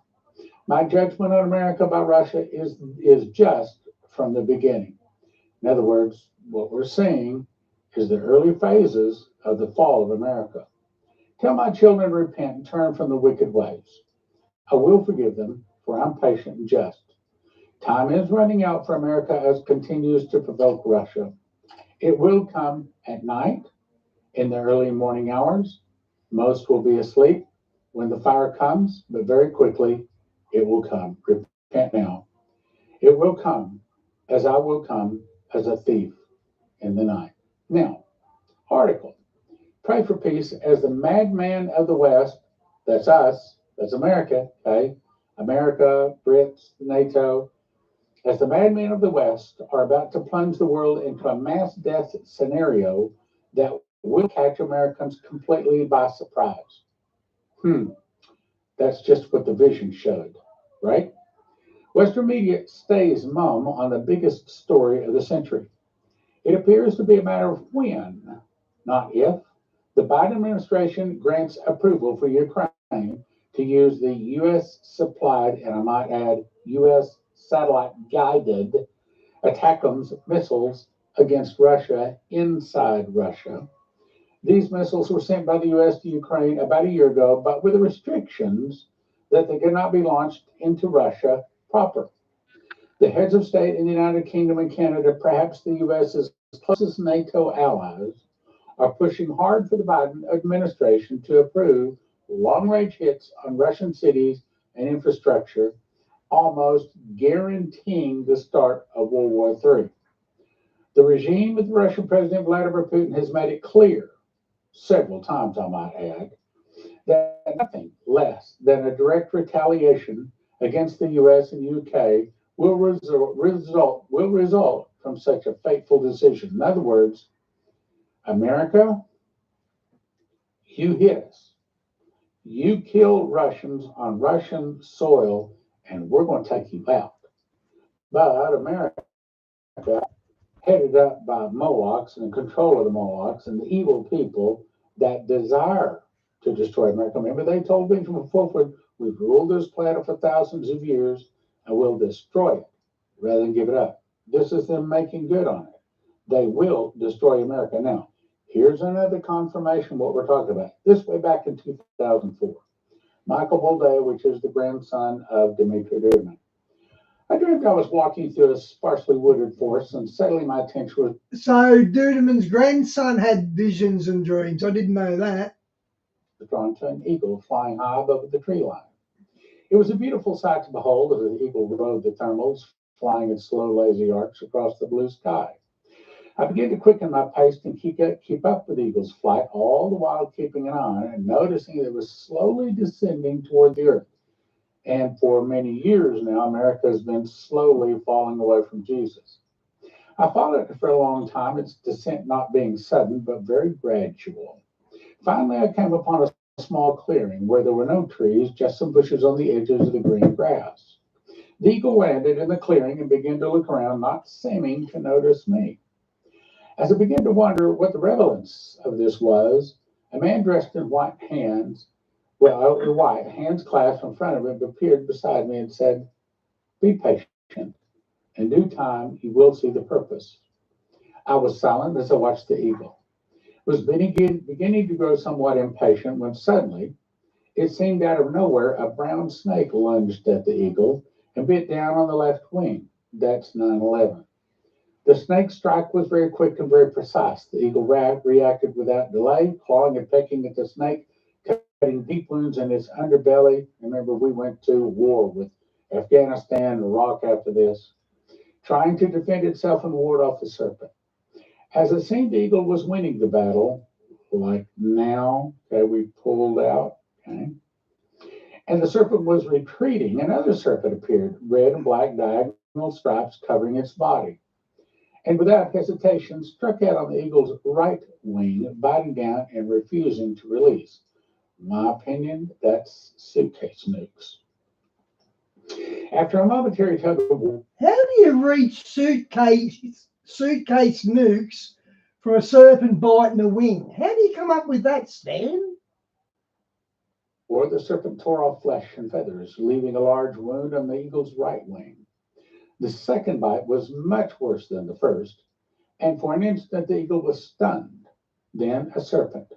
Speaker 3: My judgment on America by Russia is just from the beginning." In other words, what we're seeing is the early phases of the fall of America. "Tell my children to repent and turn from the wicked ways. I will forgive them, for I'm patient and just. Time is running out for America as it continues to provoke Russia. It will come at night, in the early morning hours. Most will be asleep when the fire comes, but very quickly it will come. Repent now. It will come as I will come as a thief in the night." Now, article. Pray for peace as the madman of the West, that's us, that's America, okay? America, Brits, NATO, as the madmen of the West are about to plunge the world into a mass death scenario that will catch Americans completely by surprise. That's just what the vision showed, right? Western media stays mum on the biggest story of the century. It appears to be a matter of when, not if, the Biden administration grants approval for Ukraine to use the U.S. supplied, and I might add, U.S. satellite guided ATACMS missiles against Russia inside Russia. These missiles were sent by the U.S. to Ukraine about a year ago, but with the restrictions that they could not be launched into Russia proper. The heads of state in the United Kingdom and Canada, perhaps the U.S.'s closest NATO allies, are pushing hard for the Biden administration to approve long-range hits on Russian cities and infrastructure, almost guaranteeing the start of World War III. The regime of the Russian President Vladimir Putin has made it clear, several times I might add, that nothing less than a direct retaliation against the U.S. and UK will result from such a fateful decision. In other words, America, you hit us. You kill Russians on Russian soil, and we're going to take you out. But America, headed up by Mohawks and in control of the Mohawks and the evil people that desire to destroy America. Remember, they told Benjamin Fulford, "We've ruled this planet for thousands of years and we'll destroy it rather than give it up." This is them making good on it. They will destroy America. Now, here's another confirmation of what we're talking about. This way back in 2004, Michael Boldea, which is the grandson of Dmitry Duduman, I dreamed I was walking through a sparsely wooded forest, and suddenly my attention was
Speaker 1: So Dudeman's grandson had visions and dreams. I didn't know that.
Speaker 3: drawn to an eagle flying high above the tree line. It was a beautiful sight to behold as the eagle rode the thermals, flying in slow, lazy arcs across the blue sky. I began to quicken my pace and keep up with the eagle's flight, all the while keeping an eye on it and noticing that it was slowly descending toward the earth. And for many years now, America has been slowly falling away from Jesus. I followed it for a long time, its descent not being sudden, but very gradual. Finally, I came upon a small clearing where there were no trees, just some bushes on the edges of the green grass. The eagle landed in the clearing and began to look around, not seeming to notice me. As I began to wonder what the relevance of this was, a man dressed in white, hands clasped in front of him, appeared beside me and said, "Be patient. In due time, you will see the purpose." I was silent as I watched the eagle. It was beginning to grow somewhat impatient when suddenly, it seemed out of nowhere, a brown snake lunged at the eagle and bit down on the left wing. That's 9/11. The snake's strike was very quick and very precise. The eagle reacted without delay, clawing and pecking at the snake, cutting deep wounds in its underbelly. Remember, we went to war with Afghanistan and Iraq after this, trying to defend itself and ward off the serpent. As it seemed the eagle was winning the battle, like now, okay, we pulled out, okay, and the serpent was retreating, another serpent appeared, red and black diagonal stripes covering its body, and without hesitation struck out on the eagle's right wing, biting down and refusing to release. In my opinion, that's suitcase nukes. After a momentary tug of war,
Speaker 1: How do you reach suitcase nukes for a serpent bite in the wing? How do you come up with that, Stan?
Speaker 3: the serpent tore off flesh and feathers, leaving a large wound on the eagle's right wing. The second bite was much worse than the first, and for an instant the eagle was stunned. Then a serpent,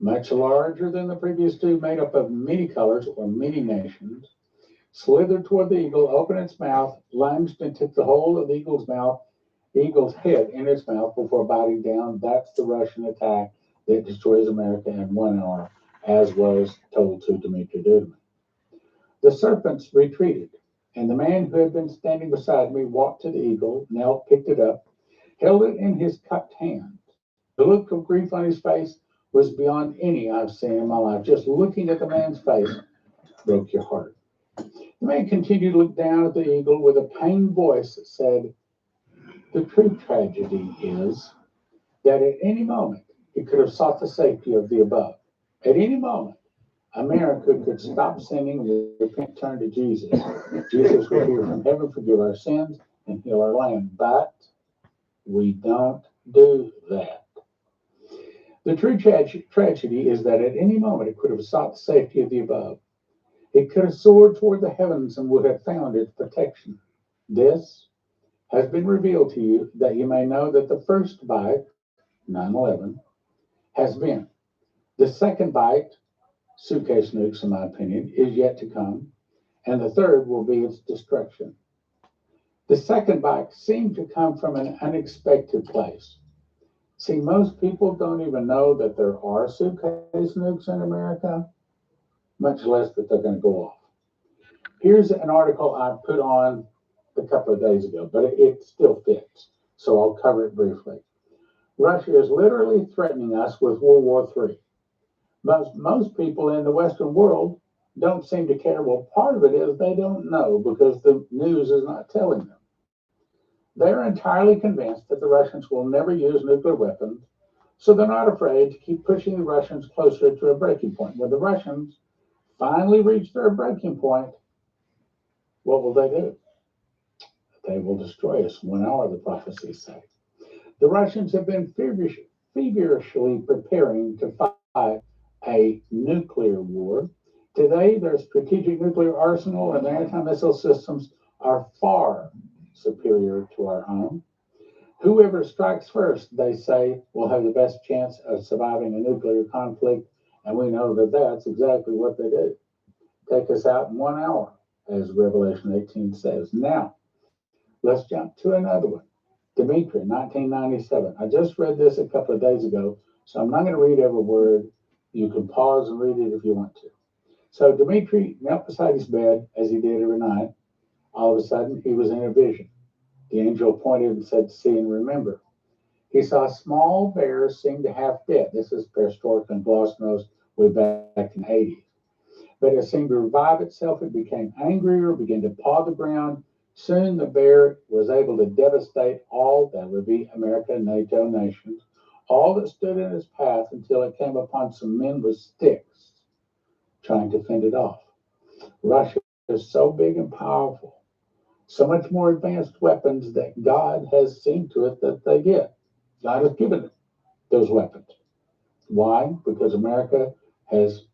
Speaker 3: much larger than the previous two, made up of many colors or many nations, slithered toward the eagle, opened its mouth, lunged, and took the whole of the eagle's head in its mouth before biting down. That's the Russian attack that destroys America in 1 hour, as was told to Dmitry Duduman. The serpents retreated, and the man who had been standing beside me walked to the eagle, knelt, picked it up, held it in his cupped hand. The look of grief on his face was beyond any I've seen in my life. Just looking at the man's face broke your heart. The man continued to look down at the eagle with a pained voice that said, "The true tragedy is that at any moment it could have sought the safety of the above. At any moment, America could stop sinning and repent, turn to Jesus. Jesus will hear from heaven, forgive our sins, and heal our land. But we don't do that. The true tragedy is that at any moment it could have sought the safety of the above. It could have soared toward the heavens and would have found its protection. This has been revealed to you that you may know that the first bite, 9/11, has been. The second bite, suitcase nukes, in my opinion, is yet to come, and the third will be its destruction. The second bite seemed to come from an unexpected place. See, most people don't even know that there are suitcase nukes in America, much less that they're going to go off. Here's an article I put on a couple of days ago, but it still fits, so I'll cover it briefly. Russia is literally threatening us with World War III. Most people in the Western world don't seem to care. Well, part of it is they don't know because the news is not telling them. They're entirely convinced that the Russians will never use nuclear weapons, so they're not afraid to keep pushing the Russians closer to a breaking point. When the Russians finally reach their breaking point, what will they do? They will destroy us in 1 hour, the prophecies say. The Russians have been feverishly preparing to fight a nuclear war. Today, their strategic nuclear arsenal and their anti-missile systems are far superior to our own. Whoever strikes first, they say, will have the best chance of surviving a nuclear conflict, and we know that that's exactly what they do. Take us out in 1 hour, as Revelation 18 says. Now, let's jump to another one. Dmitry, 1997. I just read this a couple of days ago, so I'm not going to read every word. You can pause and read it if you want to. So Dmitry knelt beside his bed, as he did every night. All of a sudden, he was in a vision. The angel pointed and said, "See and remember." He saw small bears seem to half dead. This is perestroika and glasnost way back in the 80s. But it seemed to revive itself. It became angrier, began to paw the ground. Soon the bear was able to devastate all that would be America and NATO nations, all that stood in its path until it came upon some men with sticks trying to fend it off. Russia is so big and powerful, so much more advanced weapons that God has seen to it that they get. God has given them those weapons. Why? Because America has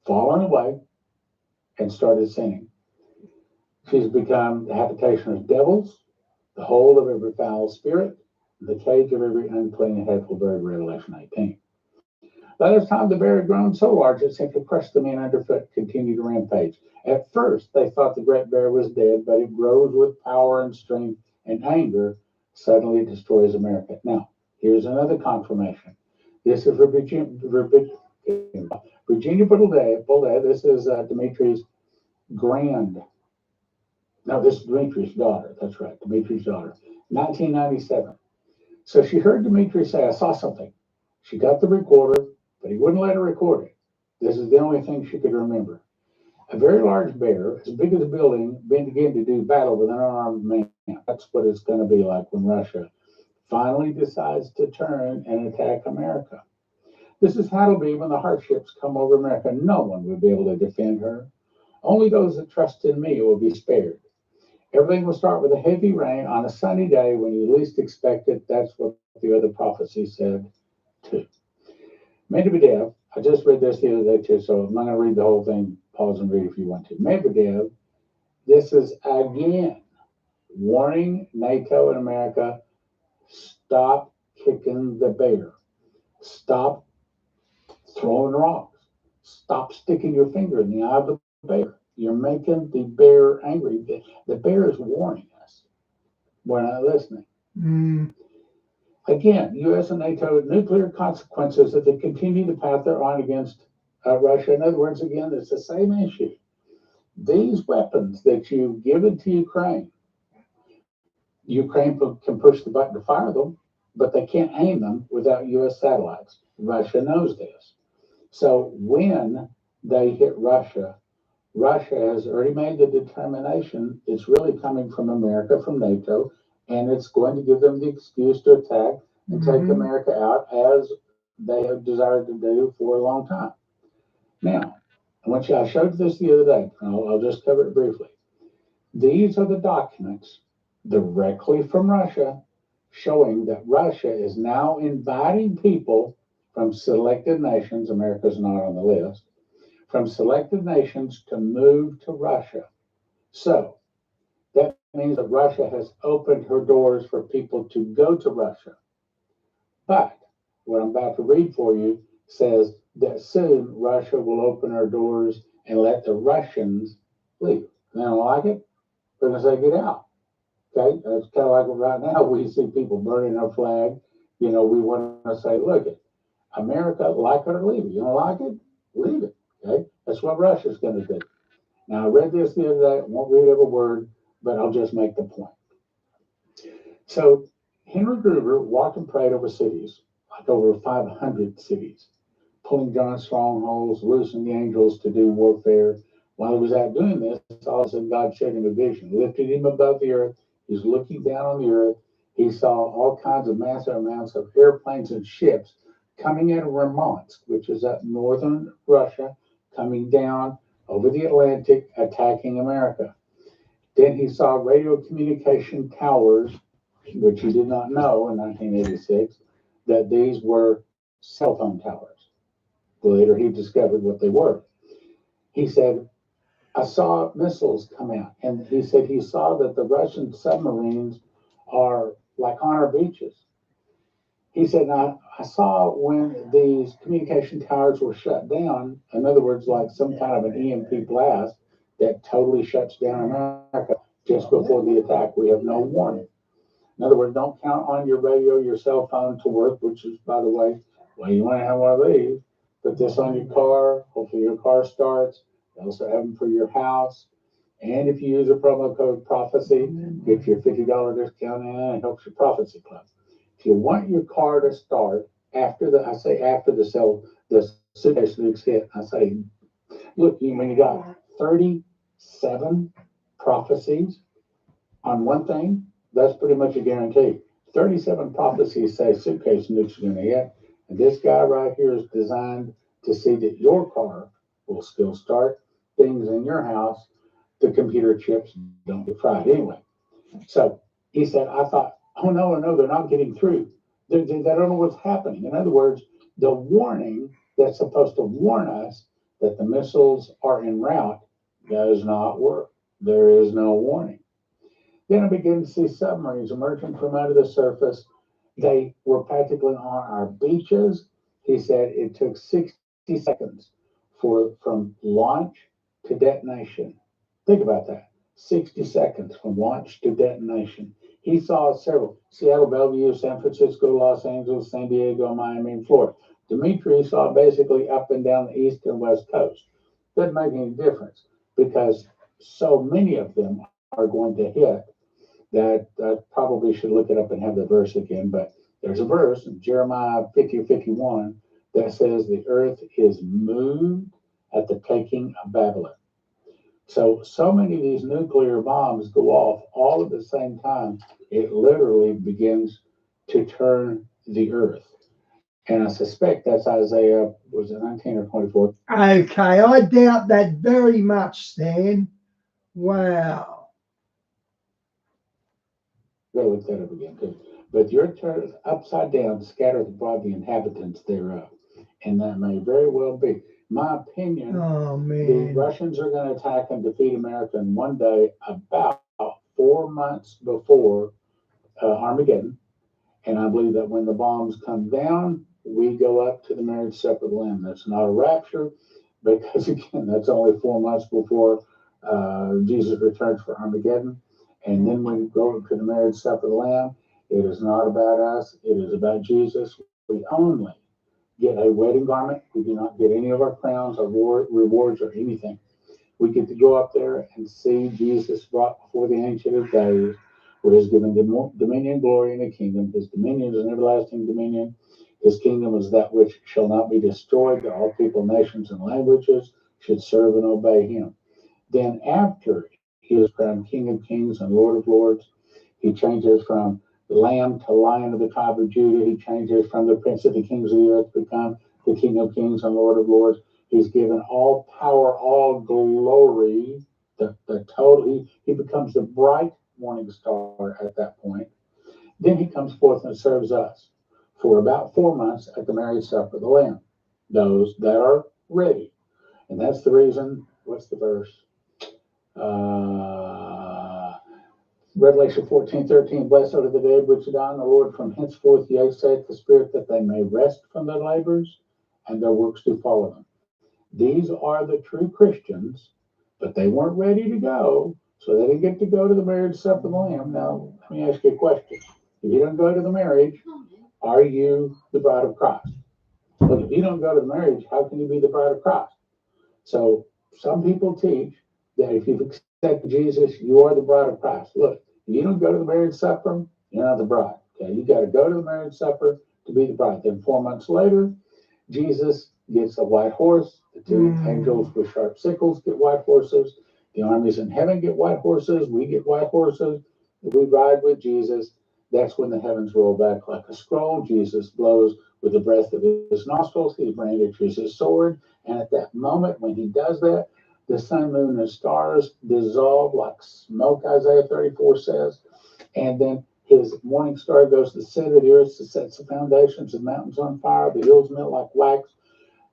Speaker 3: fallen away and started sinning. She's become the habitation of devils, the hold of every foul spirit, the cage of every unclean and hateful bird, Revelation 18. By this time, the bear had grown so large it seemed to crush the men underfoot, continued to rampage. At first, they thought the great bear was dead, but it grows with power and strength and anger, suddenly destroys America. Now, here's another confirmation. This is Virginia Bouldet. This is Dimitri's grand. No, this is Dimitri's daughter. That's right, Dimitri's daughter. 1997. So she heard Dimitri say, I saw something. She got the recorder, but he wouldn't let her record it. This is the only thing she could remember. A very large bear, as big as a building, began to do battle with an unarmed man. That's what it's going to be like when Russia finally decides to turn and attack America. This is how it'll be when the hardships come over America. No one will be able to defend her. Only those that trust in me will be spared. Everything will start with a heavy rain on a sunny day when you least expect it. That's what the other prophecy said, too. Medvedev, I just read this the other day, too, so I'm not going to read the whole thing. Pause and read if you want to. Medvedev, this is again warning NATO and America, stop kicking the bear. Stop throwing rocks. Stop sticking your finger in the eye of the bear. You're making the bear angry. The bear is warning us. We're not listening.
Speaker 1: Mm.
Speaker 3: Again, U.S. and NATO nuclear consequences if they continue the path they're on against Russia. In other words, again, it's the same issue. These weapons that you've given to Ukraine can push the button to fire them, but they can't aim them without U.S. satellites. Russia knows this. So when they hit Russia, Russia has already made the determination it's really coming from America, from NATO, and it's going to give them the excuse to attack and take America out as they have desired to do for a long time. Now, I showed this the other day, and I'll just cover it briefly. These are the documents directly from Russia showing that Russia is now inviting people from selected nations, America's not on the list, from selected nations to move to Russia. So that means that Russia has opened her doors for people to go to Russia. But what I'm about to read for you says that soon Russia will open her doors and let the Russians leave. They don't like it, they're going to say, get out. Okay, it's kind of like right now we see people burning our flag. We want to say, look, America, like it or leave it. You don't like it? Leave it. Okay, that's what Russia's going to do. Now, I read this the other day. I won't read every word, but I'll just make the point. So, Henry Gruver walked and prayed over cities, like over 500 cities, pulling down strongholds, loosing the angels to do warfare. While he was out doing this, all of a sudden God showed him a vision, lifted him above the earth. He's looking down on the earth. He saw all kinds of massive amounts of airplanes and ships coming out of Murmansk, which is up northern Russia, coming down over the Atlantic, attacking America. Then he saw radio communication towers, which he did not know in 1986, that these were cell phone towers. Later, he discovered what they were. He said, I saw missiles come out, and he said he saw that the Russian submarines are like on our beaches. He said, now, I saw when these communication towers were shut down, in other words, like some kind of an EMP blast that totally shuts down America just before the attack. We have no warning. In other words, don't count on your radio, your cell phone to work, which is, by the way, well, you want to have one of these. Put this on your car. Hopefully your car starts. They also have them for your house. And if you use a promo code PROPHECY, get your $50 discount in, and it helps your Prophecy Club. If you want your car to start after the suitcase leaks hit, I say, look, when you got 37 prophecies on one thing, that's pretty much a guarantee. 37 prophecies say suitcase nukes are going to hit. And this guy right here is designed to see that your car will still start, things in your house, the computer chips don't get fried anyway. So he said, I thought, oh no, they're not getting through. They don't know what's happening. In other words, the warning that's supposed to warn us that the missiles are en route does not work. There is no warning. Then I began to see submarines emerging from under the surface. They were practically on our beaches. He said it took 60 seconds from launch to detonation. Think about that. 60 seconds from launch to detonation. He saw several: Seattle, Bellevue, San Francisco, Los Angeles, San Diego, Miami, and Florida. Dimitri saw basically up and down the east and west coast. Doesn't make any difference because so many of them are going to hit that I probably should look it up and have the verse again. But there's a verse in Jeremiah 50 or 51 that says the earth is moved at the taking of Babylon. So many of these nuclear bombs go off all at the same time, it literally begins to turn the earth. And I suspect that's Isaiah, was it 19 or 24?
Speaker 1: Okay, I doubt that very much, Stan. Wow.
Speaker 3: Go look that up again, too. But the earth turns upside down, scattereth abroad the inhabitants thereof. And that may very well be. My opinion,
Speaker 1: Oh,
Speaker 3: the
Speaker 1: man.
Speaker 3: Russians are going to attack and defeat America in one day, about 4 months before Armageddon. And I believe that when the bombs come down, we go up to the marriage supper of the Lamb. That's not a rapture, because again, that's only 4 months before Jesus returns for Armageddon. And then we go to the marriage supper of the Lamb. It is not about us. It is about Jesus. We only get a wedding garment. We do not get any of our crowns or rewards or anything. We get to go up there and see Jesus brought before the Ancient of Days, where he's given dominion, glory, and a kingdom. His dominion is an everlasting dominion. His kingdom is that which shall not be destroyed, that all people, nations, and languages should serve and obey him. Then after he is crowned King of Kings and Lord of Lords, he changes from Lamb to Lion of the tribe of Judah. He changes from the Prince of the Kings of the earth to become the King of Kings and Lord of Lords. He's given all power, all glory, the total. He becomes the bright morning star at that point. Then he comes forth and serves us for about 4 months at the marriage supper of the Lamb, those that are ready. And that's the reason, what's the verse? Revelation 14:13, blessed are the dead which die in the Lord from henceforth, yea, saith the Spirit, that they may rest from their labors, and their works do follow them. These are the true Christians, but they weren't ready to go, so they didn't get to go to the marriage supper of the Lamb. Now, let me ask you a question. If you don't go to the marriage, are you the bride of Christ? But if you don't go to the marriage, how can you be the bride of Christ? So some people teach that if you've accepted Jesus, you are the bride of Christ. Look, if you don't go to the marriage supper, you're not the bride. Okay, you got to go to the marriage supper to be the bride. Then 4 months later, Jesus gets a white horse. The two angels with sharp sickles get white horses. The armies in heaven get white horses. We get white horses. We ride with Jesus. That's when the heavens roll back like a scroll. Jesus blows with the breath of his nostrils. He brandishes his sword. And at that moment, when he does that, the sun, moon, and stars dissolve like smoke, Isaiah 34 says. And then his morning star goes to the center of the earth to set the foundations of mountains on fire. The hills melt like wax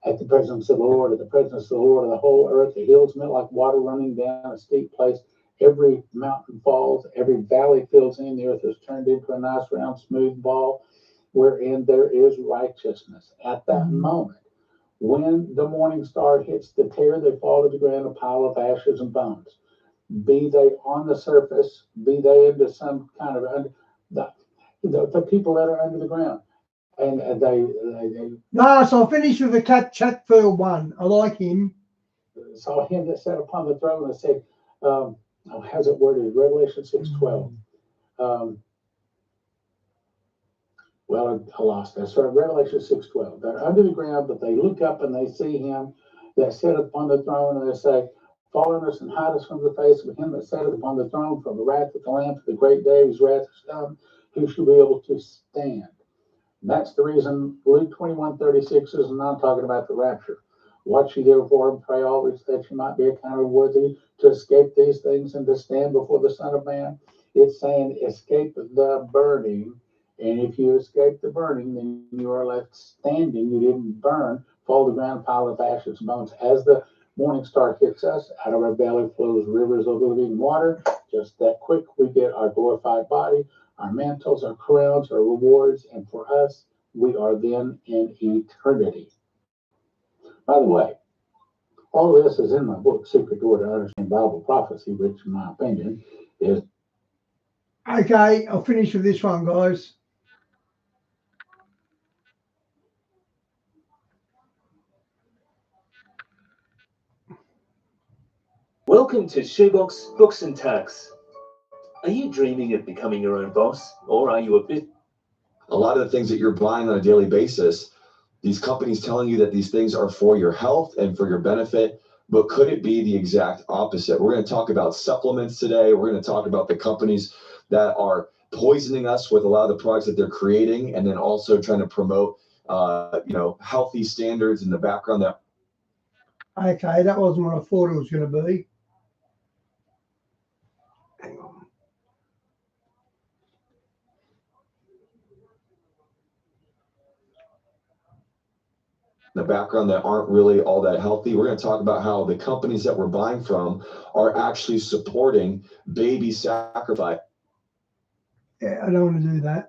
Speaker 3: at the presence of the Lord. At the presence of the Lord of the whole earth, the hills melt like water running down a steep place. Every mountain falls, every valley fills in. The earth is turned into a nice round smooth ball wherein there is righteousness. At that moment, when the morning star hits the tear, they fall to the ground, a pile of ashes and bones. Be they on the surface, be they into some kind of the people that are under the ground, and they
Speaker 1: Last, I'll finish with a Chatfield one. I like him.
Speaker 3: saw him that sat upon the throne and said, how's it worded? Revelation 6:12. Well, I lost that. So Revelation 6:12. They're under the ground, but they look up and they see him that sat upon the throne, and they say, fall on us and hide us from the face of him that sat upon the throne, from the wrath of the Lamb, for the great day whose wrath is come. Who shall be able to stand? And that's the reason Luke 21:36 is not talking about the rapture. Watch ye therefore and pray always that you might be accounted worthy to escape these things and to stand before the Son of Man. It's saying escape the burning. And if you escape the burning, then you are left standing. You didn't burn, fall to the ground, pile of ashes and bones. As the morning star hits us, out of our belly flows rivers of living water. Just that quick, we get our glorified body, our mantles, our crowns, our rewards, and for us, we are then in eternity. By the way, all of this is in my book, Secret Door to Understand Bible Prophecy, which, in my opinion, is.
Speaker 1: Okay, I'll finish with this one, guys.
Speaker 5: Welcome to Shoebox Books and Tags. Are you dreaming of becoming your own boss, or are you a bit?
Speaker 7: A lot of the things that you're buying on a daily basis, these companies telling you that these things are for your health and for your benefit, but could it be the exact opposite? We're going to talk about supplements today. We're going to talk about the companies that are poisoning us with a lot of the products that they're creating, and then also trying to promote, healthy standards in the background. That
Speaker 1: Okay, that wasn't what I thought it was going to be. Hang on.
Speaker 7: the background that aren't really all that healthy. We're going to talk about how the companies that we're buying from are actually supporting baby sacrifice.
Speaker 1: Yeah, I don't want to do that.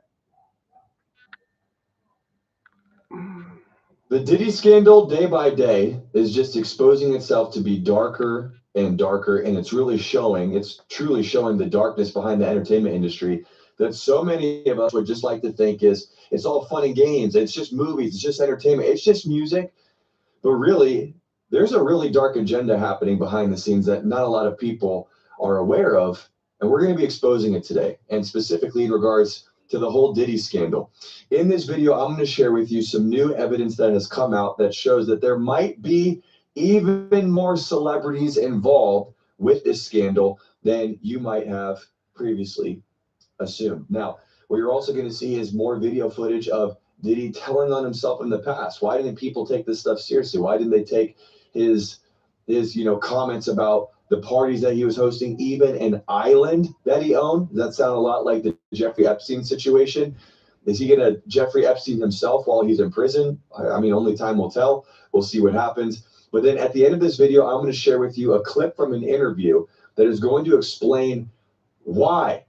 Speaker 7: The Diddy scandal, day by day, is just exposing itself to be darker and darker, and it's truly showing the darkness behind the entertainment industry that so many of us would just like to think is it's all fun and games, it's just movies, it's just entertainment, it's just music. But really, there's a really dark agenda happening behind the scenes that not a lot of people are aware of, and we're going to be exposing it today, and specifically in regards to the whole Diddy scandal. In this video, I'm going to share with you some new evidence that has come out that shows that there might be even more celebrities involved with this scandal than you might have previously assumed. Now, what you're also going to see is more video footage of Diddy telling on himself in the past. Why didn't people take this stuff seriously? Why didn't they take his comments about the parties that he was hosting, even an island that he owned? Does that sound a lot like the Jeffrey Epstein situation? Is he going to Jeffrey Epstein himself while he's in prison? I mean, only time will tell. We'll see what happens. But then at the end of this video, I'm going to share with you a clip from an interview that is going to explain why.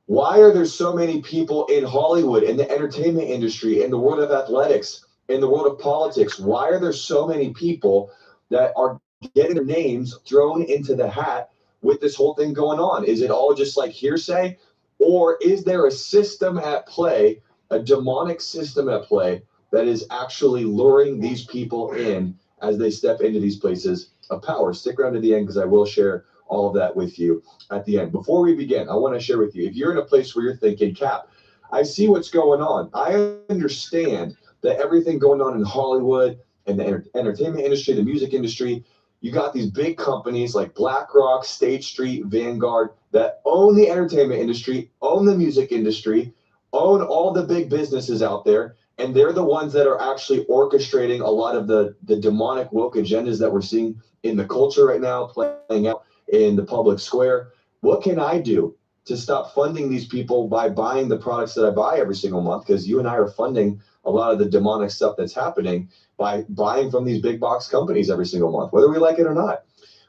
Speaker 7: Why are there so many people in Hollywood, in the entertainment industry, in the world of athletics, in the world of politics? Why are there so many people that are getting their names thrown into the hat with this whole thing going on? Is it all just like hearsay? Or is there a system at play, a demonic system at play that is actually luring these people in as they step into these places of power? Stick around to the end because I will share all of that with you at the end. Before we begin, I want to share with you, if you're in a place where you're thinking, Cap, I see what's going on. I understand that everything going on in Hollywood and the entertainment industry, the music industry, you got these big companies like BlackRock, State Street, Vanguard that own the entertainment industry, own the music industry, own all the big businesses out there. And they're the ones that are actually orchestrating a lot of the demonic woke agendas that we're seeing in the culture right now, playing out in the public square. What can I do to stop funding these people by buying the products that I buy every single month? Because you and I are funding a lot of the demonic stuff that's happening by buying from these big box companies every single month, whether we like it or not.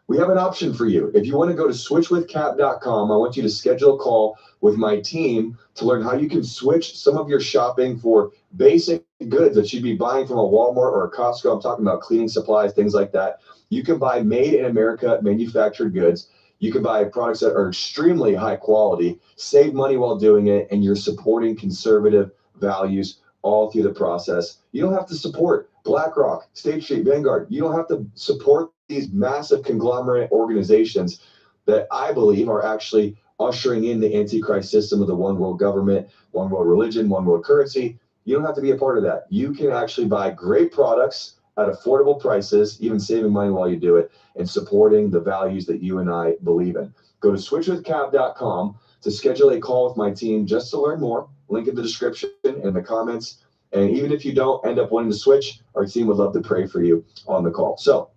Speaker 7: We have an option for you. If you want to go to switchwithcap.com, I want you to schedule a call with my team to learn how you can switch some of your shopping for basic goods that you'd be buying from a Walmart or a Costco. I'm talking about cleaning supplies, things like that. You can buy made in America manufactured goods. You can buy products that are extremely high quality, save money while doing it, and you're supporting conservative values all through the process. You don't have to support BlackRock, State Street, Vanguard. You don't have to support these massive conglomerate organizations that I believe are actually ushering in the Antichrist system of the one world government, one world religion, one world currency. You don't have to be a part of that. You can actually buy great products at affordable prices, even saving money while you do it, and supporting the values that you and I believe in. Go to switchwithcap.com to schedule a call with my team just to learn more. Link in the description and in the comments. And even if you don't end up wanting to switch, our team would love to pray for you on the call. So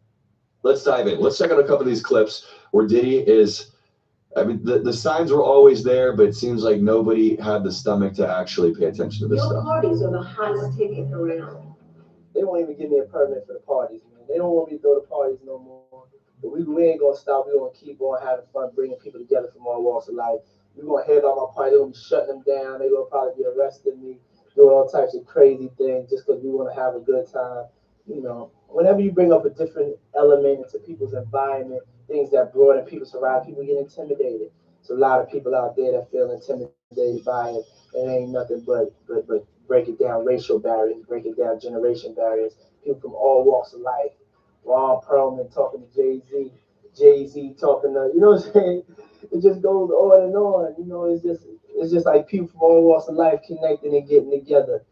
Speaker 7: let's dive in. Let's check out a couple of these clips where Diddy is, I mean, the signs were always there, but it seems like nobody had the stomach to actually pay attention to this
Speaker 8: Your
Speaker 7: stuff.
Speaker 8: parties are the hottest ticket around.
Speaker 9: They won't even give me a permit for the parties, man. They don't want me to throw the parties no more. But we ain't gonna stop. We're gonna keep on having fun, bringing people together from all walks of life. We're gonna head on my party. They're gonna be shutting them down. They're gonna probably be arresting me, doing all types of crazy things just because we want to have a good time. You know, whenever you bring up a different element into people's environment, things that broaden people's horizon, people get intimidated. So a lot of people out there that feel intimidated by it. It ain't nothing but break it down racial barriers, break it down generation barriers. People from all walks of life. Ron Perlman talking to Jay-Z, Jay-Z talking to, you know what I'm saying? It just goes on and on. You know, it's just like people from all walks of life connecting and getting together.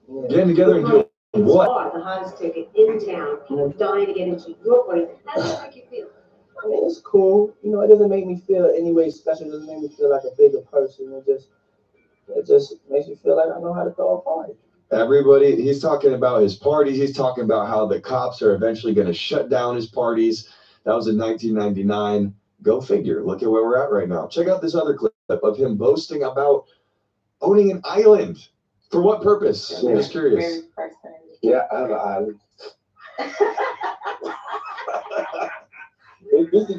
Speaker 7: Yeah. Getting together and doing what?
Speaker 8: The hottest ticket in town. People dying to get into your party. How does that make you feel?
Speaker 9: I mean, it's cool. You know, it doesn't make me feel any way special. It doesn't make me feel like a bigger person. It just makes me feel like I know how to throw a party.
Speaker 7: Everybody, he's talking about his parties. He's talking about how the cops are eventually going to shut down his parties. That was in 1999. Go figure. Look at where we're at right now. Check out this other clip of him boasting about owning an island. For what purpose? I'm just curious.
Speaker 9: Yeah, I have an island. This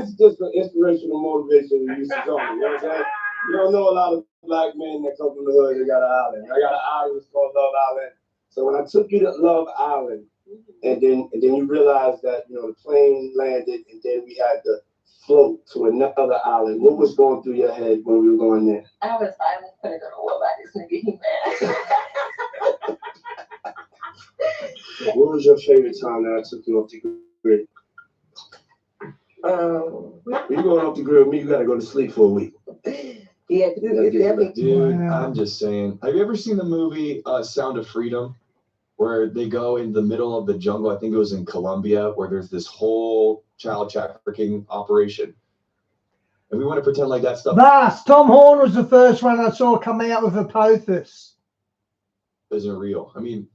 Speaker 9: is just for inspirational motivation and usage only. You know what I'm saying? You don't know a lot of black men that come from the hood. They got an island. I got an island. It's called Love Island. So when I took you to Love Island, and then you realize that the plane landed, and then we had to float to another island. What was going through your head when we were going there?
Speaker 6: I was gonna go to Love Island. This nigga, he mad.
Speaker 9: What was your favorite time that I took you off the grid? When you going off the grid with me, you gotta go to sleep for a week.
Speaker 6: Yeah,
Speaker 7: Dude,
Speaker 1: Wow.
Speaker 7: I'm just saying. Have you ever seen the movie Sound of Freedom, where they go in the middle of the jungle? I think it was in Colombia, where there's this whole child trafficking operation, and we want to pretend like that stuff
Speaker 1: Tom Horn was the first one I saw come out with a POTUS.
Speaker 7: isn't real. I mean,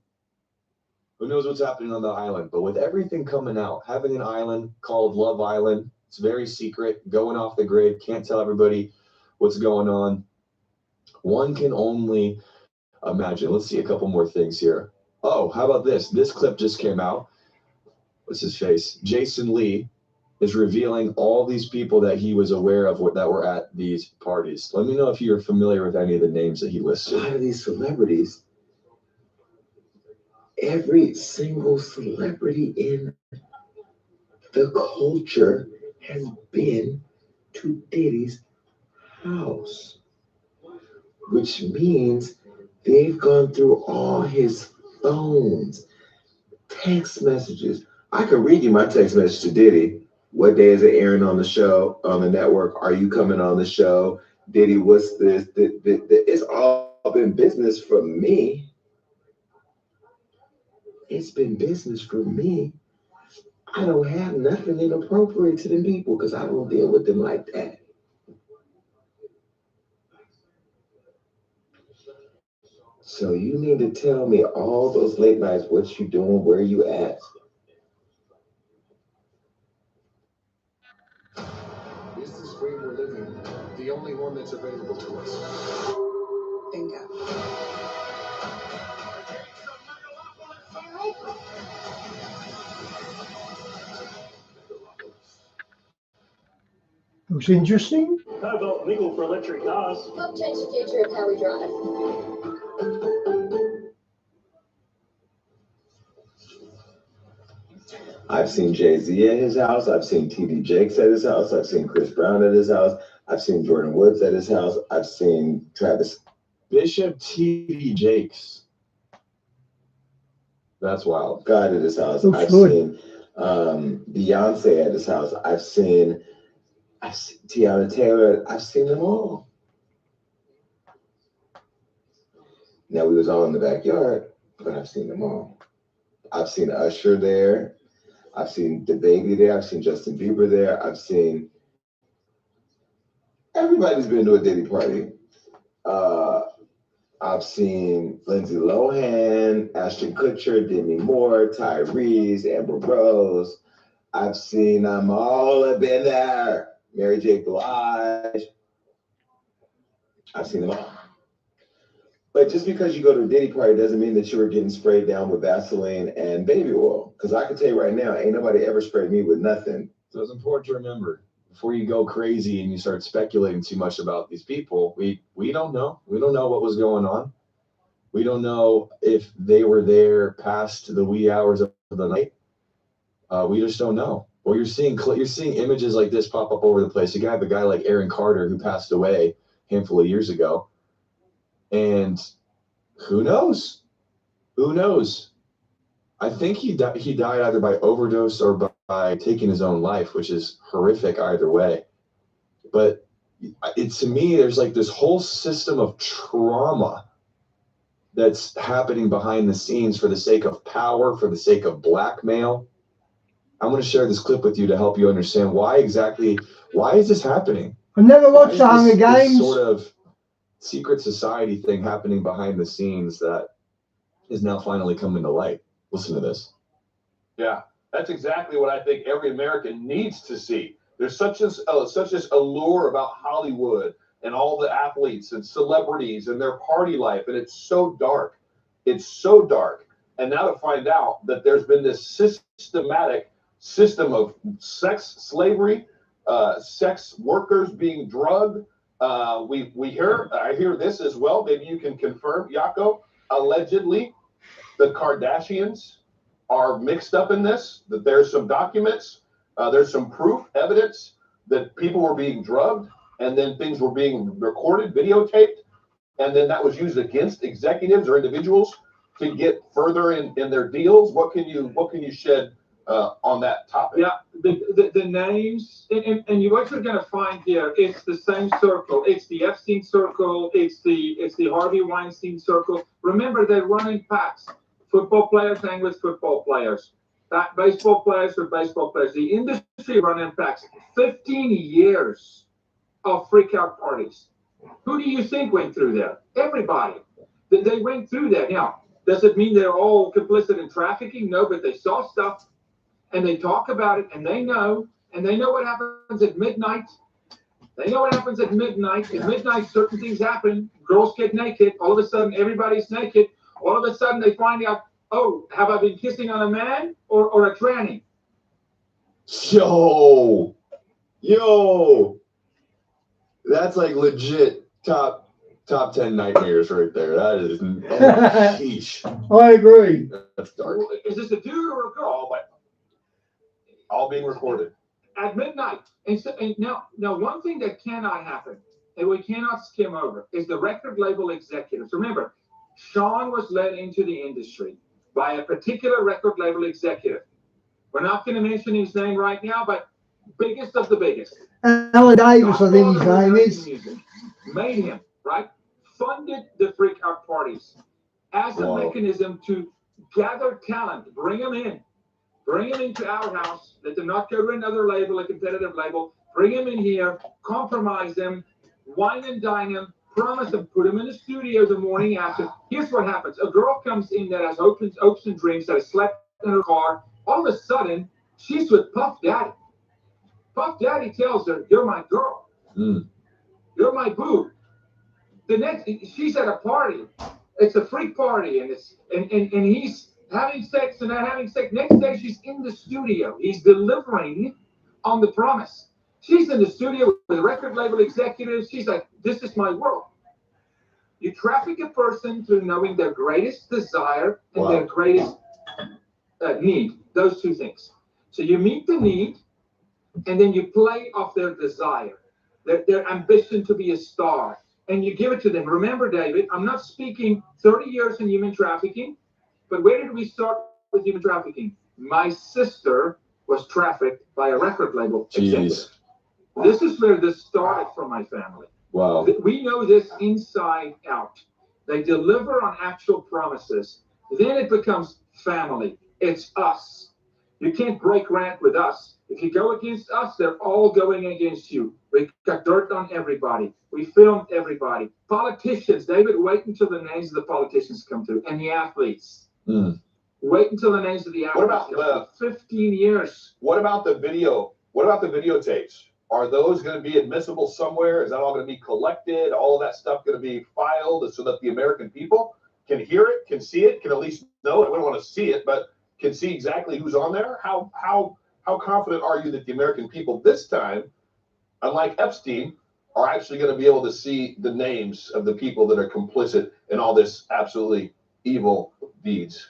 Speaker 7: who knows what's happening on the island? But with everything coming out, having an island called Love Island, it's very secret, going off the grid, can't tell everybody what's going on. One can only imagine. Let's see a couple more things here. Oh, how about this? This clip just came out. What's his face? Jason Lee is revealing all these people that he was aware of that were at these parties. Let me know if you're familiar with any of the names that he listed.
Speaker 10: A lot of these celebrities, every single celebrity in the culture has been to Diddy's house, which means they've gone through all his phones, text messages. I could read you my text message to Diddy. What day is it airing on the show, on the network? Are you coming on the show? Diddy, what's this? It's all been business for me. It's been business for me. I don't have nothing inappropriate to them people because I don't deal with them like that. So you need to tell me all those late nights, what you doing, where you at.
Speaker 11: Is this dream we're living the only one that's available to us?
Speaker 8: Bingo.
Speaker 1: Looks interesting.
Speaker 5: How about legal for electric cars?
Speaker 4: Help change the future of how we drive.
Speaker 10: I've seen Jay-Z at his house. I've seen T.D. Jakes at his house. I've seen Chris Brown at his house. I've seen Jordan Woods at his house. I've seen Travis
Speaker 7: Bishop T.D. Jakes. That's wild.
Speaker 10: Scott at his house.
Speaker 1: Looks
Speaker 10: I've
Speaker 1: good.
Speaker 10: seen Beyonce at his house. I've seen Tiana Taylor. I've seen them all. Now, we was all in the backyard, but I've seen them all. I've seen Usher there. I've seen DaBaby there. I've seen Justin Bieber there. I've seen everybody's been to a Diddy party. I've seen Lindsay Lohan, Ashton Kutcher, Demi Moore, Tyrese, Amber Rose. I've seen them all have been there. Mary J. Blige. I've seen them all. But just because you go to a Diddy party doesn't mean that you were getting sprayed down with Vaseline and baby oil. Because I can tell you right now, ain't nobody ever sprayed me with nothing. So it's important to remember before you go crazy and you start speculating too much about these people. We don't know. We don't know what was going on. We don't know if they were there past the wee hours of the night. We just don't know. Well, you're seeing images like this pop up over the place. You have a guy like Aaron Carter who passed away a handful of years ago, and who knows? Who knows? I think he died either by overdose or by taking his own life, which is horrific either way. But to me, there's like this whole system of trauma that's happening behind the scenes for the sake of power, for the sake of blackmail. I'm going to share this clip with you to help you understand why is this happening?
Speaker 1: I never watched the Hunger Games.
Speaker 10: This sort of secret society thing happening behind the scenes that is now finally coming to light. Listen to this.
Speaker 12: Yeah, that's exactly what I think every American needs to see. There's such this allure about Hollywood and all the athletes and celebrities and their party life, and it's so dark. It's so dark. And now to find out that there's been this systematic system of sex slavery, sex workers being drugged. I hear this as well. Maybe you can confirm, Jaco. Allegedly, the Kardashians are mixed up in this. That there's some documents, there's some proof, evidence that people were being drugged, and then things were being recorded, videotaped, and then that was used against executives or individuals to get further in their deals. What can you shed on that topic?
Speaker 13: Yeah, the names, and you what you're going to find here, it's the same circle. It's the Epstein circle. It's the Harvey Weinstein circle. Remember, they run in packs. Football players hang with football players. Baseball players with baseball players. The industry run in packs. 15 years of freak out parties. Who do you think went through there? Everybody. They went through that. Now, does it mean they're all complicit in trafficking? No, but they saw stuff and they talk about it and they know what happens at midnight. They know what happens at midnight. At midnight, certain things happen. Girls get naked. All of a sudden, everybody's naked. All of a sudden, they find out, oh, have I been kissing on a man or a tranny?
Speaker 10: Yo, that's like legit top 10 nightmares right there. That is, sheesh.
Speaker 1: I agree.
Speaker 10: That's dark.
Speaker 13: Is this a dude or a girl?
Speaker 12: All being recorded
Speaker 13: at midnight. And now, one thing that cannot happen, and we cannot skim over, is the record label executives. Remember, Sean was led into the industry by a particular record label executive. We're not going to mention his name right now, but biggest of the biggest.
Speaker 1: Alan Davis, I think his name is.
Speaker 13: Music, made him, right? Funded the freak out parties as a mechanism to gather talent, bring them into our house, let them not go to another label, a competitive label, bring them in here, compromise them, wine and dine them, promise them, put them in the studio the morning after. Here's what happens. A girl comes in that has hopes and dreams, that has slept in her car. All of a sudden, she's with Puff Daddy. Puff Daddy tells her, you're my girl. You're my boo. She's at a party. It's a freak party, and he's having sex and not having sex. Next day, she's in the studio. He's delivering on the promise. She's in the studio with record label executives. She's like, this is my world. You traffic a person through knowing their greatest desire and their greatest need. Those two things. So you meet the need, and then you play off their desire, their ambition to be a star, and you give it to them. Remember, David, I'm not speaking 30 years in human trafficking, but where did we start with human trafficking? My sister was trafficked by a record label executive. This is where this started for my family.
Speaker 10: Wow.
Speaker 13: We know this inside out. They deliver on actual promises. Then it becomes family. It's us. You can't break rank with us. If you go against us, they're all going against you. We got dirt on everybody. We filmed everybody. Politicians, David, wait until the names of the politicians come through, and the athletes. Wait until the names of the athletes.
Speaker 12: What about the
Speaker 13: 15 years?
Speaker 12: What about the video? What about the videotapes? Are those going to be admissible somewhere? Is that all going to be collected? All of that stuff going to be filed so that the American people can hear it, can see it, can at least know it? We don't want to see it, but can see exactly who's on there. How confident are you that the American people this time, unlike Epstein, are actually going to be able to see the names of the people that are complicit in all this absolutely evil deeds?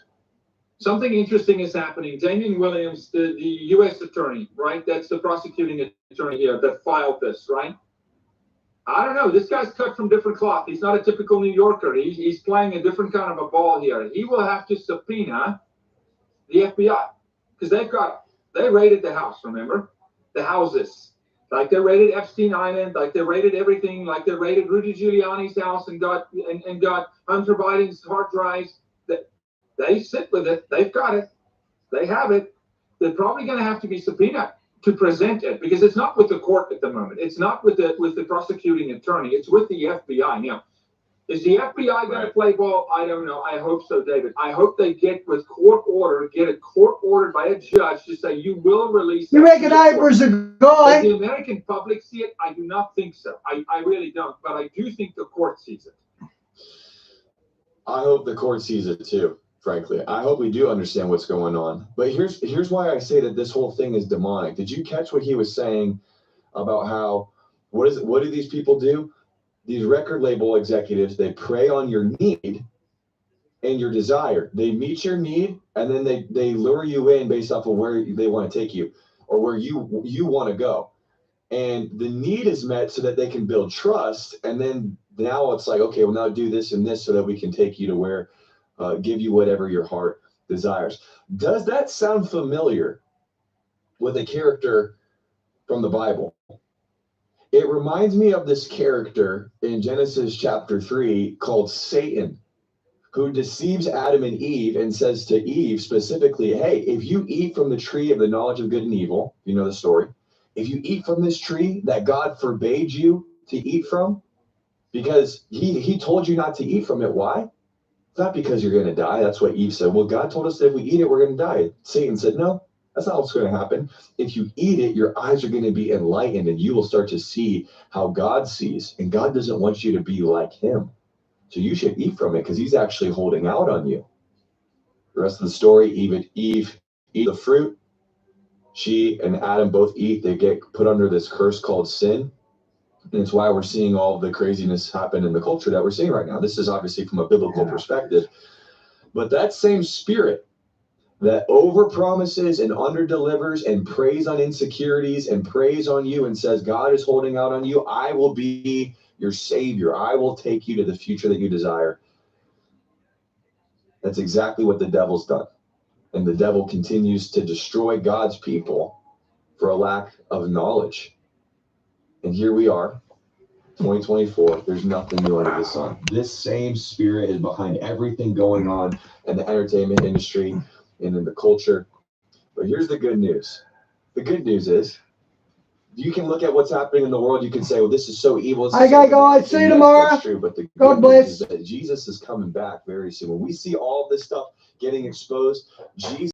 Speaker 13: Something interesting is happening. Damian Williams, the U.S. attorney, right? That's the prosecuting attorney here that filed this, right? I don't know. This guy's cut from different cloth. He's not a typical New Yorker. He's playing a different kind of a ball here. He will have to subpoena the FBI because they raided the house, remember? The houses. Like they raided Epstein Island, like they raided everything, like they raided Rudy Giuliani's house and got Hunter Biden's hard drives. They sit with it. They've got it. They have it. They're probably going to have to be subpoenaed to present it because it's not with the court at the moment. It's not with the prosecuting attorney. It's with the FBI. Now, is the FBI going to play ball? I don't know. I hope so, David. I hope they get a court ordered by a judge to say you will release.
Speaker 1: You reckon Oprah's a guy?
Speaker 13: Does the American public see it? I do not think so. I really don't. But I do think the court sees it.
Speaker 7: I hope the court sees it too. Frankly, I hope we do understand what's going on. But here's why I say that this whole thing is demonic. Did you catch what he was saying about how what do these people do? These record label executives, they prey on your need and your desire. They meet your need and then they lure you in based off of where they want to take you or where you want to go. And the need is met so that they can build trust. And then now it's like, okay, well now do this and this so that we can take you to where give you whatever your heart desires. Does that sound familiar with a character from the Bible? It reminds me of this character in Genesis chapter 3 called Satan, who deceives Adam and Eve and says to Eve specifically, hey, if you eat from the tree of the knowledge of good and evil, you know the story, if you eat from this tree that God forbade you to eat from, because he told you not to eat from it. Why? Not because you're going to die. That's what Eve said. Well, God told us that if we eat it, we're going to die. Satan said, no, that's not what's going to happen. If you eat it, your eyes are going to be enlightened and you will start to see how God sees. And God doesn't want you to be like him. So you should eat from it because he's actually holding out on you. The rest of the story, Eve eat the fruit. She and Adam both eat. They get put under this curse called sin. And it's why we're seeing all the craziness happen in the culture that we're seeing right now. This is obviously from a biblical perspective. But that same spirit that overpromises and underdelivers and preys on insecurities and preys on you and says, God is holding out on you. I will be your savior. I will take you to the future that you desire. That's exactly what the devil's done. And the devil continues to destroy God's people for a lack of knowledge. And here we are, 2024. There's nothing new under the sun. This same spirit is behind everything going on in the entertainment industry and in the culture. But here's the good news. The good news is you can look at what's happening in the world. You can say, well, this is so evil.
Speaker 1: Okay, guys, see you tomorrow.
Speaker 7: That's true, but the
Speaker 1: God bless.
Speaker 7: news is that Jesus is coming back very soon. When we see all this stuff getting exposed, Jesus